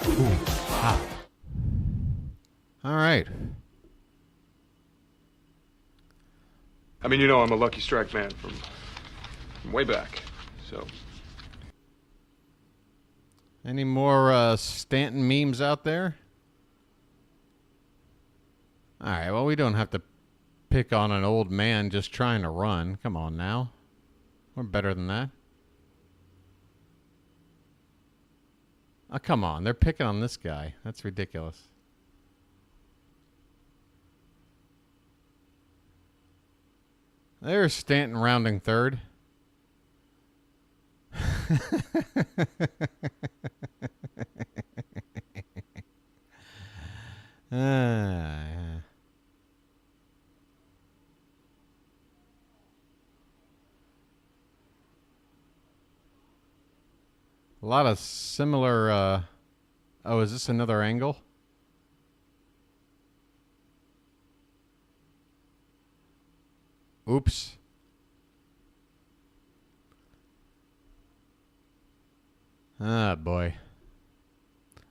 Ooh, ah. All right. I mean, you know, I'm a Lucky Strike fan from way back, so. Any more Stanton memes out there? All right, well, we don't have to pick on an old man just trying to run. Come on now. We're better than that. Oh, come on. They're picking on this guy. That's ridiculous. There's Stanton rounding third. Yeah. A lot of similar. Oh, is this another angle? Oops. Ah, boy.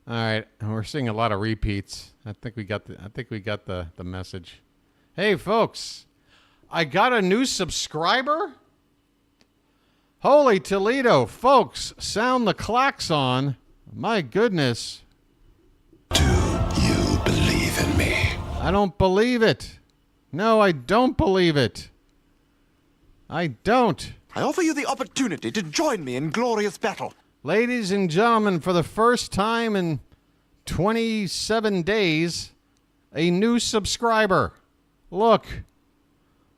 All right, we're seeing a lot of repeats. I think we got the message. Hey, folks, I got a new subscriber. Holy Toledo, folks, sound the klaxon. My goodness. Do you believe in me? I don't believe it. No, I don't believe it. I don't. I offer you the opportunity to join me in glorious battle. Ladies and gentlemen, for the first time in 27 days, a new subscriber. Look,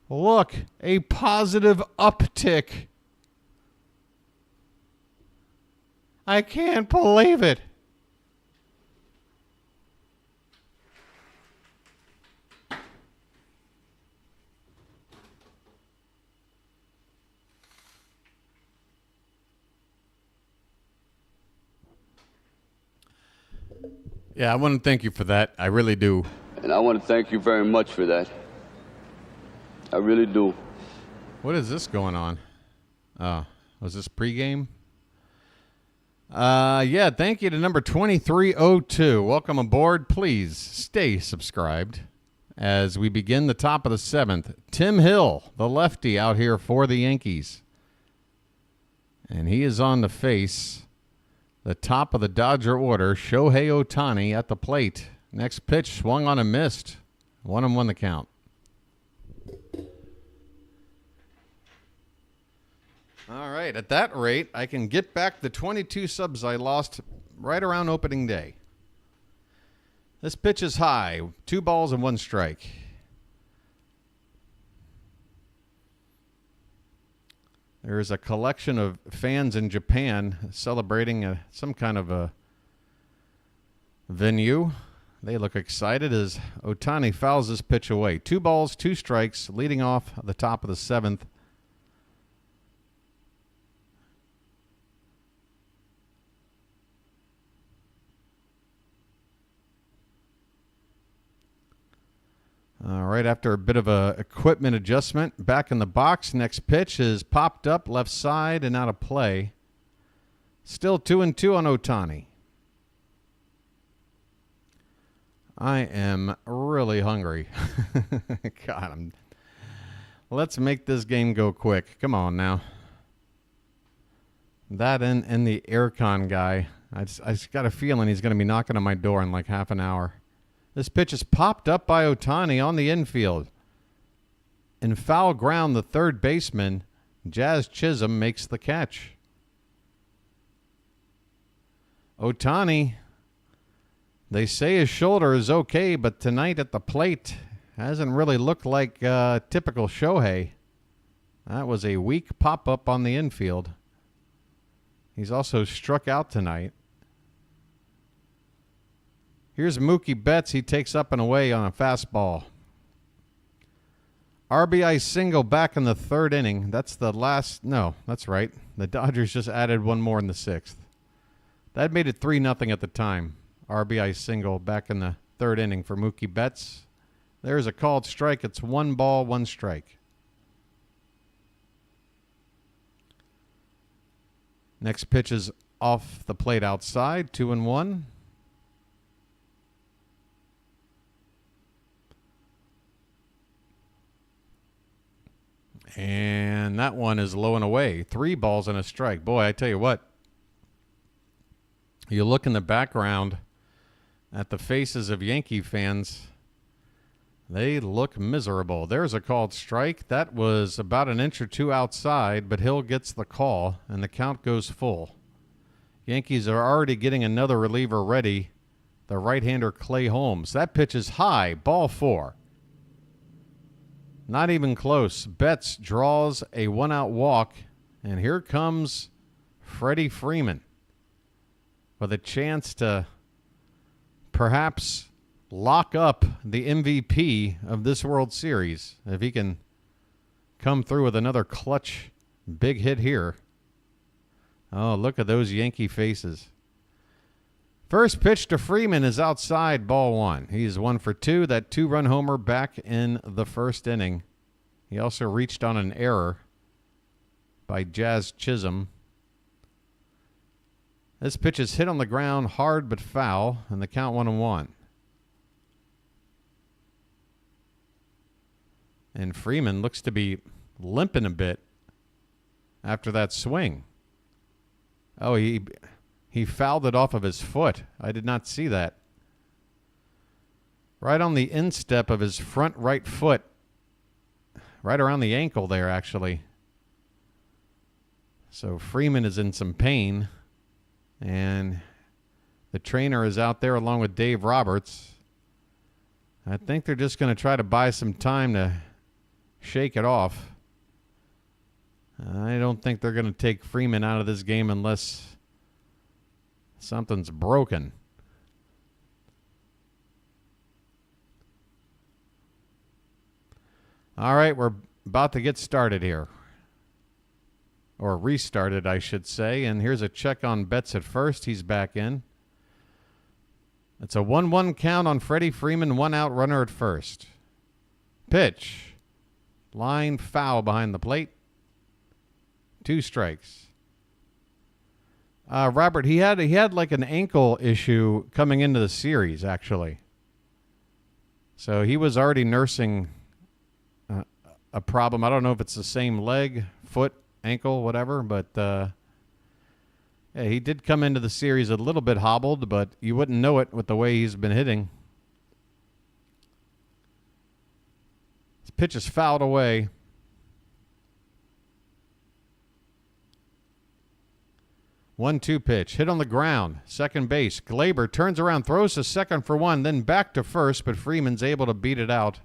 a positive uptick. I can't believe it. Yeah, I want to thank you for that. I really do. And I want to thank you very much for that. I really do. What is this going on? Was this pregame? Yeah, thank you to number 2302. Welcome aboard. Please stay subscribed as we begin the top of the seventh. Tim Hill, the lefty, out here for the Yankees. And he is on to face the top of the Dodger order, Shohei Ohtani at the plate. Next pitch swung on and missed. 1-1 the count. All right, at that rate, I can get back the 22 subs I lost right around opening day. This pitch is high, 2 balls and 1 strike. There is a collection of fans in Japan celebrating some kind of a venue. They look excited as Ohtani fouls this pitch away. 2 balls, 2 strikes, leading off the top of the 7th. Right after a bit of a equipment adjustment, back in the box. Next pitch is popped up left side and out of play. Still 2-2 on Ohtani. I am really hungry. God, let's make this game go quick. Come on now. That and the aircon guy. I just got a feeling he's going to be knocking on my door in like half an hour. This pitch is popped up by Ohtani on the infield. In foul ground, the third baseman, Jazz Chisholm, makes the catch. Ohtani, they say his shoulder is okay, but tonight at the plate hasn't really looked like typical Shohei. That was a weak pop-up on the infield. He's also struck out tonight. Here's Mookie Betts. He takes up and away on a fastball. RBI single back in the 3rd inning. That's the last. No, that's right. The Dodgers just added 1 more in the 6th. That made it 3-0 at the time. RBI single back in the 3rd inning for Mookie Betts. There's a called strike. It's 1 ball, 1 strike. Next pitch is off the plate outside. 2-1. And that one is low and away. 3 balls and a strike. Boy, I tell you what. You look in the background at the faces of Yankee fans. They look miserable. There's a called strike. That was about an inch or 2 outside, but Hill gets the call, and the count goes full. Yankees are already getting another reliever ready, the right-hander Clay Holmes. That pitch is high, ball 4. Not even close. Betts draws a 1-out walk, and here comes Freddie Freeman with a chance to perhaps lock up the MVP of this World Series if he can come through with another clutch big hit here. Oh, look at those Yankee faces. First pitch to Freeman is outside, ball 1. He's 1 for 2. That 2-run homer back in the first inning. He also reached on an error by Jazz Chisholm. This pitch is hit on the ground hard but foul, and the count 1-1. And Freeman looks to be limping a bit after that swing. Oh, he fouled it off of his foot. I did not see that. Right on the instep of his front right foot. Right around the ankle there, actually. So Freeman is in some pain. And the trainer is out there along with Dave Roberts. I think they're just going to try to buy some time to shake it off. I don't think they're going to take Freeman out of this game unless something's broken. All right, we're about to get started here. Or restarted, I should say. And here's a check on Betts at first. He's back in. It's a 1-1 count on Freddie Freeman, 1-out runner at first. Pitch. Line foul behind the plate. 2 strikes. Robert, he had like an ankle issue coming into the series, actually. So he was already nursing a problem. I don't know if it's the same leg, foot, ankle, whatever, but yeah, he did come into the series a little bit hobbled, but you wouldn't know it with the way he's been hitting. This pitch is fouled away. One-two pitch, hit on the ground, second base. Glaber turns around, throws to second for 1, then back to first, but Freeman's able to beat it out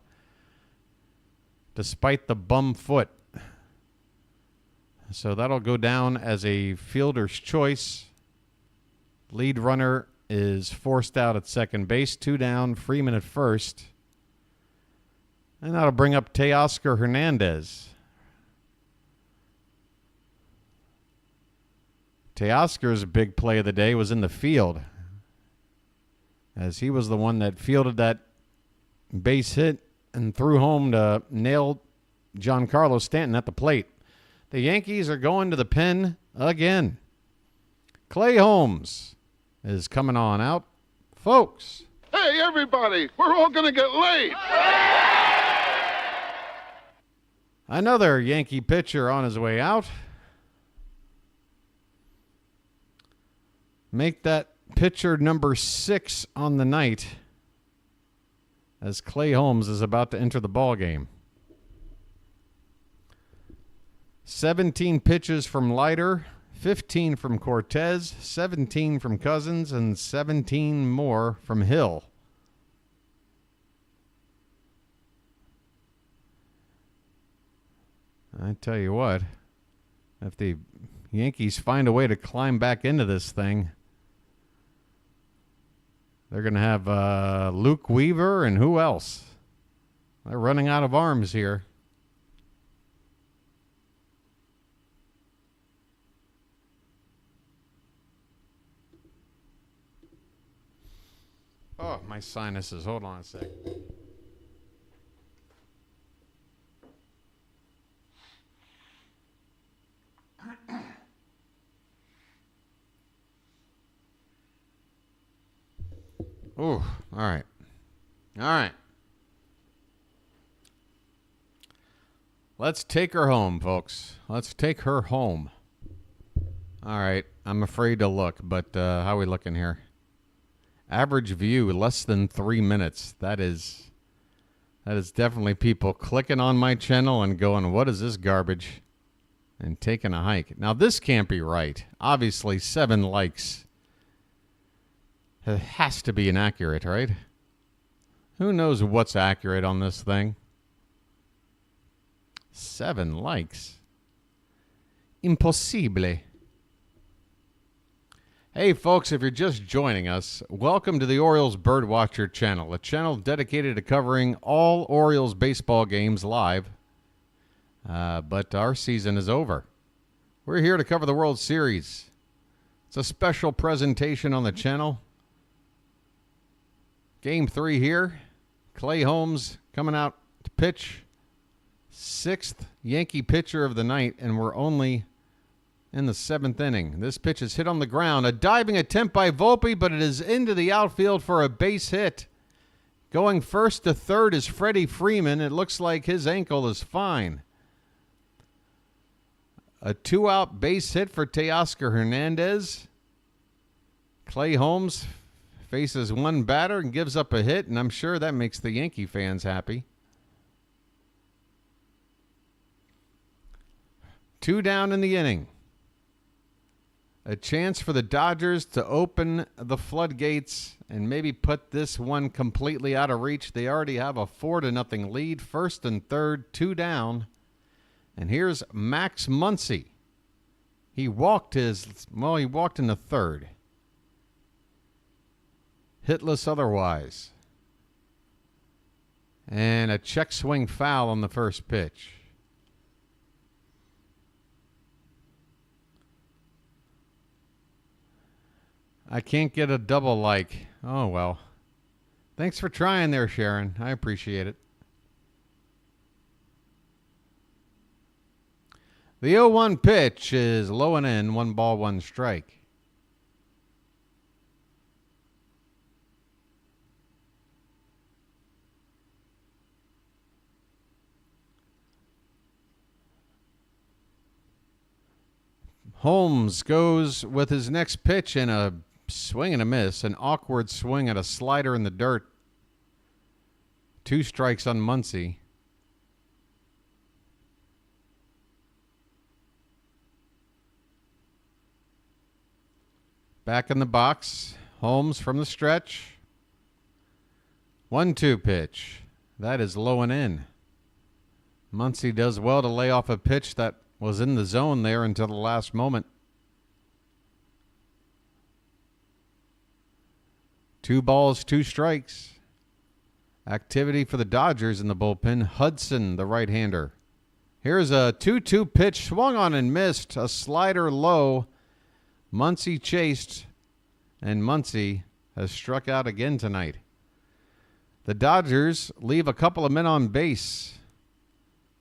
despite the bum foot. So that'll go down as a fielder's choice. Lead runner is forced out at second base. 2 down, Freeman at first. And that'll bring up Teoscar Hernandez. Teoscar's big play of the day was in the field, as he was the one that fielded that base hit and threw home to nail Giancarlo Stanton at the plate. The Yankees are going to the pen again. Clay Holmes is coming on out. Folks. Hey, everybody, we're all going to get late. Another Yankee pitcher on his way out. Make that pitcher number 6 on the night as Clay Holmes is about to enter the ballgame. 17 pitches from Leiter, 15 from Cortez, 17 from Cousins, and 17 more from Hill. I tell you what, if the Yankees find a way to climb back into this thing, they're going to have Luke Weaver and who else? They're running out of arms here. Oh, my sinuses. Hold on a sec. Ooh, all right. All right. Let's take her home, folks. Let's take her home. All right. I'm afraid to look, but how are we looking here? Average view, less than 3 minutes. That is definitely people clicking on my channel and going, what is this garbage? and taking a hike. Now, this can't be right. Obviously, 7 likes. It has to be inaccurate, right? Who knows what's accurate on this thing? 7 likes. Impossible. Hey, folks, if you're just joining us, welcome to the Orioles Birdwatcher channel, a channel dedicated to covering all Orioles baseball games live. But our season is over. We're here to cover the World Series. It's a special presentation on the channel. Game 3 here. Clay Holmes coming out to pitch. 6th Yankee pitcher of the night, and we're only in the 7th inning. This pitch is hit on the ground. A diving attempt by Volpe, but it is into the outfield for a base hit. Going first to third is Freddie Freeman. It looks like his ankle is fine. A 2-out base hit for Teoscar Hernandez. Clay Holmes faces one batter and gives up a hit, and I'm sure that makes the Yankee fans happy. 2 down in the inning. A chance for the Dodgers to open the floodgates and maybe put this one completely out of reach. They already have a 4-0 lead. 1st and 3rd, 2 down. And here's Max Muncy. He walked in the 3rd. Hitless otherwise. And a check swing foul on the first pitch. I can't get a double like. Oh, well. Thanks for trying there, Sharon. I appreciate it. The 0-1 pitch is low and in. 1 ball, 1 strike. Holmes goes with his next pitch in a swing and a miss, an awkward swing at a slider in the dirt. 2 strikes on Muncy. Back in the box, Holmes from the stretch. 1-2 pitch. That is low and in. Muncy does well to lay off a pitch that was in the zone there until the last moment. 2 balls, 2 strikes. Activity for the Dodgers in the bullpen. Hudson, the right-hander. Here's a 2-2 pitch, swung on and missed. A slider low. Muncy chased, and Muncy has struck out again tonight. The Dodgers leave a couple of men on base.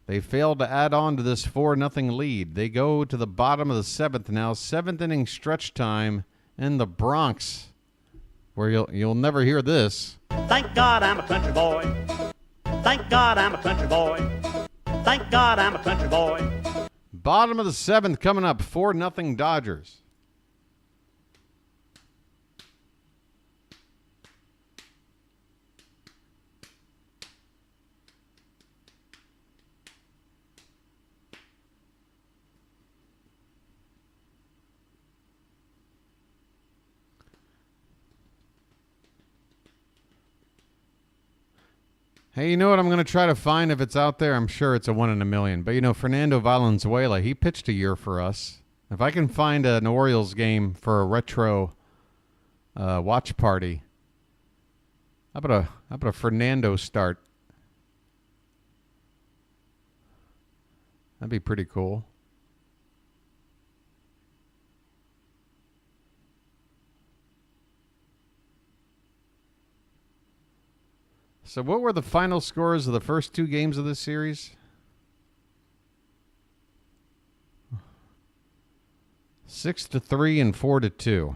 They failed to add on to this 4-0 lead. They go to the bottom of the 7th now. 7th inning stretch time in the Bronx, where you'll never hear this. Thank God I'm a country boy. Thank God I'm a country boy. Thank God I'm a country boy. Bottom of the 7th coming up. 4-0 Dodgers. Hey, you know what I'm going to try to find if it's out there? I'm sure it's a 1 in a million. But, Fernando Valenzuela, he pitched a year for us. If I can find an Orioles game for a retro watch party, how about a Fernando start? That'd be pretty cool. So what were the final scores of the first 2 games of this series? 6-3 and 4-2.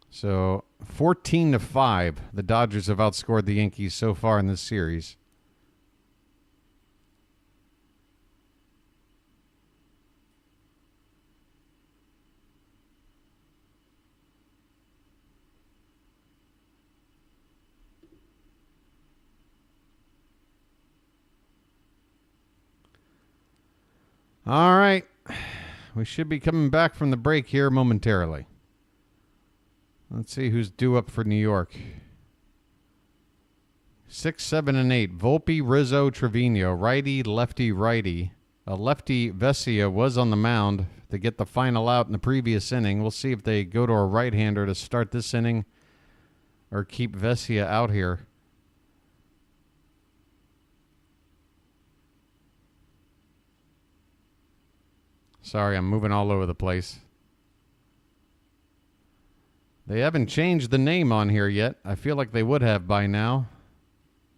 So 14-5. The Dodgers have outscored the Yankees so far in this series. All right. We should be coming back from the break here momentarily. Let's see who's due up for New York. 6, 7, and 8. Volpe, Rizzo, Trevino. Righty, lefty, righty. A lefty, Vesia, was on the mound to get the final out in the previous inning. We'll see if they go to a right-hander to start this inning or keep Vesia out here. Sorry, I'm moving all over the place. They haven't changed the name on here yet. I feel like they would have by now.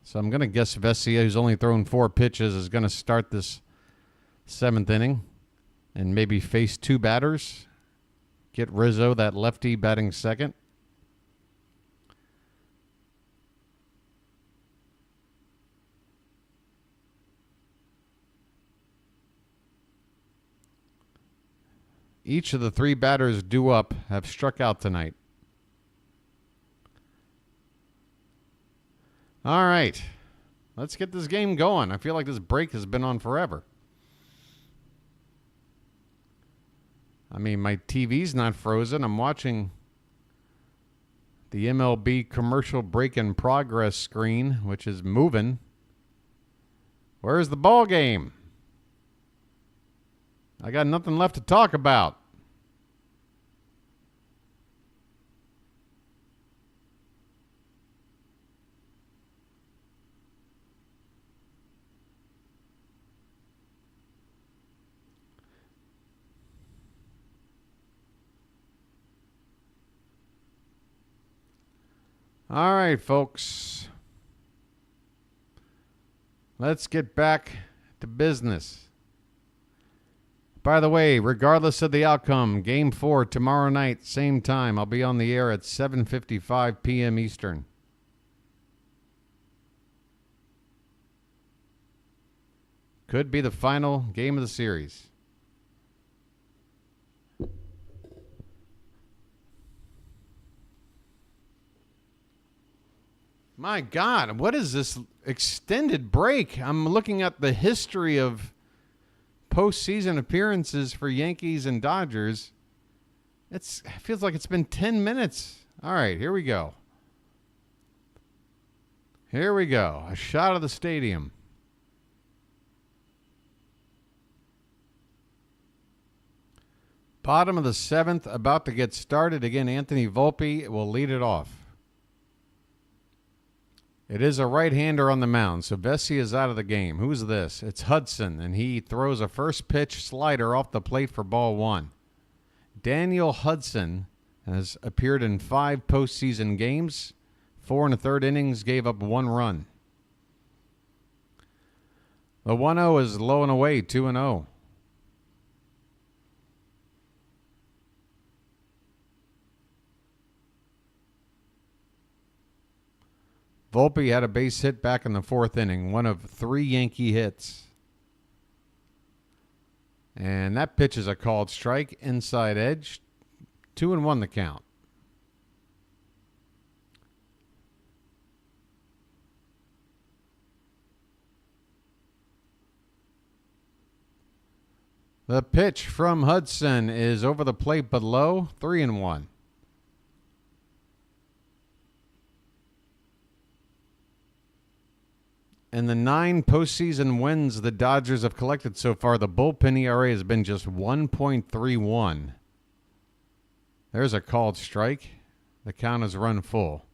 So I'm going to guess Vesia, who's only thrown 4 pitches, is going to start this 7th inning and maybe face 2 batters. Get Rizzo, that lefty, batting second. Each of the 3 batters due up have struck out tonight. All right. Let's get this game going. I feel like this break has been on forever. I mean, my TV's not frozen. I'm watching the MLB commercial break in progress screen, which is moving. Where's the ball game? I got nothing left to talk about. All right, folks. Let's get back to business. By the way, regardless of the outcome, Game 4 tomorrow night, same time. I'll be on the air at 7:55 p.m. Eastern. Could be the final game of the series. My God, what is this extended break? I'm looking at the history of postseason appearances for Yankees and Dodgers. It feels like it's been 10 minutes. All right, here we go. Here we go. A shot of the stadium. Bottom of the 7th, about to get started. Again, Anthony Volpe will lead it off. It is a right-hander on the mound, so Vesia is out of the game. Who's this? It's Hudson, and he throws a first pitch slider off the plate for ball 1. Daniel Hudson has appeared in 5 postseason games. 4 1/3 innings, gave up 1 run. The 1-0 is low and away, 2-0. Volpe had a base hit back in the 4th inning, one of 3 Yankee hits. And that pitch is a called strike, inside edge, 2-1 the count. The pitch from Hudson is over the plate but low, 3-1. In the 9 postseason wins the Dodgers have collected so far, the bullpen ERA has been just 1.31. There's a called strike. The count is run full.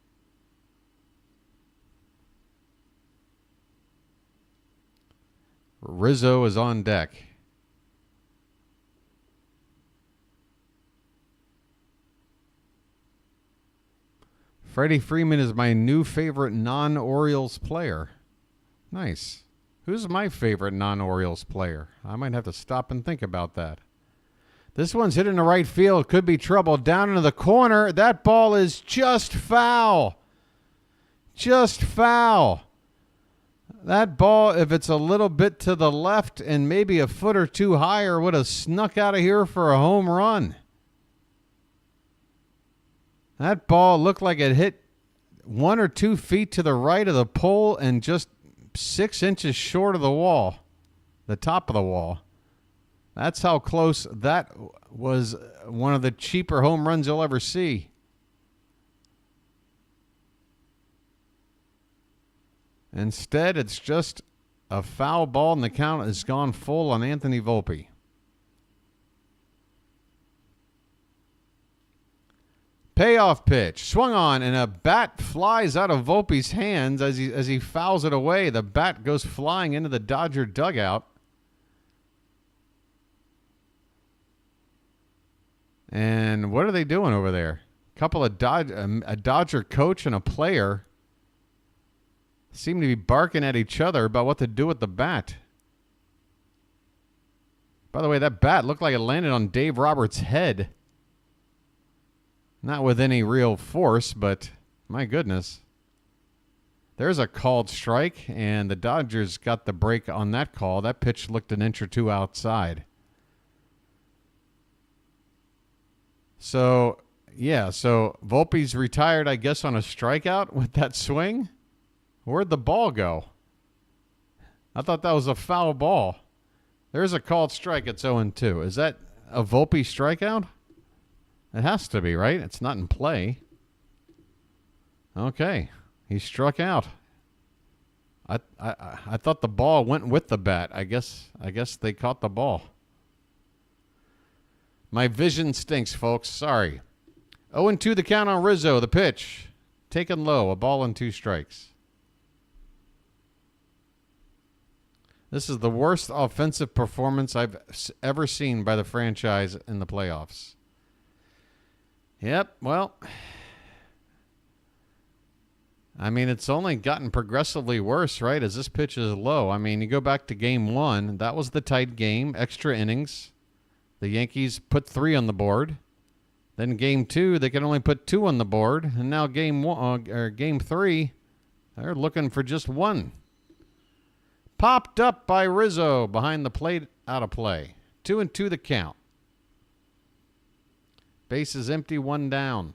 Rizzo is on deck. Freddie Freeman is my new favorite non-Orioles player. Nice. Who's my favorite non-Orioles player? I might have to stop and think about that. This one's hit in the right field. Could be trouble. Down into the corner. That ball is just foul. Just foul. That ball, if it's a little bit to the left and maybe a foot or 2 higher, would have snuck out of here for a home run. That ball looked like it hit 1 or 2 feet to the right of the pole and just 6 inches short of the wall, the top of the wall. That's how close that was. One of the cheaper home runs you'll ever see. Instead, it's just a foul ball, and the count has gone full on Anthony Volpe. Payoff pitch, swung on, and a bat flies out of Volpe's hands as he fouls it away. The bat goes flying into the Dodger dugout. And what are they doing over there? A Dodger coach and a player seem to be barking at each other about what to do with the bat. By the way, that bat looked like it landed on Dave Roberts' head. Not with any real force, but my goodness. There's a called strike, and the Dodgers got the break on that call. That pitch looked an inch or two outside. So Volpe's retired, I guess, on a strikeout with that swing. Where'd the ball go? I thought that was a foul ball. There's a called strike at 0-2. Is that a Volpe strikeout? It has to be, right? It's not in play. Okay. He struck out. I thought the ball went with the bat. I guess they caught the ball. My vision stinks, folks. Sorry. 0-2 the count on Rizzo. The pitch. Taken low. A ball and 2 strikes. This is the worst offensive performance I've ever seen by the franchise in the playoffs. Yep, well, I mean, it's only gotten progressively worse, right, as this pitch is low. I mean, you go back to Game 1, that was the tight game, extra innings. The Yankees put 3 on the board. Then Game 2, they can only put 2 on the board. And now Game 3, they're looking for just 1. Popped up by Rizzo behind the plate, out of play. 2-2 the count. Base is empty, 1 down.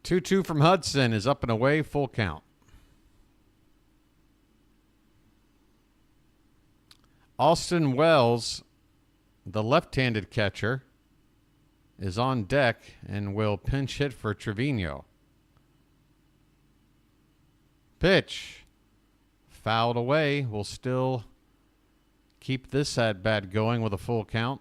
Two from Hudson is up and away, full count. Austin Wells, the left-handed catcher, is on deck and will pinch hit for Trevino. Pitch. Fouled away. Will still keep this at-bat going with a full count.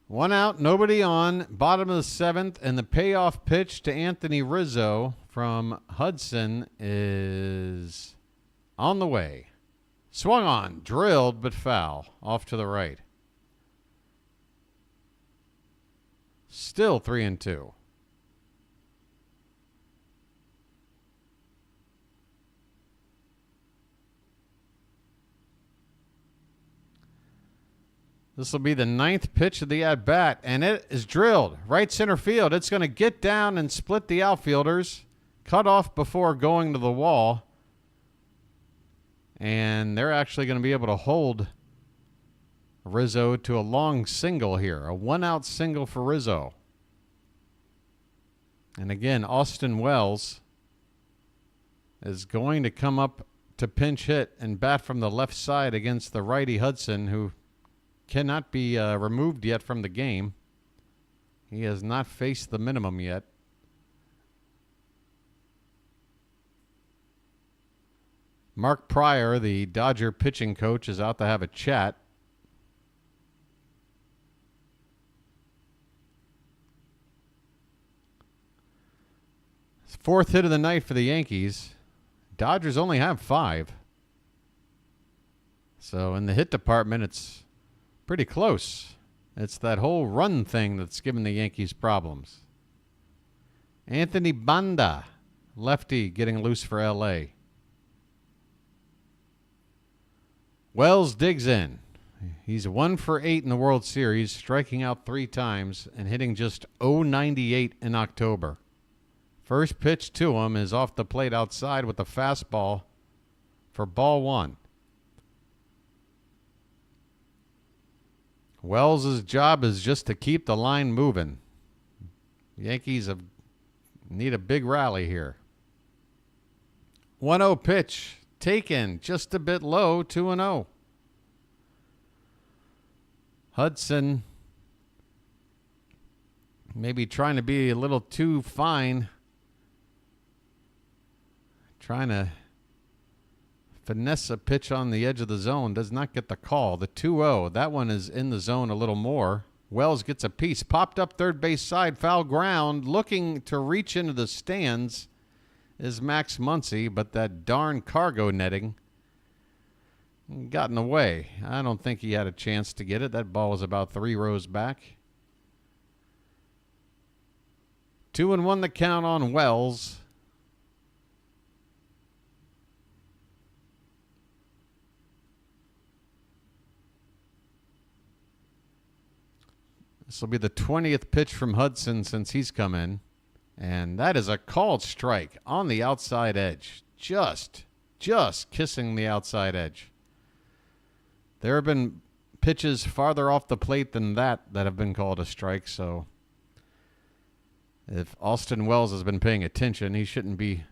One out, nobody on, bottom of the 7th, and the payoff pitch to Anthony Rizzo from Hudson is on the way. Swung on, drilled, but foul, off to the right. Still 3-2. This will be the 9th pitch of the at-bat, and it is drilled right center field. It's going to get down and split the outfielders, cut off before going to the wall, and they're actually going to be able to hold Rizzo to a long single here, a 1-out single for Rizzo. And again, Austin Wells is going to come up to pinch hit and bat from the left side against the righty Hudson, who cannot be removed yet from the game. He has not faced the minimum yet. Mark Pryor, the Dodger pitching coach, is out to have a chat. Fourth hit of the night for the Yankees. Dodgers only have 5. So in the hit department, it's pretty close. It's that whole run thing that's given the Yankees problems. Anthony Banda, lefty, getting loose for L.A. Wells digs in. He's 1 for 8 in the World Series, striking out 3 times and hitting just .098 in October. First pitch to him is off the plate outside with a fastball for ball 1. Wells' job is just to keep the line moving. Yankees need a big rally here. 1-0 pitch taken just a bit low, 2-0. Hudson maybe trying to be a little too fine. Trying to finesse a pitch on the edge of the zone. Does not get the call. The 2-0. That one is in the zone a little more. Wells gets a piece. Popped up third base side. Foul ground. Looking to reach into the stands is Max Muncy, but that darn cargo netting got in the way. I don't think he had a chance to get it. That ball was about 3 rows back. 2-1 the count on Wells. This will be the 20th pitch from Hudson since he's come in. And that is a called strike on the outside edge. Just kissing the outside edge. There have been pitches farther off the plate than that have been called a strike. So if Austin Wells has been paying attention, he shouldn't be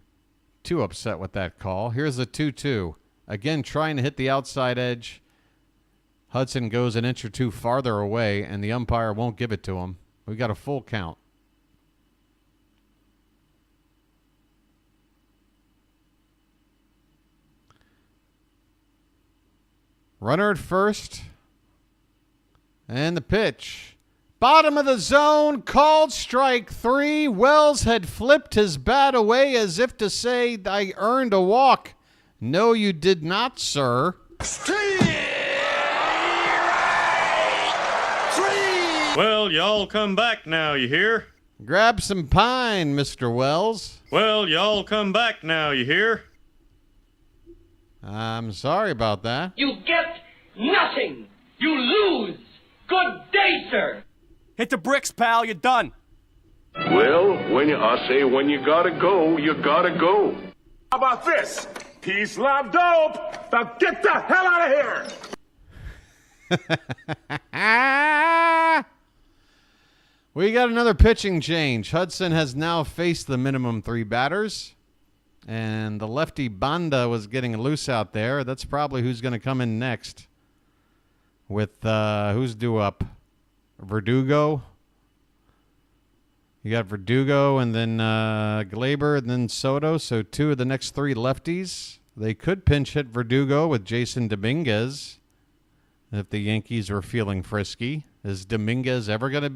too upset with that call. Here's the 2-2. Again, trying to hit the outside edge. Hudson goes an inch or two farther away, and the umpire won't give it to him. We got a full count. Runner at first. And the pitch. Bottom of the zone, called strike 3. Wells had flipped his bat away as if to say, I earned a walk. No, you did not, sir. Well, y'all come back now, you hear? Grab some pine, Mr. Wells. Well, y'all come back now, you hear? I'm sorry about that. You get nothing. You lose. Good day, sir. Hit the bricks, pal. You're done. Well, I say when you gotta go, you gotta go. How about this? Peace, love, dope. Now get the hell out of here. We got another pitching change. Hudson has now faced the minimum 3 batters. And the lefty Banda was getting loose out there. That's probably who's going to come in next. With who's due up? Verdugo. You got Verdugo and then Glaber and then Soto. So 2 of the next 3 lefties. They could pinch hit Verdugo with Jason Dominguez if the Yankees were feeling frisky. Is Dominguez ever going to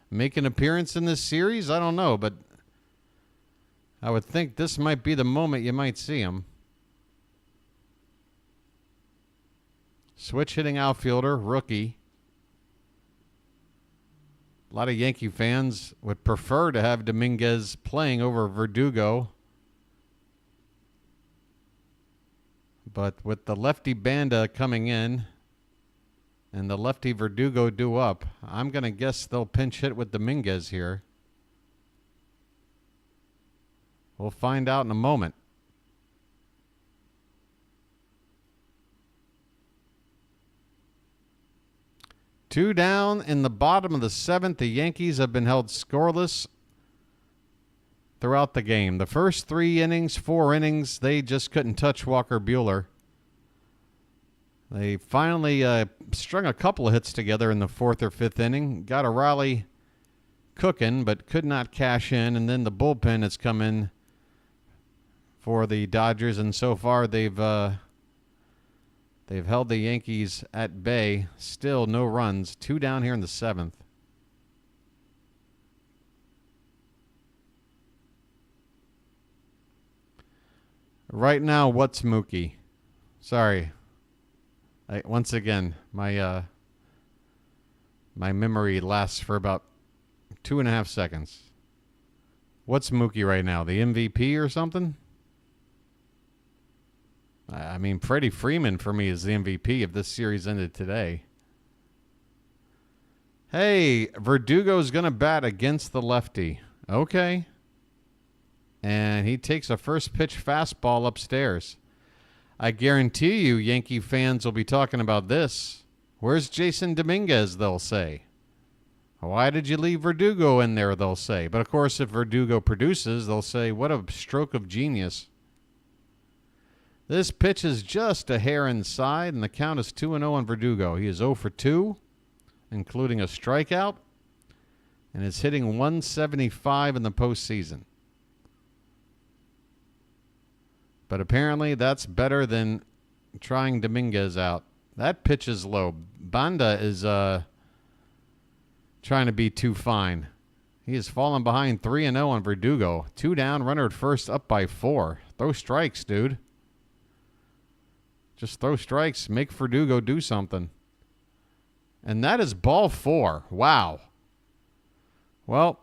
make an appearance in this series? I don't know, but I would think this might be the moment you might see him. Switch hitting outfielder, rookie. A lot of Yankee fans would prefer to have Dominguez playing over Verdugo. But with the lefty Banda coming in and the lefty Verdugo due up, I'm going to guess they'll pinch hit with Dominguez here. We'll find out in a moment. Two down in the bottom of the 7th. The Yankees have been held scoreless throughout the game. The first 4 innings, they just couldn't touch Walker Buehler. They finally strung a couple of hits together in the 4th or 5th inning. Got a rally cooking, but could not cash in. And then the bullpen has come in for the Dodgers, and so far they've held the Yankees at bay. Still no runs. 2 down here in the 7th. Right now, what's Mookie? Sorry. Once again, my memory lasts for about 2.5 seconds. What's Mookie right now? The MVP or something? I mean, Freddie Freeman for me is the MVP if this series ended today. Hey, Verdugo's going to bat against the lefty. Okay. And he takes a first pitch fastball upstairs. I guarantee you Yankee fans will be talking about this. Where's Jason Dominguez, they'll say. Why did you leave Verdugo in there, they'll say. But, of course, if Verdugo produces, they'll say, what a stroke of genius. This pitch is just a hair inside, and the count is 2-0 on Verdugo. He is 0 for 2, including a strikeout, and is hitting 175 in the postseason. But apparently that's better than trying Dominguez out. That pitch is low. Banda is trying to be too fine. He has fallen behind 3-0 on Verdugo. 2 down, runner at first, up by 4. Throw strikes, dude. Just throw strikes. Make Verdugo do something. And that is ball 4. Wow. Well,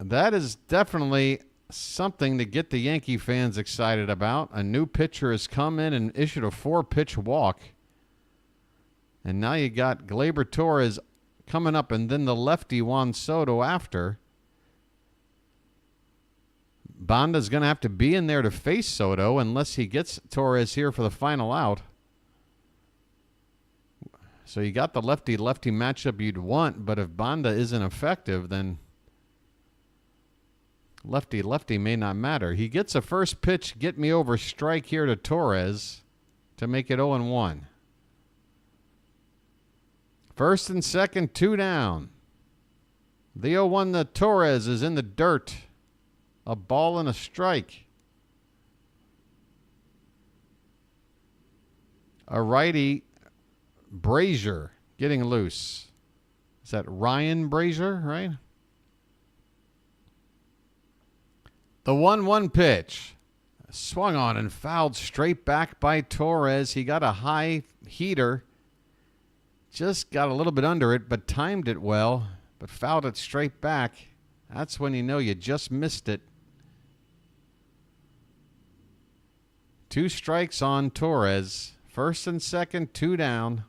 that is definitely something to get the Yankee fans excited about. A new pitcher has come in and issued a 4-pitch walk. And now you got Gleyber Torres coming up, and then the lefty Juan Soto after. Banda's going to have to be in there to face Soto unless he gets Torres here for the final out. So you got the lefty-lefty matchup you'd want, but if Banda isn't effective, then lefty-lefty may not matter. He gets a first pitch, get me over strike here to Torres to make it 0-1. First and second, 2 down. The 0-1 to Torres is in the dirt. A ball and a strike. A righty, Brazier, getting loose. Is that Ryan Brazier, right? The 1-1 pitch. Swung on and fouled straight back by Torres. He got a high heater. Just got a little bit under it, but timed it well, but fouled it straight back. That's when you know you just missed it. 2 strikes on Torres. First and second, 2 down.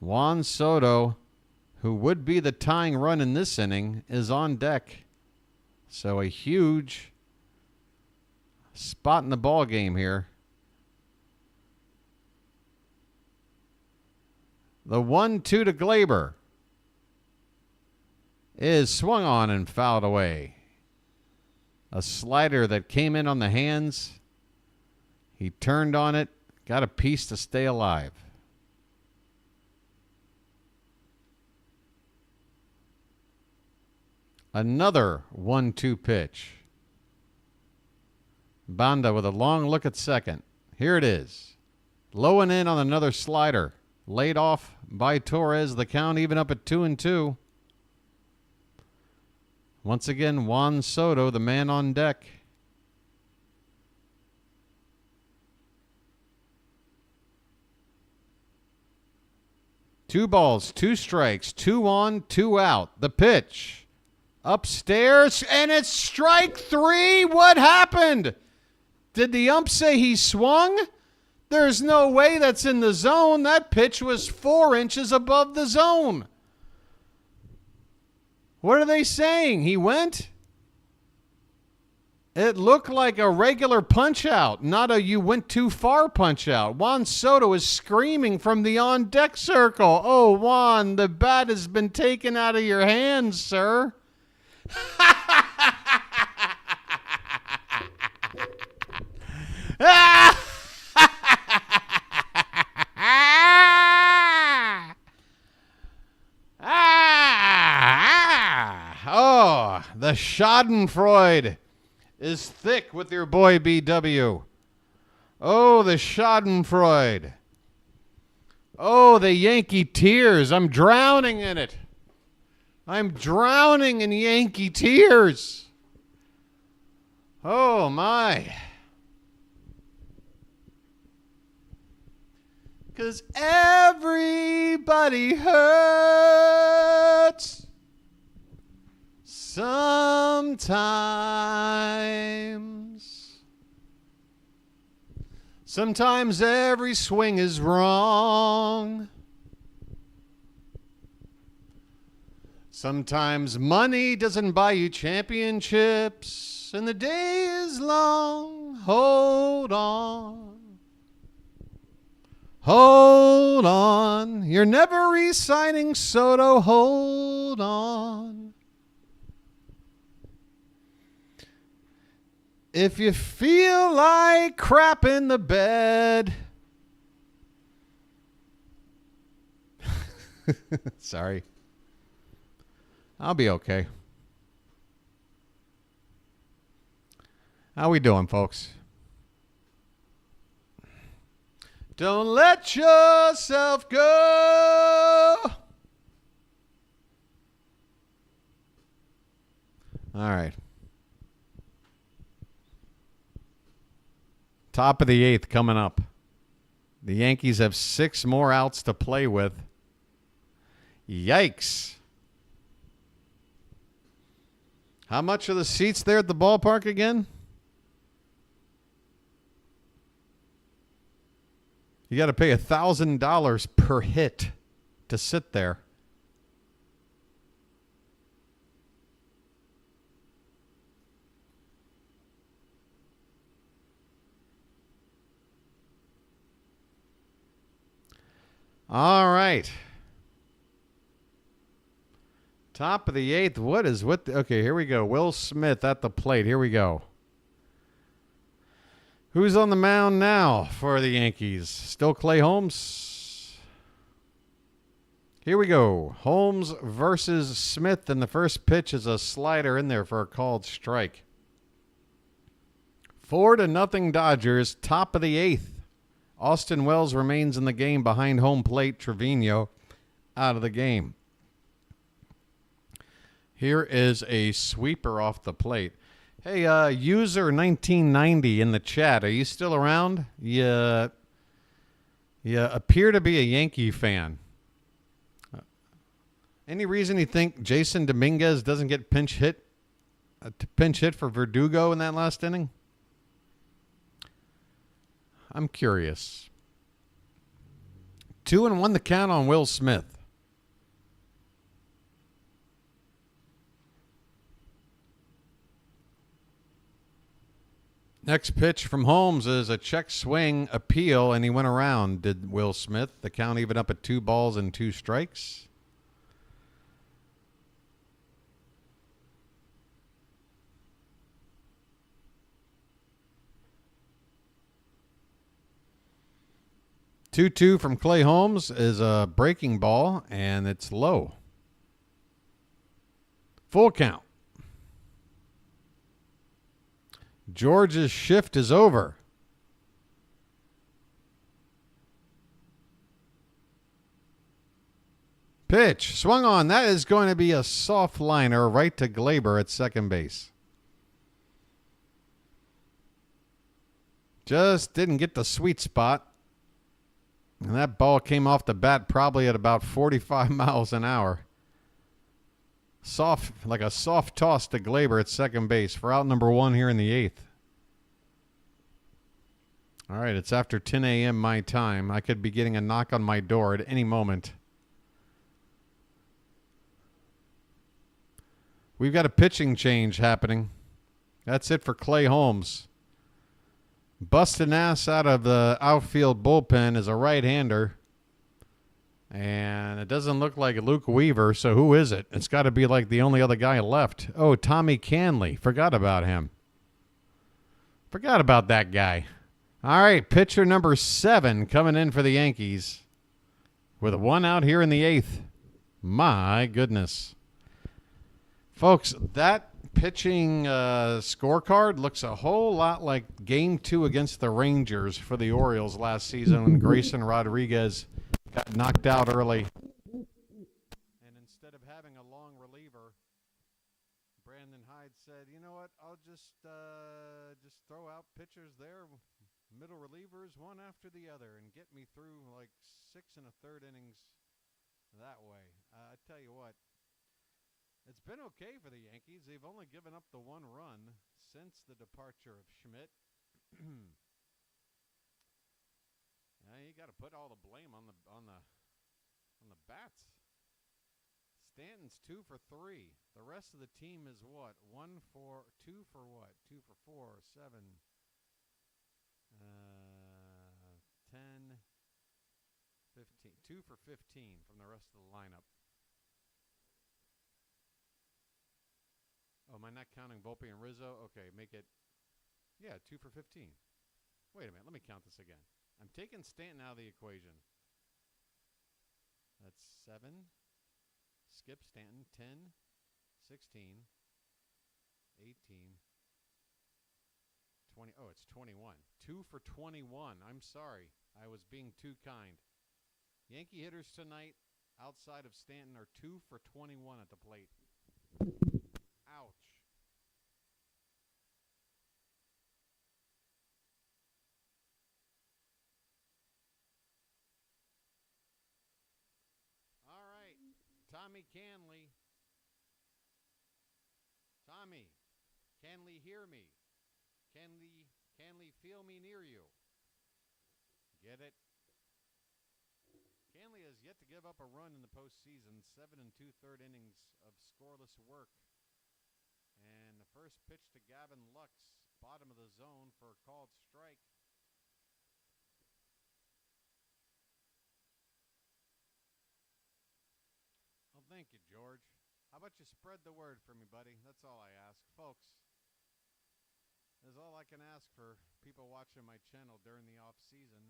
Juan Soto, who would be the tying run in this inning, is on deck. So a huge spot in the ball game here. The 1-2 to Gleyber is swung on and fouled away. A slider that came in on the hands. He turned on it, got a piece to stay alive. Another 1-2 pitch. Banda with a long look at second. Here it is. Low and in on another slider. Laid off by Torres. The count even up at 2-2. Once again, Juan Soto, the man on deck. Two balls, 2 strikes, 2 on, 2 out. The pitch. Upstairs, and it's strike 3. What happened? Did the ump say he swung? There's no way that's in the zone. That pitch was 4 inches above the zone. What are they saying? He went? It looked like a regular punch-out, not a you went too far punch-out. Juan Soto is screaming from the on-deck circle. Oh, Juan, the bat has been taken out of your hands, sir. Oh, the Schadenfreude is thick with your boy BW. Oh, the Schadenfreude. Oh, the Yankee tears. I'm drowning in it. I'm drowning in Yankee tears. Oh, my. 'Cause everybody hurts sometimes. Sometimes every swing is wrong. Sometimes money doesn't buy you championships, and the day is long. Hold on. Hold on. You're never re-signing Soto. Hold on. If you feel like crap in the bed. Sorry. I'll be okay. How we doing, folks? Don't let yourself go. All right. Top of the 8th coming up. The Yankees have 6 more outs to play with. Yikes. How much are the seats there at the ballpark again? You got to pay $1,000 per hit to sit there. All right. Top of the 8th. Okay, here we go. Will Smith at the plate. Here we go. Who's on the mound now for the Yankees? Still Clay Holmes? Here we go. Holmes versus Smith, and the first pitch is a slider in there for a called strike. 4-0 Dodgers, top of the 8th. Austin Wells remains in the game behind home plate. Trevino out of the game. Here is a sweeper off the plate. Hey, user 1990 in the chat, are you still around? You appear to be a Yankee fan. Any reason you think Jason Dominguez doesn't get pinch hit for Verdugo in that last inning? I'm curious. 2-1 the count on Will Smith. Next pitch from Holmes is a check swing appeal, and he went around, did Will Smith. The count even up at 2 balls and 2 strikes. Two from Clay Holmes is a breaking ball, and it's low. Full count. George's shift is over. Pitch. Swung on. That is going to be a soft liner right to Glaber at second base. Just didn't get the sweet spot. And that ball came off the bat probably at about 45 miles an hour. Soft, like a soft toss to Glaber at second base for out number 1 here in the 8th. All right, it's after 10 a.m. my time. I could be getting a knock on my door at any moment. We've got a pitching change happening. That's it for Clay Holmes. Busting ass out of the outfield bullpen is a right-hander. And it doesn't look like Luke Weaver, so who is it? It's got to be like the only other guy left. Oh, Tommy Canley. Forgot about him. Forgot about that guy. All right, pitcher number 7 coming in for the Yankees with 1 out here in the 8th. My goodness. Folks, that pitching scorecard looks a whole lot like Game 2 against the Rangers for the Orioles last season when Grayson Rodriguez got knocked out early. And instead of having a long reliever, Brandon Hyde said, you know what, I'll just throw out pitchers there, middle relievers, one after the other, and get me through like 6 1/3 innings that way. I tell you what, it's been okay for the Yankees. They've only given up the 1 run since the departure of Schmidt. You got to put all the blame on the bats. Stanton's 2 for 3. The rest of the team is what? 2 for what? 2 for 4, 7, 10, 15. 2 for 15 from the rest of the lineup. Oh, am I not counting Volpe and Rizzo? Okay, make it, 2 for 15. Wait a minute, let me count this again. I'm taking Stanton out of the equation. That's 7. Skip Stanton, 10, 16, 18, 20. Oh, it's 21. 2 for 21. I'm sorry. I was being too kind. Yankee hitters tonight, outside of Stanton, are 2 for 21 at the plate. Ouch. All right, Tommy Canley. Tommy, Canley, hear me. Canley, feel me near you. Get it? Canley has yet to give up a run in the postseason. 7 2/3 innings of scoreless work. And the first pitch to Gavin Lux, bottom of the zone for a called strike. Well, thank you, George. How about you spread the word for me, buddy? That's all I ask. Folks, that's all I can ask for people watching my channel during the off season.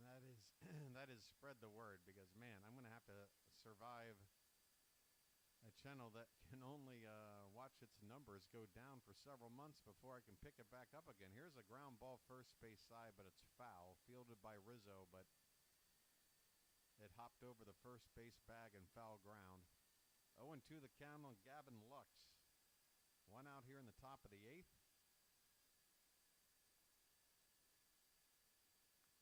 That is spread the word, because, man, I'm going to have to survive a channel that can only watch its numbers go down for several months before I can pick it back up again. Here's a ground ball first base side, but it's foul. Fielded by Rizzo, but it hopped over the first base bag and foul ground. 0-2 the count on Gavin Lux. 1 out here in the top of the 8th.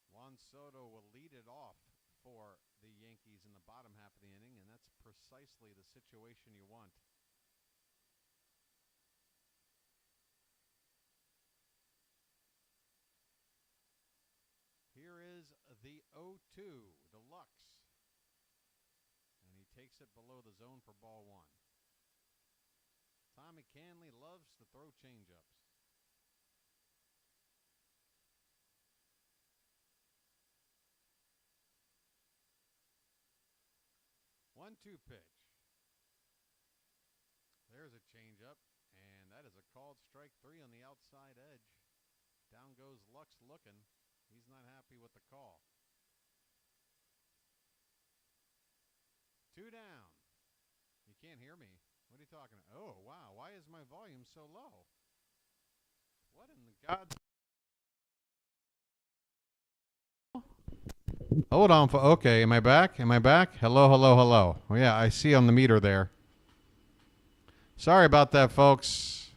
Juan Soto will lead it off for the Yankees in the bottom half of the inning, and that's precisely the situation you want. Here is the 0-2, the Lux. And he takes it below the zone for ball 1. Tommy Canley loves to throw changeups. One-two pitch. There's a changeup, and that is a called strike 3 on the outside edge. Down goes Lux looking. He's not happy with the call. 2 down. You can't hear me. What are you talking about? Oh, wow. Why is my volume so low? What in the God's... Hold on. Okay, am I back? Am I back? Hello, hello, hello. Oh, yeah, I see on the meter there. Sorry about that, folks.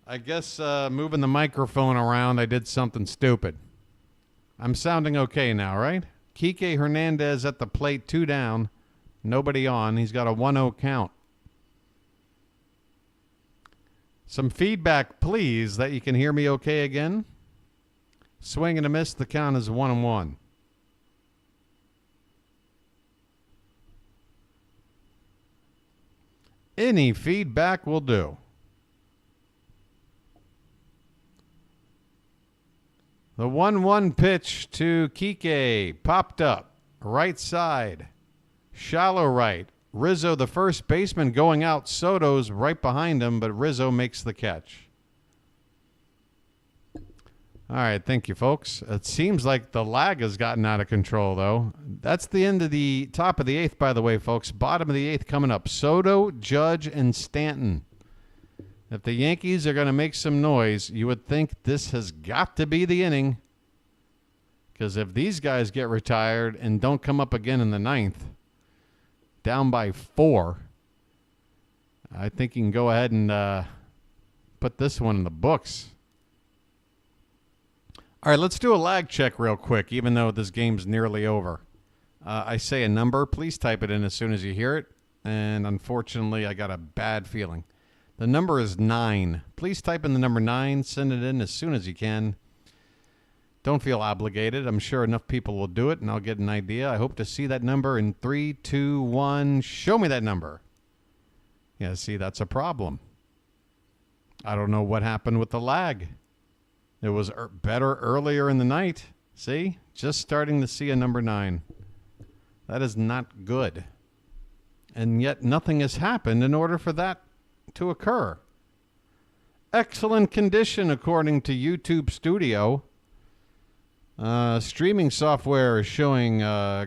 I guess moving the microphone around, I did something stupid. I'm sounding okay now, right? Teoscar Hernandez at the plate, 2 down. Nobody on. He's got a 1-0 count. Some feedback, please, that you can hear me okay again. Swing and a miss. The count is 1-1. Any feedback will do. The 1-1 pitch to Kike popped up. Right side. Shallow right. Rizzo, the first baseman, going out. Soto's right behind him, but Rizzo makes the catch. All right, thank you, folks. It seems like the lag has gotten out of control, though. That's the end of the top of the 8th, by the way, folks. Bottom of the 8th coming up. Soto, Judge, and Stanton. If the Yankees are going to make some noise, you would think this has got to be the inning. Because if these guys get retired and don't come up again in the 9th, down by 4, I think you can go ahead and put this one in the books. All right, let's do a lag check real quick, even though this game's nearly over. I say a number. Please type it in as soon as you hear it. And unfortunately, I got a bad feeling. The number is 9. Please type in the number 9. Send it in as soon as you can. Don't feel obligated. I'm sure enough people will do it, and I'll get an idea. I hope to see that number in 3, 2, 1. Show me that number. Yeah, see, that's a problem. I don't know what happened with the lag. It was better earlier in the night. See? Just starting to see a number 9. That is not good. And yet nothing has happened in order for that to occur. Excellent condition, according to YouTube Studio. Streaming software is showing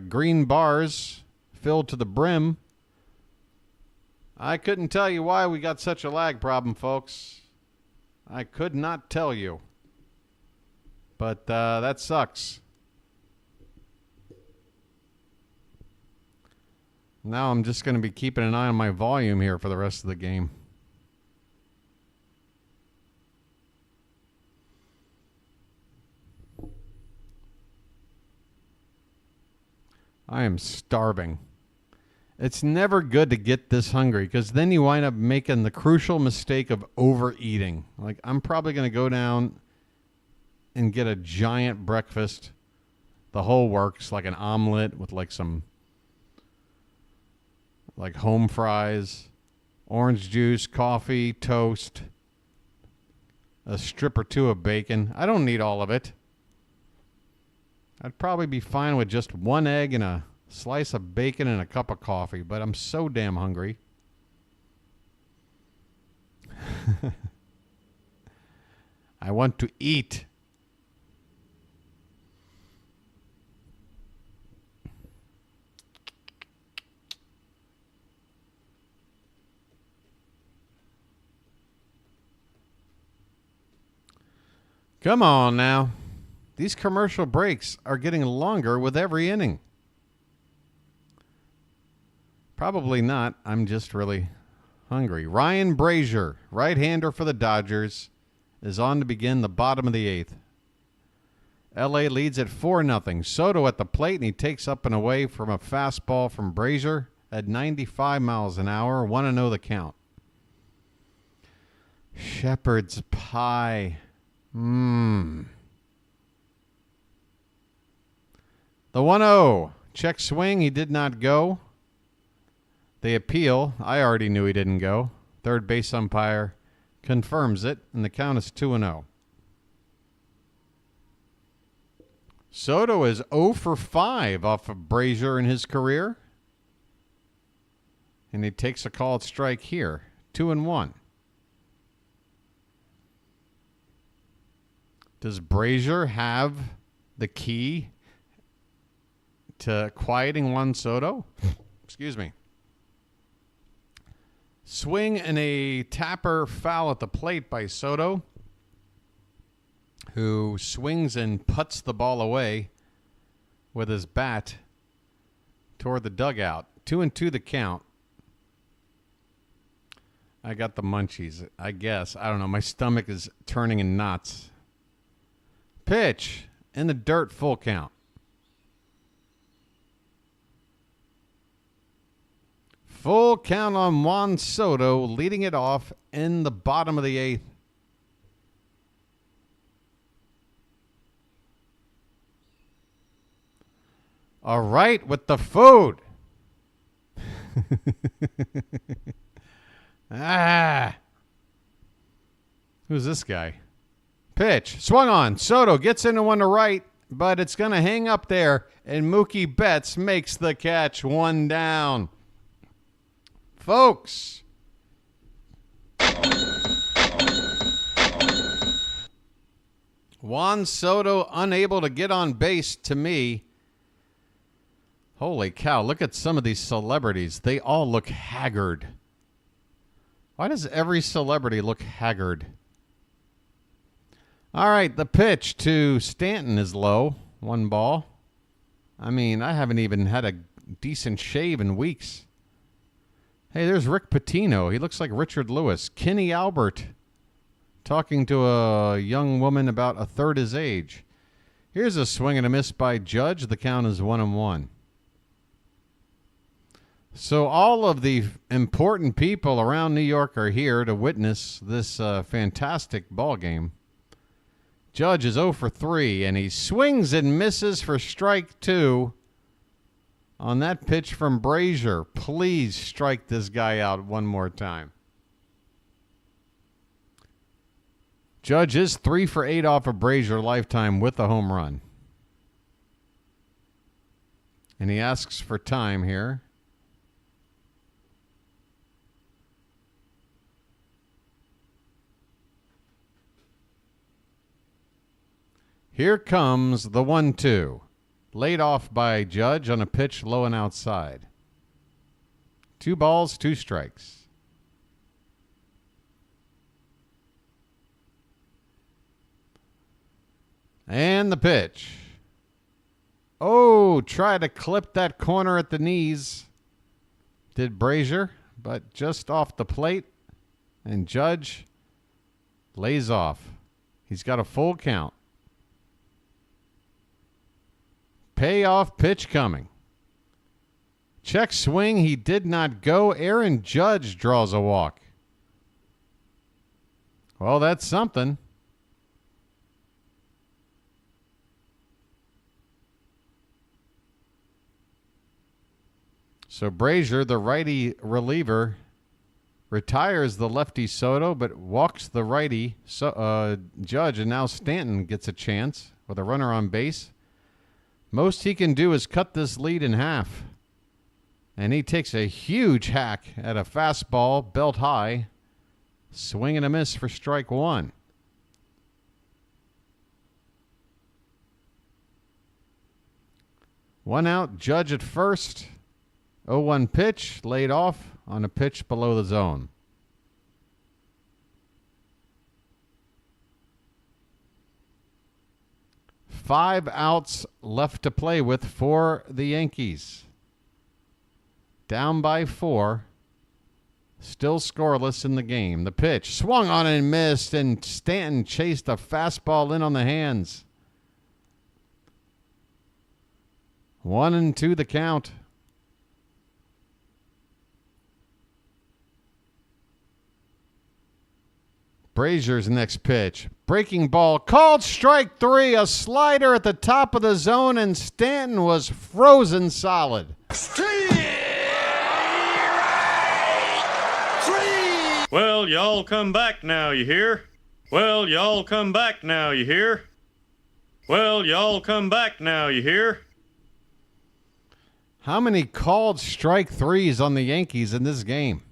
green bars filled to the brim. I couldn't tell you why we got such a lag problem, folks. I could not tell you. But that sucks. Now I'm just going to be keeping an eye on my volume here for the rest of the game. I am starving. It's never good to get this hungry because then you wind up making the crucial mistake of overeating. Like, I'm probably going to go down and get a giant breakfast, the whole works, like an omelet with like some like home fries, orange juice, coffee, toast, a strip or two of bacon. I don't need all of it. I'd probably be fine with just one egg and a slice of bacon and a cup of coffee, but I'm so damn hungry. I want to eat. Come on now. These commercial breaks are getting longer with every inning. Probably not. I'm just really hungry. Ryan Brazier, right-hander for the Dodgers, is on to begin the bottom of the 8th. L.A. leads at 4-0. Soto at the plate, and he takes up and away from a fastball from Brazier at 95 miles an hour. 1-0 the count. Shepherd's pie. The 1-0. Check swing. He did not go. They appeal. I already knew he didn't go. Third base umpire confirms it, and the count is 2-0. Soto is 0 for 5 off of Brazier in his career. And he takes a called strike here. 2-1. Does Brazier have the key to quieting Juan Soto? Excuse me. Swing and a tapper foul at the plate by Soto, who swings and puts the ball away with his bat toward the dugout. 2-2 the count. I got the munchies, I guess. I don't know. My stomach is turning in knots. Pitch in the dirt, full count. Full count on Juan Soto, leading it off in the bottom of the 8th. All right, with the food. Who's this guy? Pitch. Swung on. Soto gets into one to right, but it's going to hang up there, and Mookie Betts makes the catch. 1 down. Folks. Juan Soto unable to get on base to me. Holy cow, look at some of these celebrities. They all look haggard. Why does every celebrity look haggard? All right, the pitch to Stanton is low. 1 ball. I mean, I haven't even had a decent shave in weeks. Hey, there's Rick Pitino. He looks like Richard Lewis. Kenny Albert talking to a young woman about a third his age. Here's a swing and a miss by Judge. The count is 1-1. So all of the important people around New York are here to witness this fantastic ball game. Judge is 0 for 3, and he swings and misses for strike 2 on that pitch from Brazier. Please strike this guy out one more time. Judge is 3 for 8 off of Brazier lifetime with a home run. And he asks for time here. Here comes the 1-2. Laid off by Judge on a pitch low and outside. 2 balls, 2 strikes. And the pitch. Oh, try to clip that corner at the knees. Did Brazier, but just off the plate. And Judge lays off. He's got a full count. Payoff pitch coming. Check swing. He did not go. Aaron Judge draws a walk. Well, that's something. So Brazier, the righty reliever, retires the lefty Soto, but walks the righty Judge, and now Stanton gets a chance with a runner on base. Most he can do is cut this lead in half. And he takes a huge hack at a fastball, belt high. Swing and a miss for strike 1. One out, Judge at first. 0-1 pitch, laid off on a pitch below the zone. Five outs left to play with for the Yankees. Down by 4. Still scoreless in the game. The pitch swung on and missed, and Stanton chased a fastball in on the hands. 1-2 the count. Brazier's next pitch. Breaking ball. Called strike 3. A slider at the top of the zone, and Stanton was frozen solid. Well, y'all come back now, you hear? Well, y'all come back now, you hear? Well, y'all come back now, you hear? How many called strike 3s on the Yankees in this game?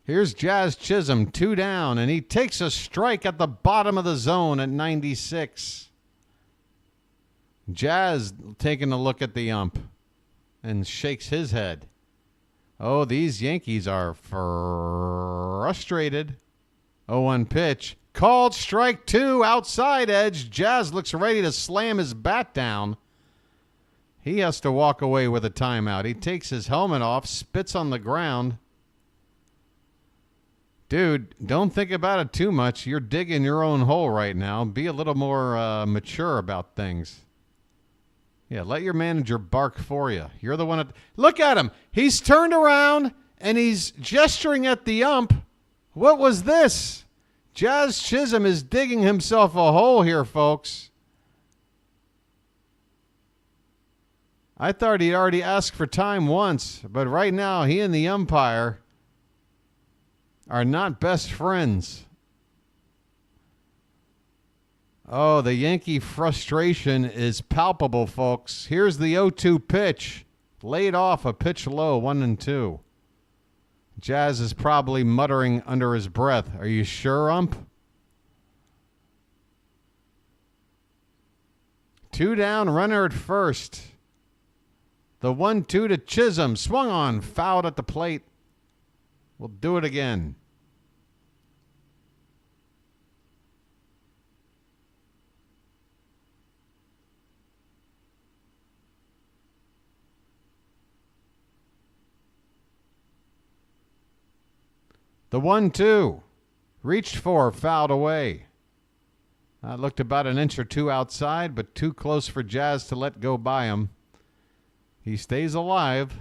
Here's Jazz Chisholm, 2 down, and he takes a strike at the bottom of the zone at 96. Jazz taking a look at the ump and shakes his head. Oh, these Yankees are frustrated. 0-1 pitch. Called strike 2, outside edge. Jazz looks ready to slam his bat down. He has to walk away with a timeout. He takes his helmet off, spits on the ground. Dude, don't think about it too much. You're digging your own hole right now. Be a little more mature about things. Yeah, let your manager bark for you. You're the one. Look at him. He's turned around and he's gesturing at the ump. What was this? Jazz Chisholm is digging himself a hole here, folks. I thought he'd already asked for time once, but right now he and the umpire are not best friends. Oh, the Yankee frustration is palpable, folks. Here's the 0-2 pitch. Laid off, a pitch low, 1-2. Jazz is probably muttering under his breath. Are you sure, ump? 2 down, runner at first. The 1-2 to Chisholm. Swung on, fouled at the plate. We'll do it again. The 1-2. Reached for, fouled away. Looked about an inch or 2 outside, but too close for Jazz to let go by him. He stays alive.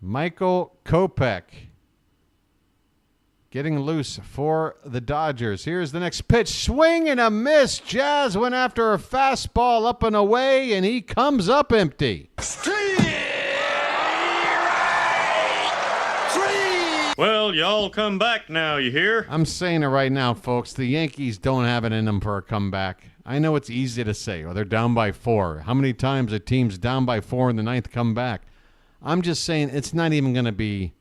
Michael Kopech getting loose for the Dodgers. Here's the next pitch. Swing and a miss. Jazz went after a fastball up and away, and he comes up empty. Well, y'all come back now, you hear? I'm saying it right now, folks. The Yankees don't have it in them for a comeback. I know it's easy to say, they're down by 4. How many times a team's down by 4 in the 9th come back? I'm just saying it's not even going to be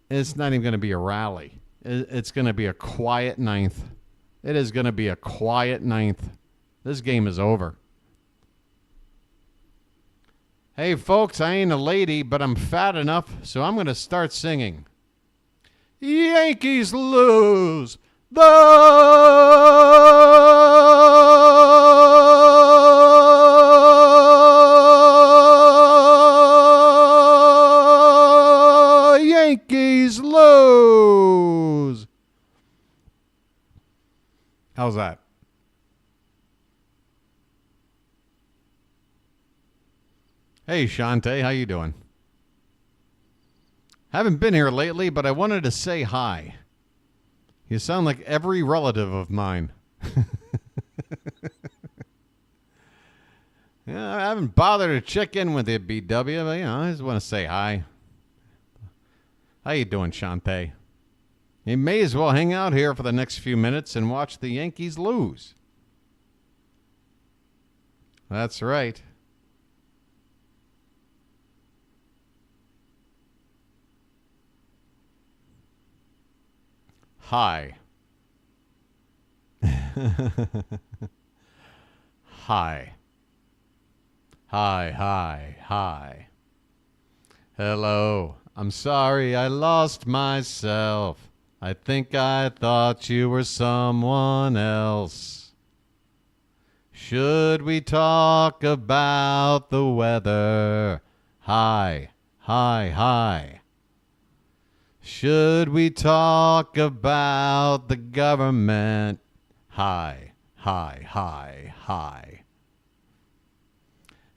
a rally. It's going to be a quiet 9th. It is going to be a quiet 9th. This game is over. Hey, folks, I ain't a lady, but I'm fat enough, so I'm going to start singing. Yankees lose. The Yankees lose. How's that? Hey, Shantae, how you doing? Haven't been here lately, but I wanted to say hi. You sound like every relative of mine. Yeah, I haven't bothered to check in with you, BW, but, I just want to say hi. How you doing, Shantae? You may as well hang out here for the next few minutes and watch the Yankees lose. That's right. Hi. Hi. Hi. Hello. I'm sorry I lost myself. I think I thought you were someone else. Should we talk about the weather? Hi. Should we talk about the government? Hi.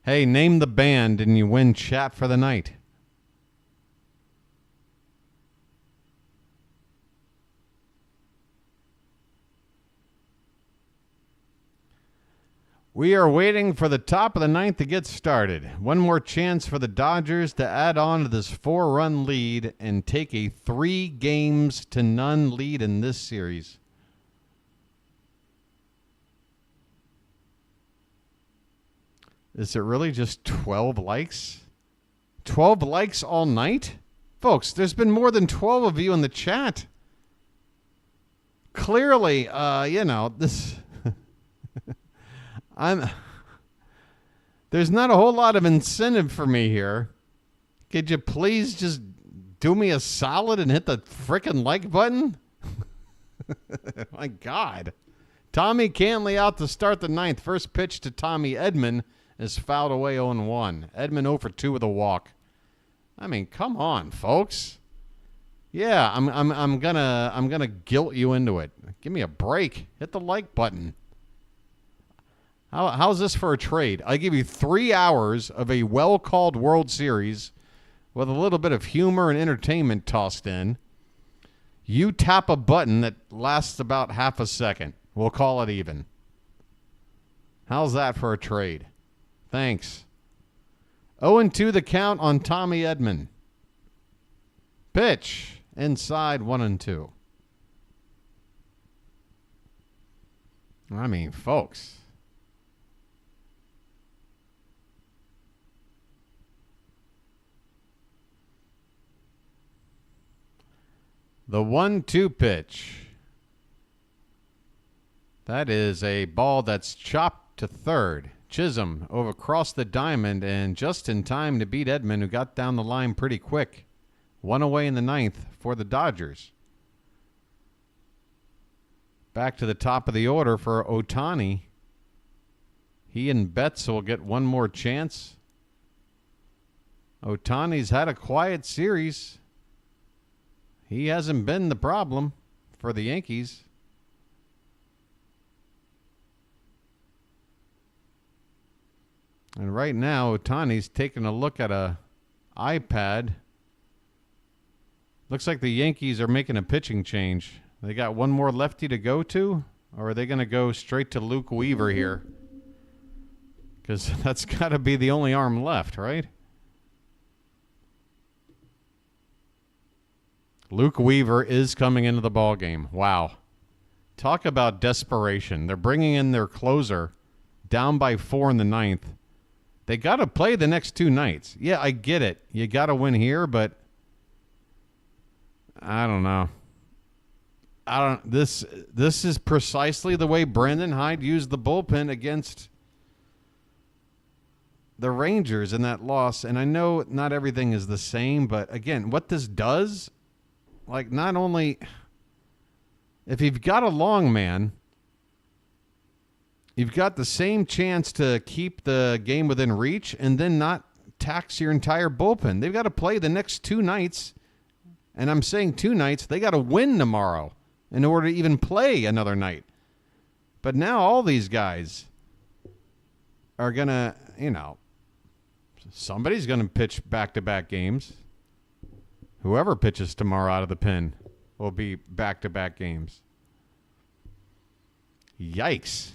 Hey, name the band and you win chat for the night. We are waiting for the top of the 9th to get started. One more chance for the Dodgers to add on to this 4-run lead and take a 3-0 lead in this series. Is it really just 12 likes? 12 likes all night? Folks, there's been more than 12 of you in the chat. Clearly, this... There's not a whole lot of incentive for me here. Could you please just do me a solid and hit the frickin' like button? My God. Tommy Cantley out to start the 9th. First pitch to Tommy Edman is fouled away 0-1. Edman 0 for 2 with a walk. I mean, come on, folks. Yeah, I'm gonna guilt you into it. Give me a break. Hit the like button. How's this for a trade? I give you 3 hours of a well-called World Series with a little bit of humor and entertainment tossed in. You tap a button that lasts about half a second. We'll call it even. How's that for a trade? Thanks. 0-2 the count on Tommy Edman. Pitch. Inside 1-2. I mean, folks. The 1-2 pitch. That is a ball that's chopped to third. Chisholm over across the diamond and just in time to beat Edman, who got down the line pretty quick. 1 away in the 9th for the Dodgers. Back to the top of the order for Ohtani. He and Betts will get one more chance. Ohtani's had a quiet series. He hasn't been the problem for the Yankees. And right now, Ohtani's taking a look at a iPad Looks like the Yankees are making a pitching change. They got one more lefty to go to, or are they going to go straight to Luke Weaver here? Because that's got to be the only arm left, right? Luke Weaver is coming into the ballgame. Wow. Talk about desperation. They're bringing in their closer down by 4 in the 9th. They got to play the next 2 nights. Yeah, I get it. You got to win here, but I don't know. This is precisely the way Brandon Hyde used the bullpen against the Rangers in that loss. And I know not everything is the same, but again, what this does, like, not only if you've got a long man, you've got the same chance to keep the game within reach and then not tax your entire bullpen. They've got to play the next 2 nights. And I'm saying 2 nights. They got to win tomorrow in order to even play another night. But now all these guys are going to, somebody's going to pitch back-to-back games. Whoever pitches tomorrow out of the pen will be back-to-back games. Yikes.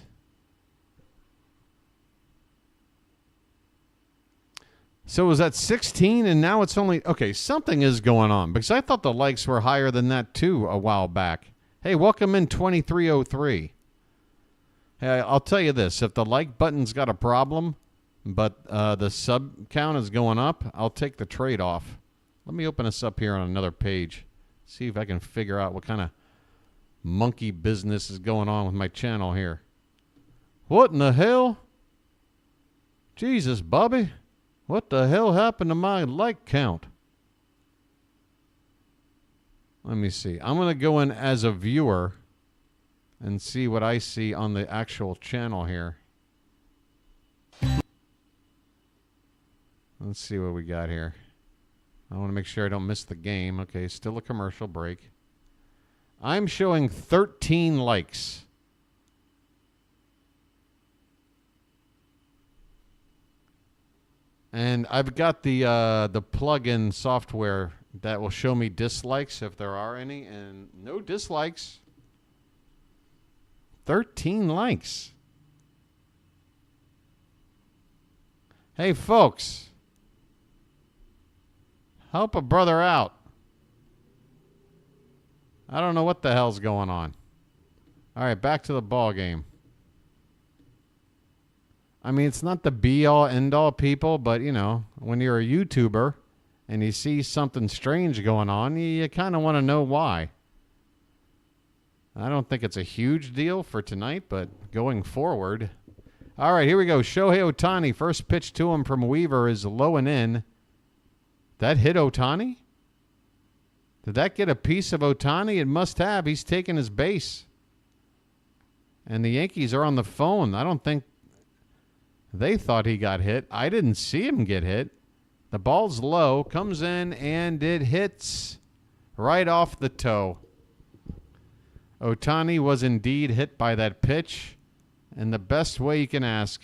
So it was at 16, and now it's only... Okay, something is going on, because I thought the likes were higher than that, too, a while back. Hey, welcome in 2303. Hey, I'll tell you this. If the like button's got a problem, but the sub count is going up, I'll take the trade off. Let me open this up here on another page. See if I can figure out what kind of monkey business is going on with my channel here. What in the hell? Jesus, Bobby. What the hell happened to my like count? Let me see. I'm going to go in as a viewer and see what I see on the actual channel here. Let's see what we got here. I want to make sure I don't miss the game. Okay, still a commercial break. I'm showing 13 likes. And I've got the plug-in software that will show me dislikes if there are any, and no dislikes. 13 likes. Hey, folks. Help a brother out. I don't know what the hell's going on. All right, back to the ball game. I mean, it's not the be-all, end-all, people, but, when you're a YouTuber and you see something strange going on, you kind of want to know why. I don't think it's a huge deal for tonight, but going forward. All right, here we go. Shohei Ohtani, first pitch to him from Weaver is low and in. That hit Ohtani? Did that get a piece of Ohtani? It must have. He's taken his base. And the Yankees are on the phone. I don't think they thought he got hit. I didn't see him get hit. The ball's low, comes in, and it hits right off the toe. Ohtani was indeed hit by that pitch, and the best way you can ask,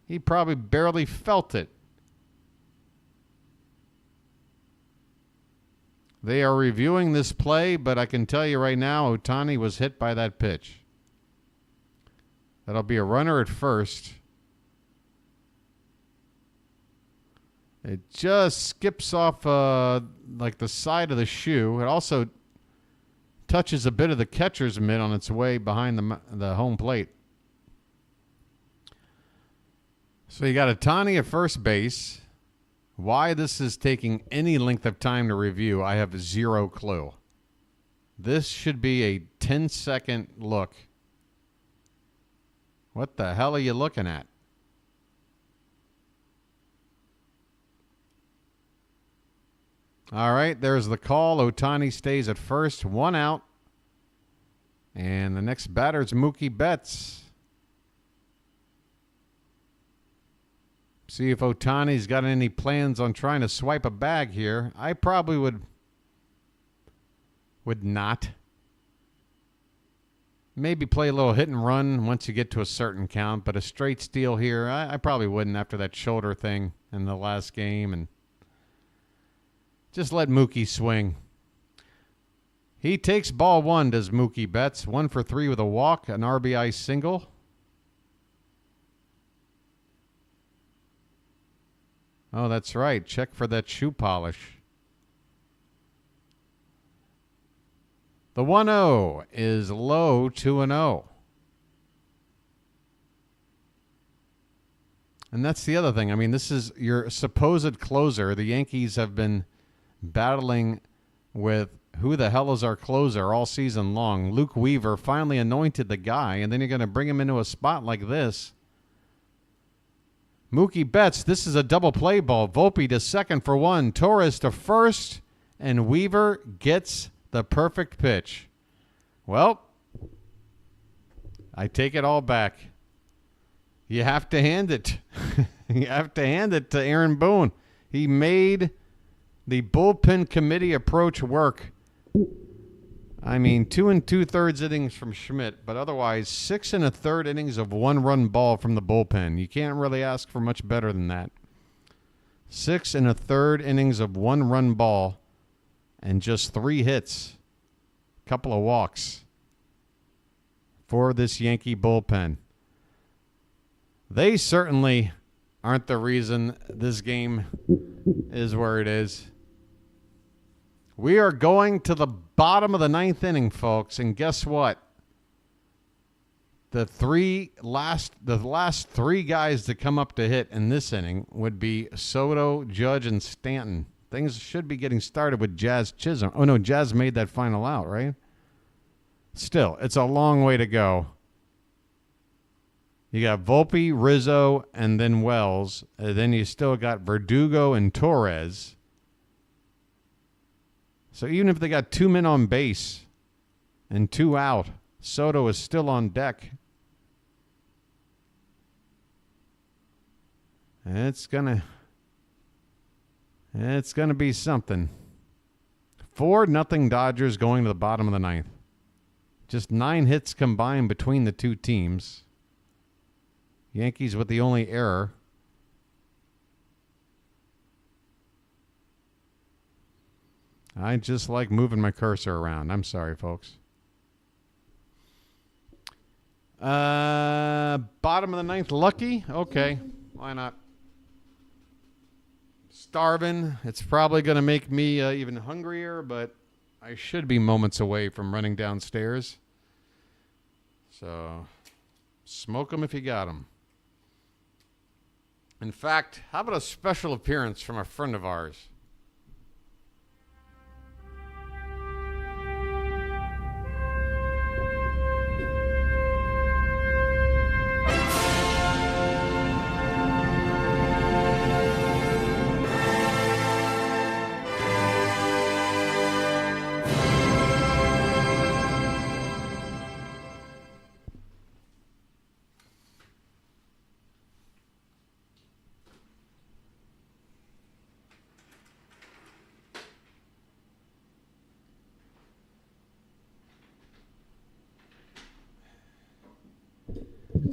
he probably barely felt it. They are reviewing this play, but I can tell you right now, Ohtani was hit by that pitch. That'll be a runner at first. It just skips off like the side of the shoe. It also touches a bit of the catcher's mitt on its way behind the home plate. So you got Ohtani at first base. Why this is taking any length of time to review, I have zero clue. This should be a 10-second look. What the hell are you looking at? All right, there's the call. Ohtani stays at first, 1 out. And the next batter's Mookie Betts. See if Ohtani's got any plans on trying to swipe a bag here. I probably would not. Maybe play a little hit and run once you get to a certain count, but a straight steal here, I probably wouldn't after that shoulder thing in the last game. And just let Mookie swing. He takes ball one, does Mookie Betts. 1 for 3 with a walk, an RBI single. Oh, that's right. Check for that shoe polish. The 1-0 is low, 2-0. And that's the other thing. I mean, this is your supposed closer. The Yankees have been battling with who the hell is our closer all season long. Luke Weaver finally anointed the guy, and then you're going to bring him into a spot like this. Mookie Betts, this is a double play ball. Volpe to second for 1. Torres to first, and Weaver gets the perfect pitch. Well, I take it all back. You have to hand it. You have to hand it to Aaron Boone. He made the bullpen committee approach work. I mean, 2 2/3 innings from Schmidt, but otherwise 6 1/3 innings of 1-run ball from the bullpen. You can't really ask for much better than that. 6 1/3 innings of 1-run ball and just 3 hits, a couple of walks for this Yankee bullpen. They certainly aren't the reason this game is where it is. We are going to the bottom of the 9th inning, folks, and guess what? The last 3 guys to come up to hit in this inning would be Soto, Judge, and Stanton. Things should be getting started with Jazz Chisholm. Oh, no, Jazz made that final out, right? Still, it's a long way to go. You got Volpe, Rizzo, and then Wells. And then you still got Verdugo and Torres. So even if they got 2 men on base and 2 out, Soto is still on deck. It's gonna be something. 4-0 Dodgers going to the bottom of the 9th. Just 9 hits combined between the two teams. Yankees with the only error. I just like moving my cursor around. I'm sorry, folks. Bottom of the 9th, lucky? Okay, why not? Starving. It's probably going to make me even hungrier, but I should be moments away from running downstairs. So, smoke them if you got them. In fact, how about a special appearance from a friend of ours?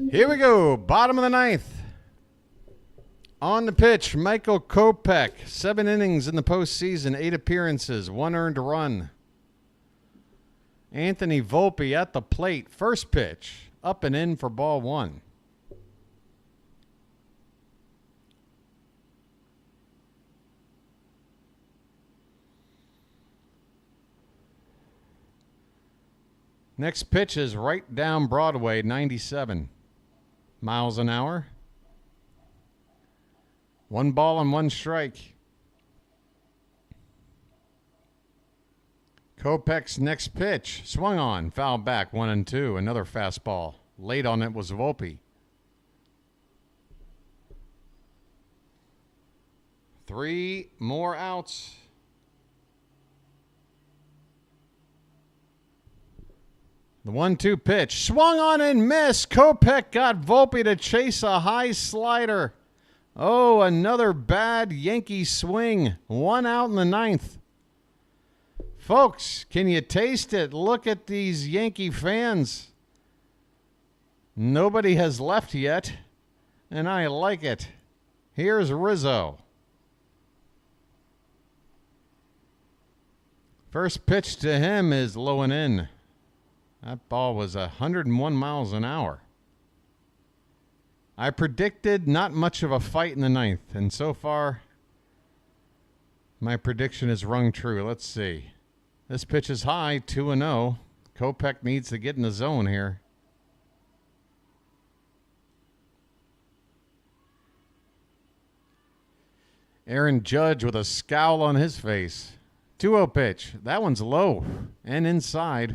Here we go. Bottom of the 9th. On the pitch, Michael Kopech. 7 innings in the postseason. 8 appearances. 1 earned run. Anthony Volpe at the plate. First pitch. Up and in for ball 1. Next pitch is right down Broadway, 97 miles an hour. 1 ball and 1 strike. Kopech's next pitch, swung on, foul back, 1-2. Another fastball. Late on it was Volpe. 3 more outs. The 1-2 pitch. Swung on and missed. Kopech got Volpe to chase a high slider. Oh, another bad Yankee swing. 1 out in the 9th. Folks, can you taste it? Look at these Yankee fans. Nobody has left yet, and I like it. Here's Rizzo. First pitch to him is low and in. That ball was 101 miles an hour. I predicted not much of a fight in the ninth, and so far, my prediction is rung true. Let's see. This pitch is high, 2-0. Kopech needs to get in the zone here. Aaron Judge with a scowl on his face. 2-0 pitch. That one's low and inside.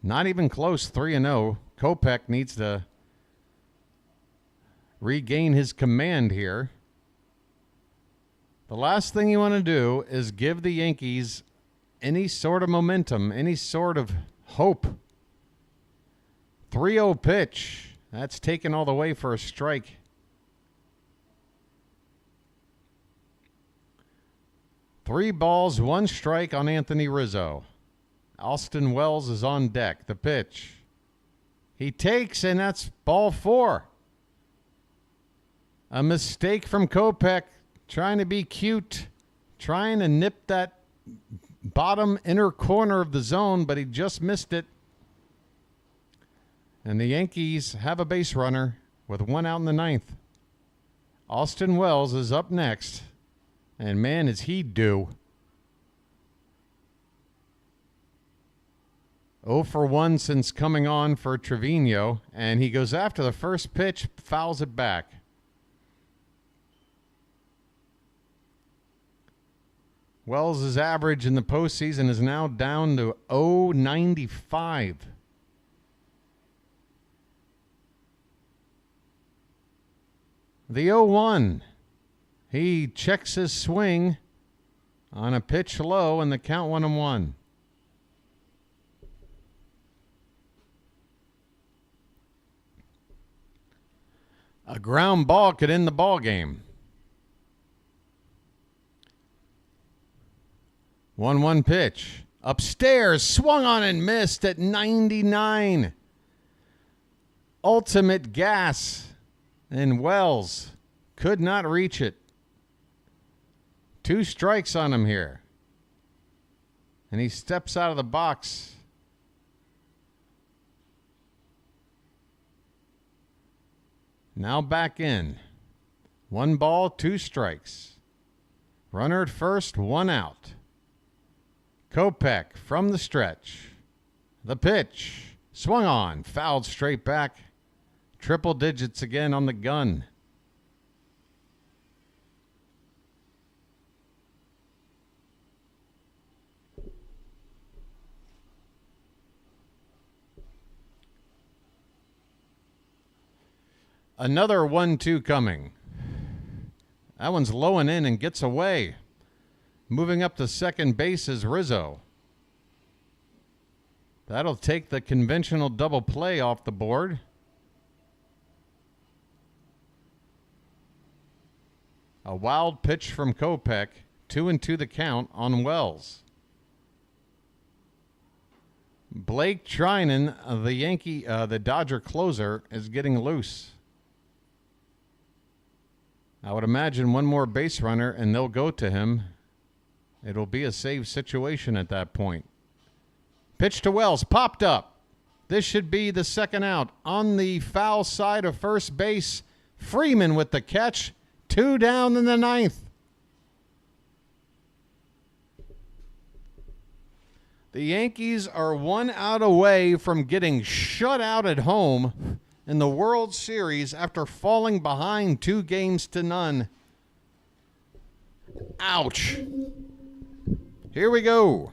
Not even close, 3-0. Kopech needs to regain his command here. The last thing you want to do is give the Yankees any sort of momentum, any sort of hope. 3-0 pitch. That's taken all the way for a strike. Three balls, one strike on Anthony Rizzo. Austin Wells is on deck. The pitch. He takes, and that's ball 4. A mistake from Kopech, trying to be cute, trying to nip that bottom inner corner of the zone, but he just missed it. And the Yankees have a base runner with one out in the ninth. Austin Wells is up next. And man, is he due. 0 for 1 since coming on for Trevino. And he goes after the first pitch, fouls it back. Wells' average in the postseason is now down to .095. The 0-1. He checks his swing on a pitch low and the count 1-1. A ground ball could end the ball game. 1-1 pitch. Upstairs, swung on and missed at 99. Ultimate gas. And Wells could not reach it. 2 strikes on him here. And he steps out of the box. Now back in. 1 ball, 2 strikes. Runner at first, 1 out. Kopech from the stretch. The pitch. Swung on. Fouled straight back. Triple digits again on the gun. Another 1-2 coming. That one's low and in and gets away. Moving up to second base is Rizzo. That'll take the conventional double play off the board. A wild pitch from Kopech. 2-2 the count on Wells. Blake Trinan, the Dodger closer, is getting loose. I would imagine one more base runner and they'll go to him. It'll be a save situation at that point. Pitch to Wells, popped up. This should be the second out. On the foul side of first base, Freeman with the catch. 2 down in the ninth. The Yankees are 1 out away from getting shut out at home in the World Series after falling behind 2-0. Ouch. Here we go.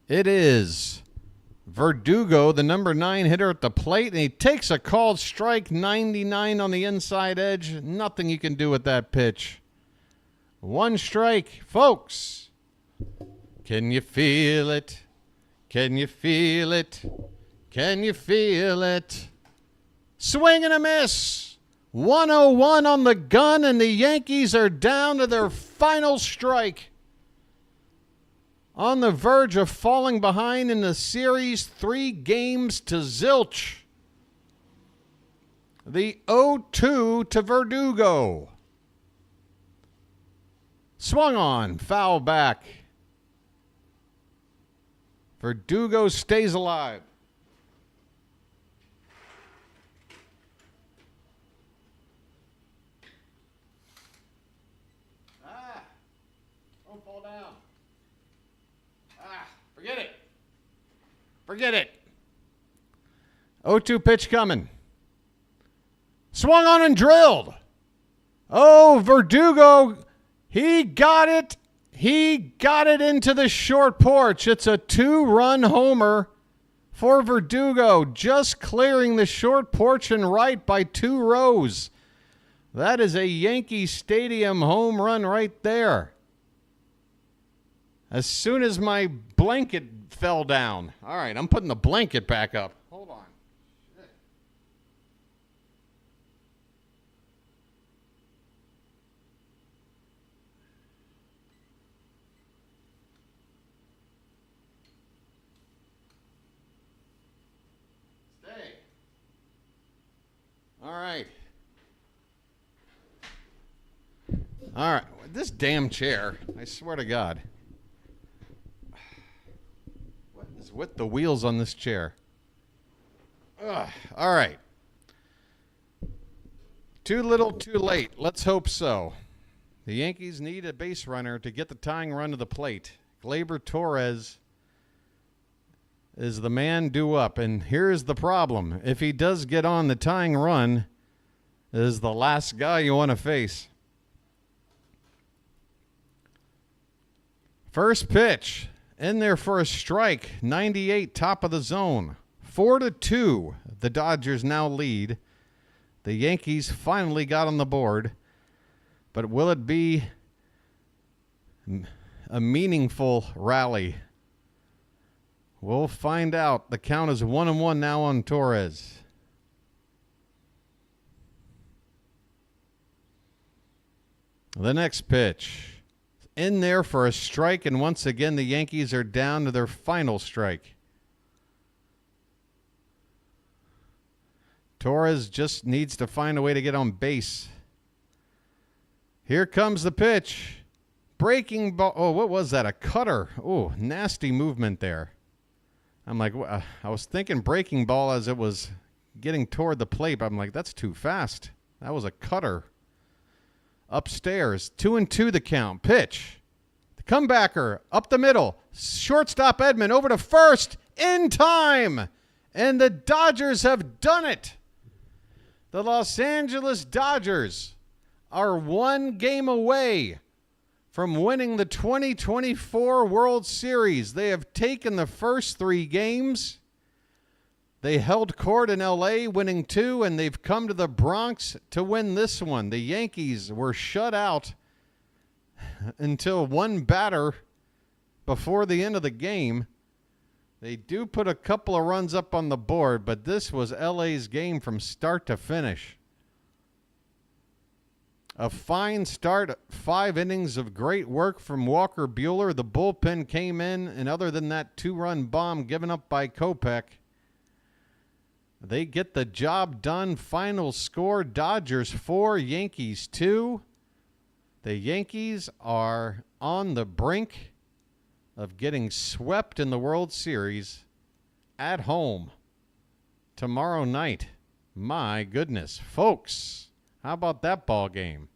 It is Verdugo, the number 9 hitter at the plate, and he takes a called strike, 99 on the inside edge. Nothing you can do with that pitch. 1 strike, folks. Can you feel it? Can you feel it? Can you feel it? Swing and a miss. 101 on the gun, and the Yankees are down to their final strike. On the verge of falling behind in the series, 3-0. The 0-2 to Verdugo. Swung on. Foul back. Verdugo stays alive. Don't fall down. Forget it. Forget it. 0-2 pitch coming. Swung on and drilled. Oh, Verdugo. He got it. He got it into the short porch. It's a 2-run homer for Verdugo, just clearing the short porch and right by 2 rows. That is a Yankee Stadium home run right there. As soon as my blanket fell down. All right, I'm putting the blanket back up. Hold on. Shit. Stay. All right. All right. This damn chair, I swear to God. What is with the wheels on this chair? Ugh. All right. Too little, too late. Let's hope so. The Yankees need a base runner to get the tying run to the plate. Gleyber Torres is the man due up. And here's the problem. If he does get on the tying run, is the last guy you want to face. First pitch, in there for a strike, 98, top of the zone. 4-2, the Dodgers now lead. The Yankees finally got on the board, but will it be a meaningful rally? We'll find out. The count is 1-1 now on Torres. The next pitch. In there for a strike, and once again the Yankees are down to their final strike. Torres just needs to find a way to get on base. Here comes the pitch. Breaking ball. Oh, what was that? A cutter. Oh, nasty movement there. I'm like, I was thinking breaking ball as it was getting toward the plate, but I'm like, that's too fast. That was a cutter. Upstairs, 2-2 the count. Pitch. The comebacker up the middle. Shortstop Edman over to first in time. And the Dodgers have done it. The Los Angeles Dodgers are 1 game away from winning the 2024 World Series. They have taken the first 3 games. They held court in L.A., winning 2, and they've come to the Bronx to win this one. The Yankees were shut out until 1 batter before the end of the game. They do put a couple of runs up on the board, but this was L.A.'s game from start to finish. A fine start, 5 innings of great work from Walker Buehler. The bullpen came in, and other than that 2-run bomb given up by Kopech, they get the job done. Final score, Dodgers 4, Yankees 2. The Yankees are on the brink of getting swept in the World Series at home tomorrow night. My goodness, folks, how about that ball game?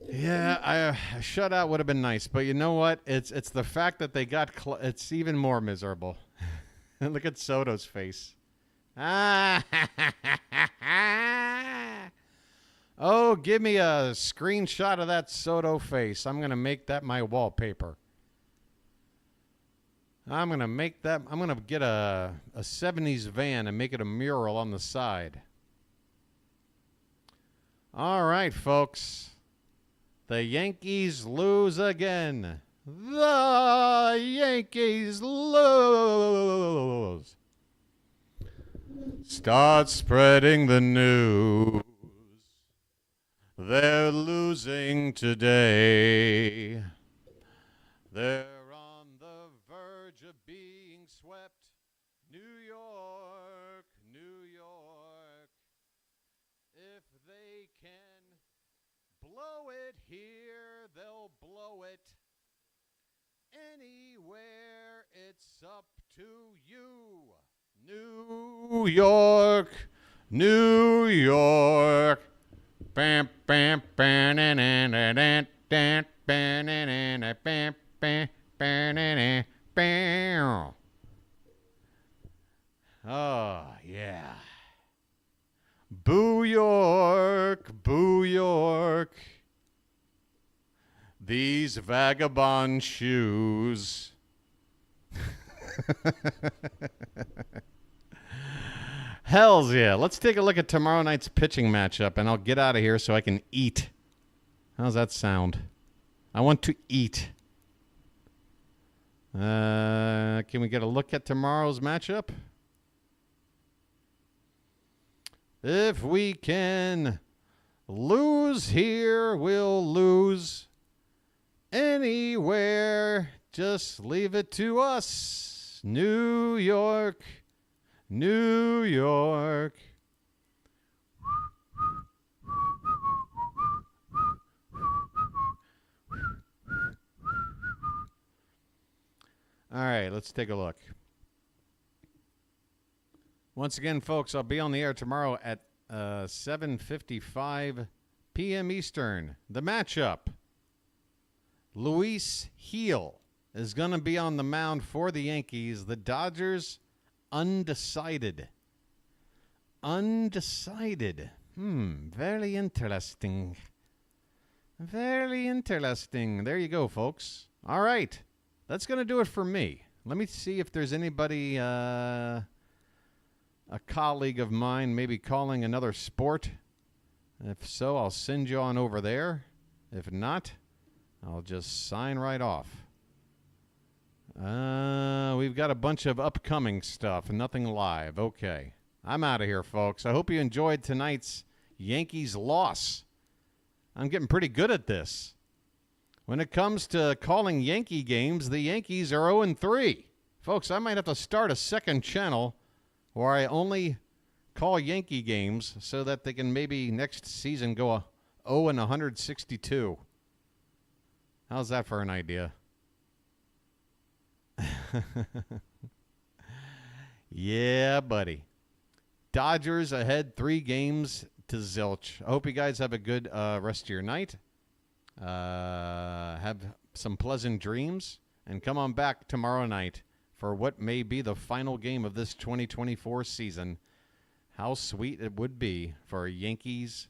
Yeah, a shutout would have been nice, but you know what? It's the fact that they got it's even more miserable. And look at Soto's face. Oh, give me a screenshot of that Soto face. I'm going to make that my wallpaper. I'm going to get a 70s van and make it a mural on the side. All right, folks. The Yankees lose again. The Yankees lose. Start spreading the news. They're losing today. They're on the verge of being swept. New York, New York. If they can blow it. Anywhere, it's up to you. New York, New York. Bam, bam, bam, bam, bam, bam, bam, bam, bam, bam, bam. Oh, yeah. Boo York, Boo York. These vagabond shoes. Hells yeah. Let's take a look at tomorrow night's pitching matchup, and I'll get out of here so I can eat. How's that sound? I want to eat. Can we get a look at tomorrow's matchup? If we can lose here, we'll lose anywhere. Just leave it to us. New York, New York. All right, let's take a look. Once again, folks, I'll be on the air tomorrow at 7:55 p.m. Eastern. The matchup. Luis Gil is going to be on the mound for the Yankees. The Dodgers, undecided. Undecided. Very interesting. Very interesting. There you go, folks. All right. That's going to do it for me. Let me see if there's anybody, a colleague of mine, maybe calling another sport. If so, I'll send you on over there. If not, I'll just sign right off. We've got a bunch of upcoming stuff, nothing live. Okay. I'm out of here, folks. I hope you enjoyed tonight's Yankees loss. I'm getting pretty good at this. When it comes to calling Yankee games, the Yankees are 0-3. Folks, I might have to start a second channel where I only call Yankee games so that they can maybe next season go 0-162. How's that for an idea? Yeah, buddy. Dodgers ahead 3 games to zilch. I hope you guys have a good rest of your night. Have some pleasant dreams, and come on back tomorrow night for what may be the final game of this 2024 season. How sweet it would be for a Yankees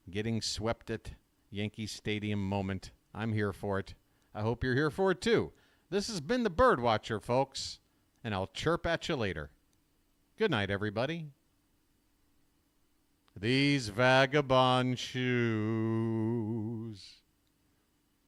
getting swept at Yankee Stadium moment. I'm here for it. I hope you're here for it too. This has been the Bird Watcher, folks, and I'll chirp at you later. Good night, everybody. These vagabond shoes.